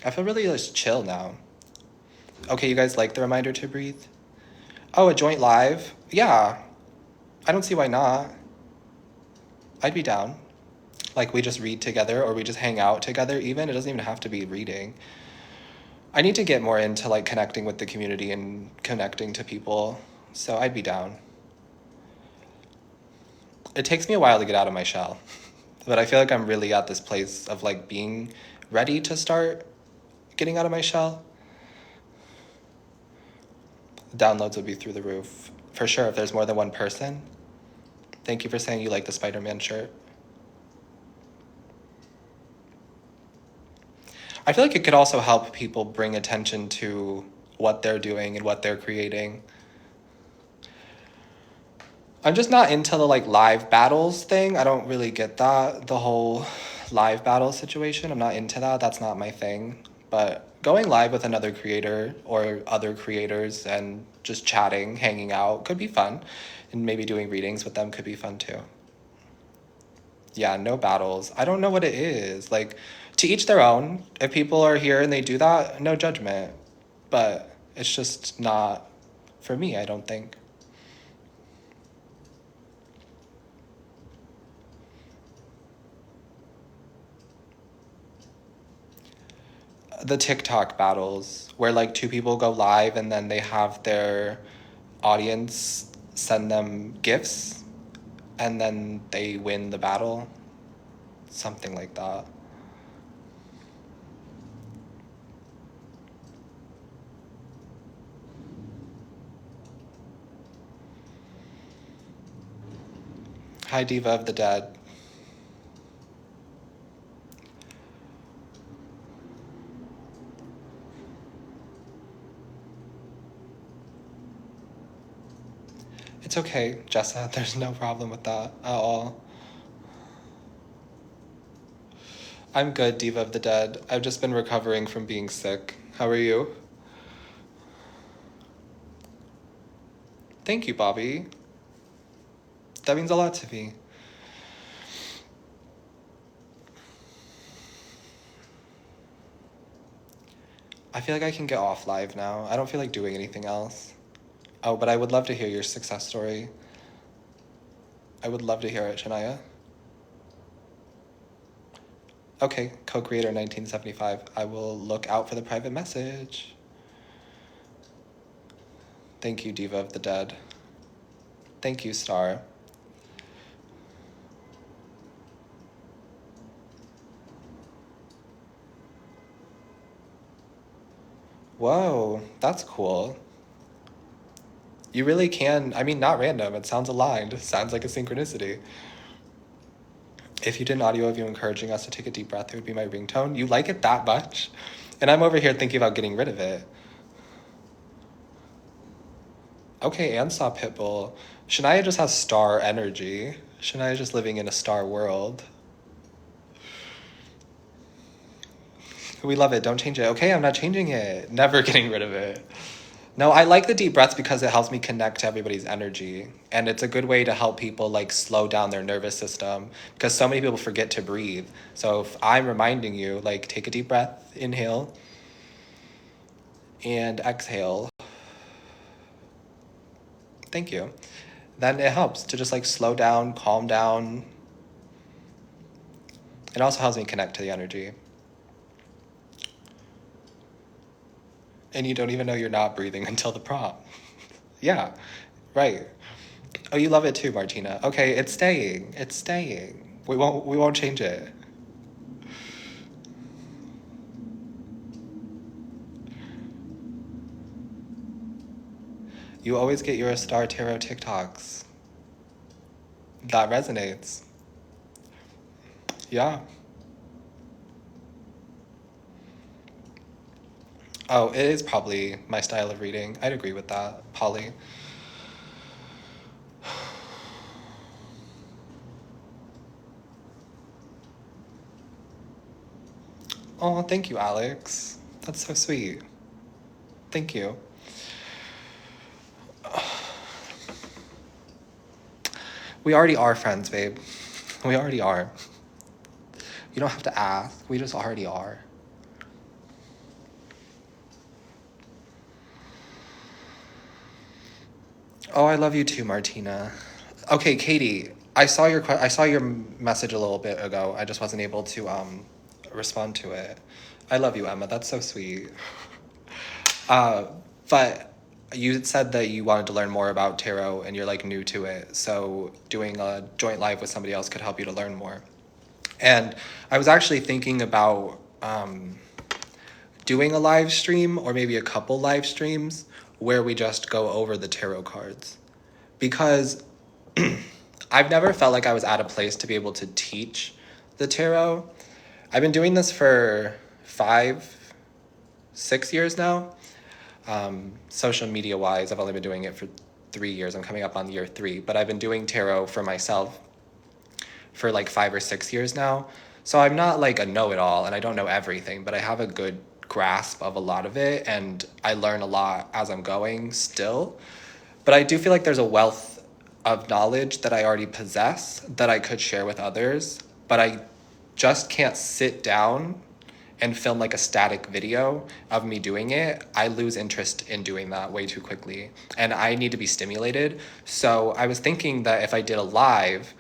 I feel really just chill now. Okay, you guys like the reminder to breathe? Oh, a joint live? Yeah. I don't see why not. I'd be down. Like, we just read together, or we just hang out together even. It doesn't even have to be reading. I need to get more into like connecting with the community and connecting to people. So I'd be down. It takes me a while to get out of my shell. But I feel like I'm really at this place of like being ready to start getting out of my shell. Downloads would be through the roof. For sure, if there's more than one person. Thank you for saying you like the Spider-Man shirt. I feel like it could also help people bring attention to what they're doing and what they're creating. I'm just not into the like live battles thing. I don't really get that, the whole live battle situation. I'm not into that. That's not my thing. But going live with another creator or other creators and just chatting, hanging out could be fun. And maybe doing readings with them could be fun too. Yeah, no battles. I don't know what it is. Like, to each their own. If people are here and they do that, no judgment. But it's just not for me, I don't think. The TikTok battles where like two people go live and then they have their audience send them gifts and then they win the battle. Something like that. Hi, Diva of the Dead. It's okay, Jessa. There's no problem with that at all. I'm good, Diva of the Dead. I've just been recovering from being sick. How are you? Thank you, Bobby. That means a lot to me. I feel like I can get off live now. I don't feel like doing anything else. Oh, but I would love to hear your success story. I would love to hear it, Shania. Okay, co-creator 1975. I will look out for the private message. Thank you, Diva of the Dead. Thank you, Star. Whoa, that's cool. You really can, I mean, not random, it sounds aligned. It sounds like a synchronicity. If you did an audio of you encouraging us to take a deep breath, it would be my ringtone. You like it that much? And I'm over here thinking about getting rid of it. Okay, and saw Pitbull. Shania just has star energy. Shania's just living in a star world. We love it. Don't change it. Okay, I'm not changing it. Never getting rid of it. No, I like the deep breaths because it helps me connect to everybody's energy. And it's a good way to help people like slow down their nervous system because so many people forget to breathe. So if I'm reminding you, like take a deep breath, inhale, and exhale. Thank you. Then it helps to just like slow down, calm down. It also helps me connect to the energy. And you don't even know you're not breathing until the prompt. Yeah, right. Oh, you love it too, Martina. Okay, it's staying. It's staying. We won't change it. You always get your Star Tarot TikToks. That resonates. Yeah. Oh, it is probably my style of reading. I'd agree with that, Polly. Oh, thank you, Alex. That's so sweet. Thank you. We already are friends, babe. We already are. You don't have to ask. We just already are. Oh, I love you too, Martina. Okay, Katie. I saw your message a little bit ago. I just wasn't able to respond to it. I love you, Emma. That's so sweet. But you said that you wanted to learn more about tarot and you're like new to it. So doing a joint live with somebody else could help you to learn more. And I was actually thinking about doing a live stream or maybe a couple live streams where we just go over the tarot cards. Because I've never felt like I was at a place to be able to teach the tarot. I've been doing this for 5-6 years now. Social media wise, I've only been doing it for 3 years. I'm coming up on year 3, but I've been doing tarot for myself for like 5 or 6 years now. So I'm not like a know-it-all and I don't know everything, but I have a good grasp of a lot of it and I learn a lot as I'm going still. But I do feel like there's a wealth of knowledge that I already possess that I could share with others, but I just can't sit down and film like a static video of me doing it. I lose interest in doing that way too quickly and I need to be stimulated. So I was thinking that if I did a live,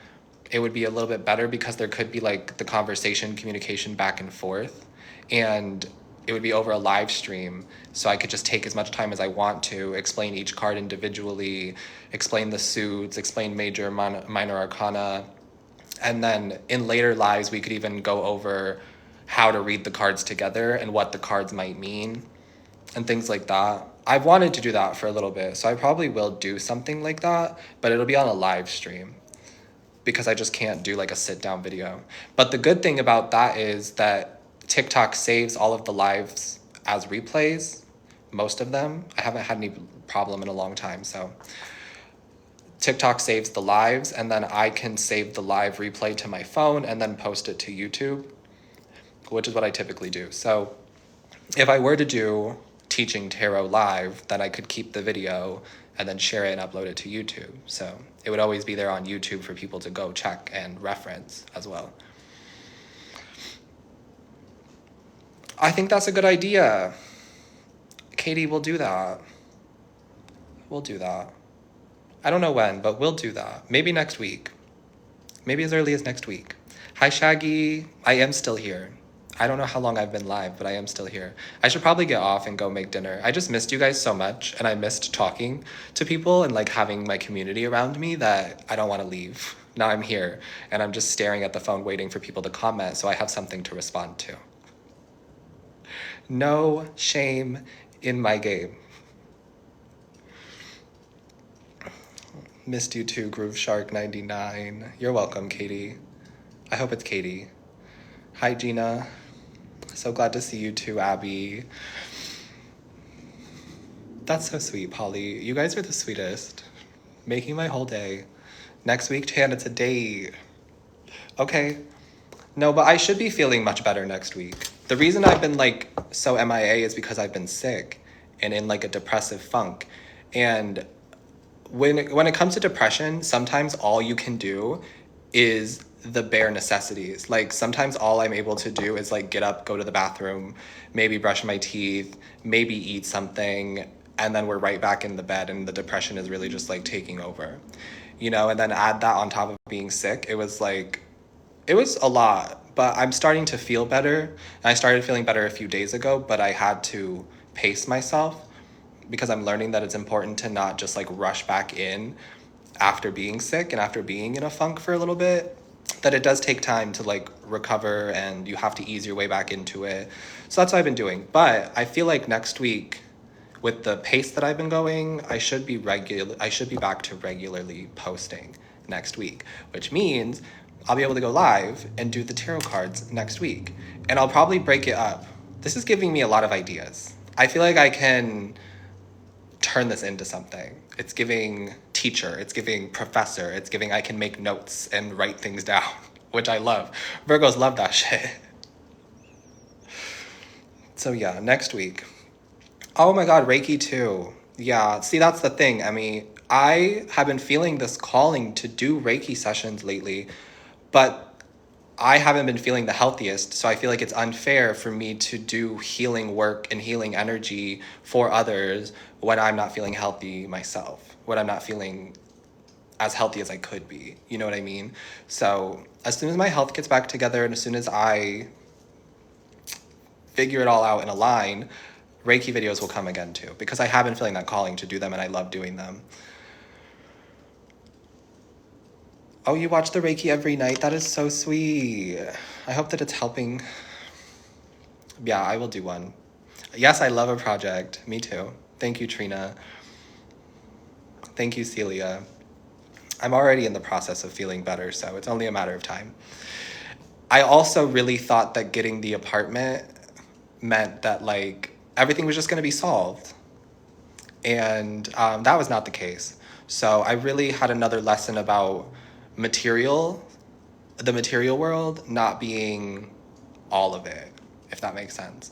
it would be a little bit better because there could be like the conversation, communication back and forth, and it would be over a live stream. So I could just take as much time as I want to, explain each card individually, explain the suits, explain major, minor arcana. And then in later lives, we could even go over how to read the cards together and what the cards might mean and things like that. I've wanted to do that for a little bit, so I probably will do something like that, but it'll be on a live stream because I just can't do like a sit down video. But the good thing about that is that TikTok saves all of the lives as replays, most of them. I haven't had any problem in a long time, so TikTok saves the lives and then I can save the live replay to my phone and then post it to YouTube, which is what I typically do. So if I were to do teaching tarot live, then I could keep the video and then share it and upload it to YouTube. So it would always be there on YouTube for people to go check and reference as well. I think that's a good idea. Katie, we'll do that. We'll do that. I don't know when, but we'll do that. Maybe next week. Maybe as early as next week. Hi, Shaggy. I am still here. I don't know how long I've been live, but I am still here. I should probably get off and go make dinner. I just missed you guys so much, and I missed talking to people and like having my community around me that I don't want to leave. Now I'm here, and I'm just staring at the phone waiting for people to comment so I have something to respond to. No shame in my game. Missed you too, Groove Shark 99. You're welcome, Katie. I hope it's Katie. Hi, Gina. So glad to see you too, Abby. That's so sweet, Polly. You guys are the sweetest. Making my whole day. Next week, Chan, it's a date. Okay. No, but I should be feeling much better next week. The reason I've been like so MIA is because I've been sick and in like a depressive funk. And when it comes to depression, sometimes all you can do is the bare necessities. Like sometimes all I'm able to do is like get up, go to the bathroom, maybe brush my teeth, maybe eat something, and then we're right back in the bed and the depression is really just like taking over, you know? And then add that on top of being sick, it was a lot, but I'm starting to feel better. And I started feeling better a few days ago, but I had to pace myself, because I'm learning that it's important to not just like rush back in after being sick and after being in a funk for a little bit, that it does take time to like recover and you have to ease your way back into it. So that's what I've been doing. But I feel like next week, with the pace that I've been going, I should be back to regularly posting next week, which means I'll be able to go live and do the tarot cards next week. And I'll probably break it up. This is giving me a lot of ideas. I feel like I can turn this into something. It's giving teacher, it's giving professor, it's giving I can make notes and write things down, which I love. Virgos love that shit. So yeah, next week. Oh my God, Reiki too. Yeah, see, that's the thing. I mean, I have been feeling this calling to do Reiki sessions lately, but I haven't been feeling the healthiest. So I feel like it's unfair for me to do healing work and healing energy for others when I'm not feeling healthy myself, when I'm not feeling as healthy as I could be. You know what I mean? So as soon as my health gets back together and as soon as I figure it all out and align, Reiki videos will come again too, because I have been feeling that calling to do them and I love doing them. Oh, you watch the Reiki every night? That is so sweet. I hope that it's helping. Yeah, I will do one. Yes, I love a project. Me too. Thank you, Trina. Thank you, Celia. I'm already in the process of feeling better, so it's only a matter of time. I also really thought that getting the apartment meant that like everything was just going to be solved. And that was not the case. So I really had another lesson about the material world not being all of it, if that makes sense.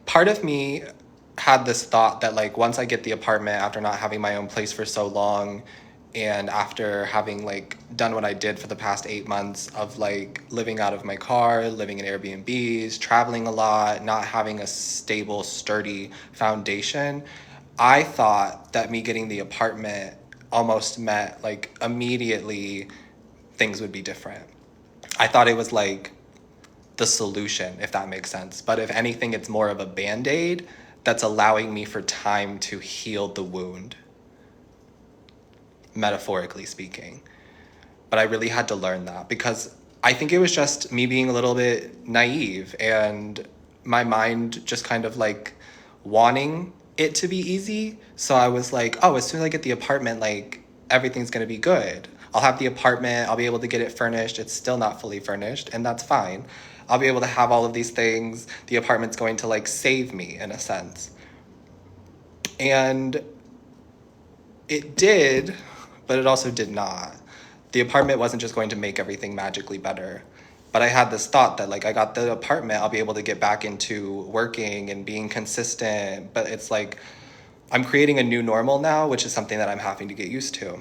Part of me had this thought that like once I get the apartment, after not having my own place for so long, and after having like done what I did for the past 8 months of like living out of my car, living in Airbnbs, traveling a lot, not having a stable, sturdy foundation, I thought that me getting the apartment almost meant like immediately things would be different. I thought it was like the solution, if that makes sense. But if anything, it's more of a band-aid that's allowing me for time to heal the wound, metaphorically speaking. But I really had to learn that because I think it was just me being a little bit naive and my mind just kind of like wanting it to be easy. So I was like, oh, as soon as I get the apartment, like everything's going to be good. I'll have the apartment, I'll be able to get it furnished. It's still not fully furnished, and that's fine. I'll be able to have all of these things. The apartment's going to like save me in a sense. And it did, but it also did not. The apartment wasn't just going to make everything magically better. But I had this thought that like I got the apartment, I'll be able to get back into working and being consistent. But it's like I'm creating a new normal now, which is something that I'm having to get used to.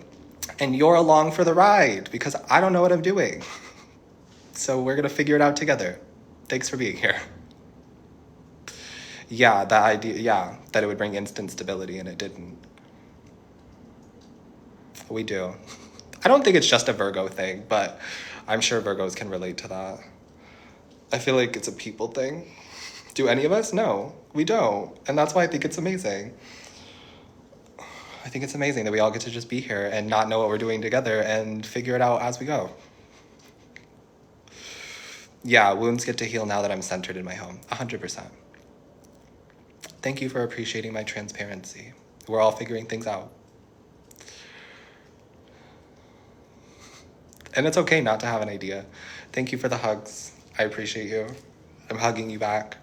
And you're along for the ride because I don't know what I'm doing. So we're going to figure it out together. Thanks for being here. Yeah, that idea, yeah, that it would bring instant stability, and it didn't. We do. I don't think it's just a Virgo thing, but I'm sure Virgos can relate to that. I feel like it's a people thing. Do any of us? No, we don't. And that's why I think it's amazing. I think it's amazing that we all get to just be here and not know what we're doing together and figure it out as we go. Yeah, wounds get to heal now that I'm centered in my home. 100%. Thank you for appreciating my transparency. We're all figuring things out. And it's okay not to have an idea. Thank you for the hugs. I appreciate you. I'm hugging you back.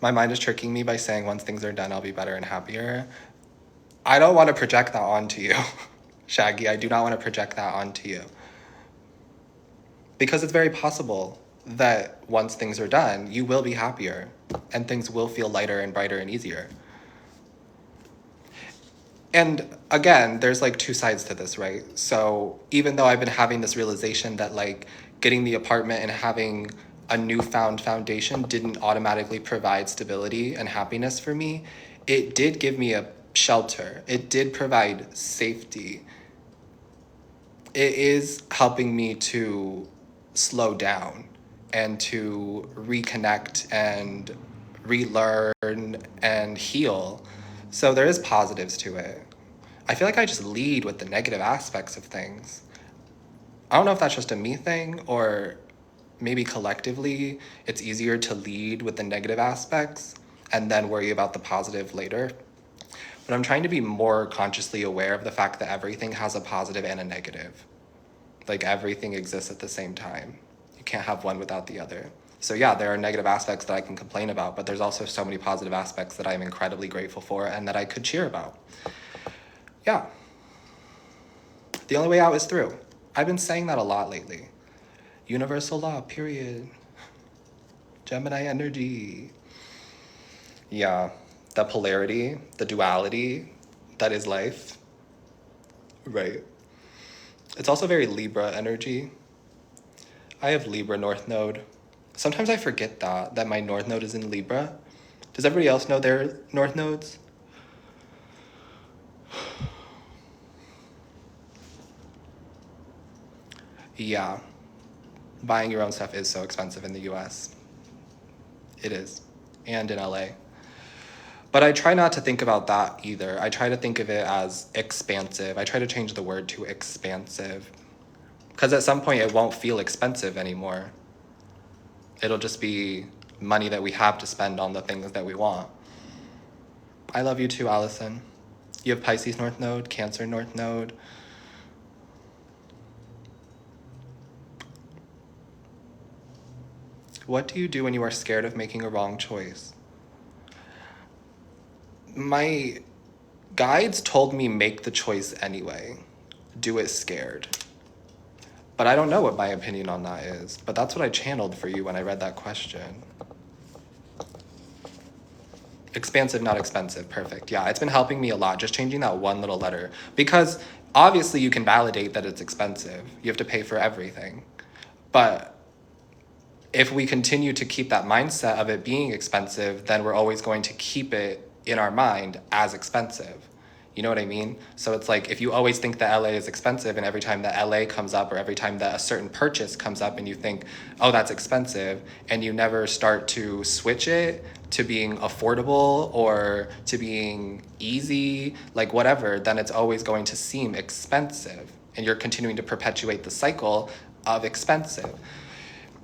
My mind is tricking me by saying once things are done, I'll be better and happier. I don't want to project that onto you, Shaggy. I do not want to project that onto you. Because it's very possible that once things are done, you will be happier and things will feel lighter and brighter and easier. And again, there's like two sides to this, right? So even though I've been having this realization that like getting the apartment and having a newfound foundation didn't automatically provide stability and happiness for me, it did give me a shelter. It did provide safety. It is helping me to slow down and to reconnect and relearn and heal. So there is positives to it. I feel like I just lead with the negative aspects of things. I don't know if that's just a me thing, or maybe collectively it's easier to lead with the negative aspects and then worry about the positive later. But I'm trying to be more consciously aware of the fact that everything has a positive and a negative. Like everything exists at the same time. You can't have one without the other. So yeah, there are negative aspects that I can complain about, but there's also so many positive aspects that I'm incredibly grateful for and that I could cheer about. Yeah. The only way out is through. I've been saying that a lot lately. Universal law, period. Gemini energy. Yeah, the polarity, the duality that is life. Right. It's also very Libra energy. I have Libra North Node. Sometimes I forget that my North Node is in Libra. Does everybody else know their North Nodes? Yeah. Buying your own stuff is so expensive in the US. It is. And in LA. But I try not to think about that either. I try to think of it as expansive. I try to change the word to expansive. Because at some point it won't feel expensive anymore. It'll just be money that we have to spend on the things that we want. I love you too, Allison. You have Pisces North Node, Cancer North Node. What do you do when you are scared of making a wrong choice? My guides told me make the choice anyway. Do it scared. But I don't know what my opinion on that is. But that's what I channeled for you when I read that question. Expansive, not expensive. Perfect. Yeah, it's been helping me a lot, just changing that one little letter. Because obviously you can validate that it's expensive. You have to pay for everything. But if we continue to keep that mindset of it being expensive, then we're always going to keep it in our mind as expensive. You know what I mean? So it's like if you always think that LA is expensive, and every time that LA comes up or every time that a certain purchase comes up and you think, oh, that's expensive, and you never start to switch it to being affordable or to being easy, like whatever, then it's always going to seem expensive. And you're continuing to perpetuate the cycle of expensive.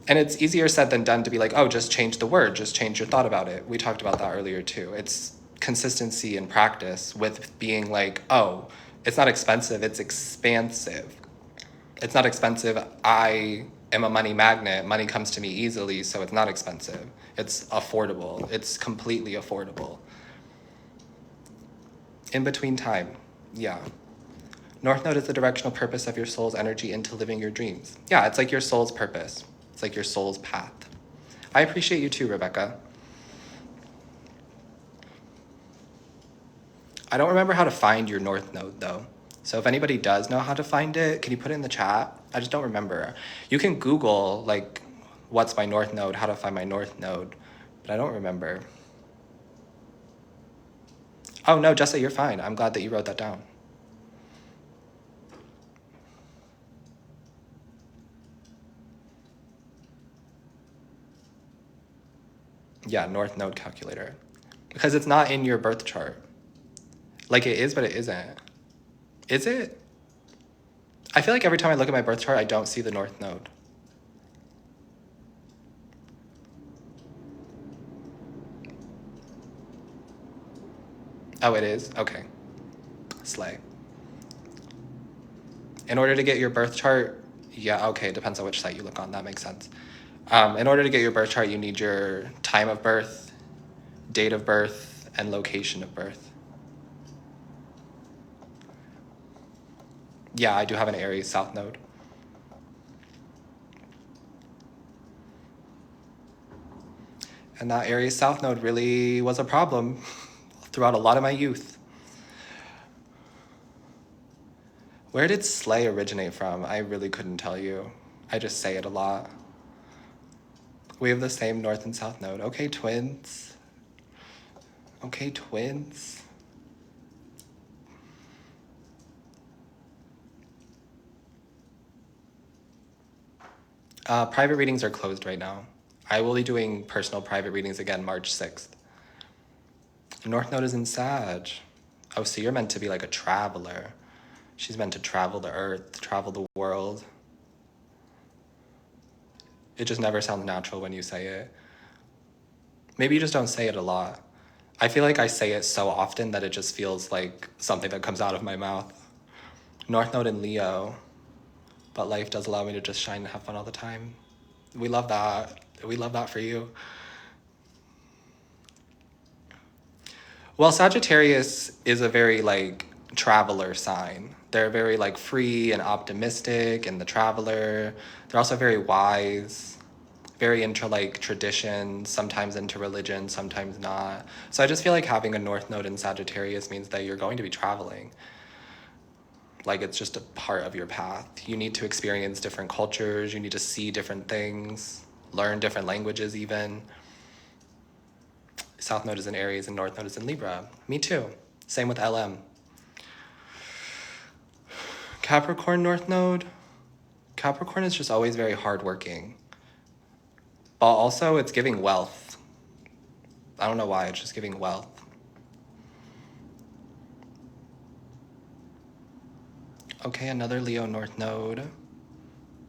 And it's easier said than done to be like, oh, just change the word, just change your thought about it. We talked about that earlier too. It's consistency and practice with being like, oh, it's not expensive, it's expansive. It's not expensive, I am a money magnet, money comes to me easily, so it's not expensive. It's affordable, it's completely affordable. In between time, yeah. North Node is the directional purpose of your soul's energy into living your dreams. Yeah, it's like your soul's purpose. It's like your soul's path. I appreciate you too, Rebecca. I don't remember how to find your North Node though. So if anybody does know how to find it, can you put it in the chat? I just don't remember. You can Google like, what's my North Node, how to find my North Node, but I don't remember. Oh no, Jessa, you're fine. I'm glad that you wrote that down. Yeah, North Node calculator. Because it's not in your birth chart. Like it is, but it isn't. Is it? I feel like every time I look at my birth chart, I don't see the North Node. Oh, it is? Okay. Slay. In order to get your birth chart, yeah, okay, depends on which site you look on, that makes sense. In order to get your birth chart, you need your time of birth, date of birth, and location of birth. Yeah, I do have an Aries South Node. And that Aries South Node really was a problem throughout a lot of my youth. Where did slay originate from? I really couldn't tell you. I just say it a lot. We have the same North and South Node. Okay, twins. Okay, twins. Private readings are closed right now. I will be doing personal private readings again March 6th. North Node is in Sag. Oh, so you're meant to be like a traveler. She's meant to travel the earth, travel the world. It just never sounds natural when you say it. Maybe you just don't say it a lot. I feel like I say it so often that it just feels like something that comes out of my mouth. North Node in Leo. But life does allow me to just shine and have fun all the time. We love that. We love that for you. Well, Sagittarius is a very like traveler sign. They're very like free and optimistic and the traveler. They're also very wise, very into like tradition, sometimes into religion, sometimes not. So I just feel like having a North Node in Sagittarius means that you're going to be traveling. Like it's just a part of your path. You need to experience different cultures, you need to see different things, learn different languages even. South Node is in Aries and North Node is in Libra. Me too. Same with LM. Capricorn North Node. Capricorn is just always very hardworking. But also it's giving wealth. I don't know why, it's just giving wealth. Okay, another Leo North Node.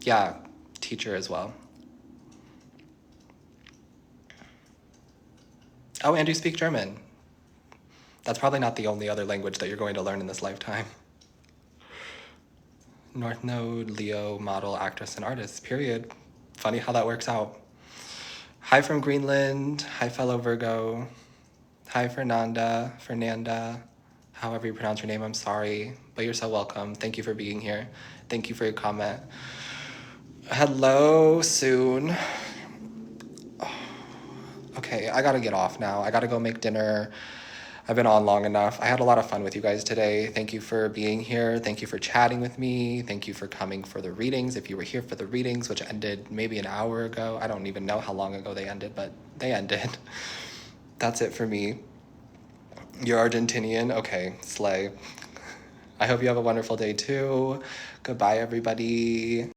Yeah, teacher as well. Oh, and you speak German. That's probably not the only other language that you're going to learn in this lifetime. North Node, Leo, model, actress, and artist, period. Funny how that works out. Hi from Greenland. Hi, fellow Virgo. Hi, Fernanda. However you pronounce your name, I'm sorry, but you're so welcome. Thank you for being here. Thank you for your comment. Hello, soon. Okay, I gotta get off now. I gotta go make dinner. I've been on long enough. I had a lot of fun with you guys today. Thank you for being here. Thank you for chatting with me. Thank you for coming for the readings. If you were here for the readings, which ended maybe an hour ago. I don't even know how long ago they ended, but they ended. That's it for me. You're Argentinian? Okay, slay. I hope you have a wonderful day too. Goodbye, everybody.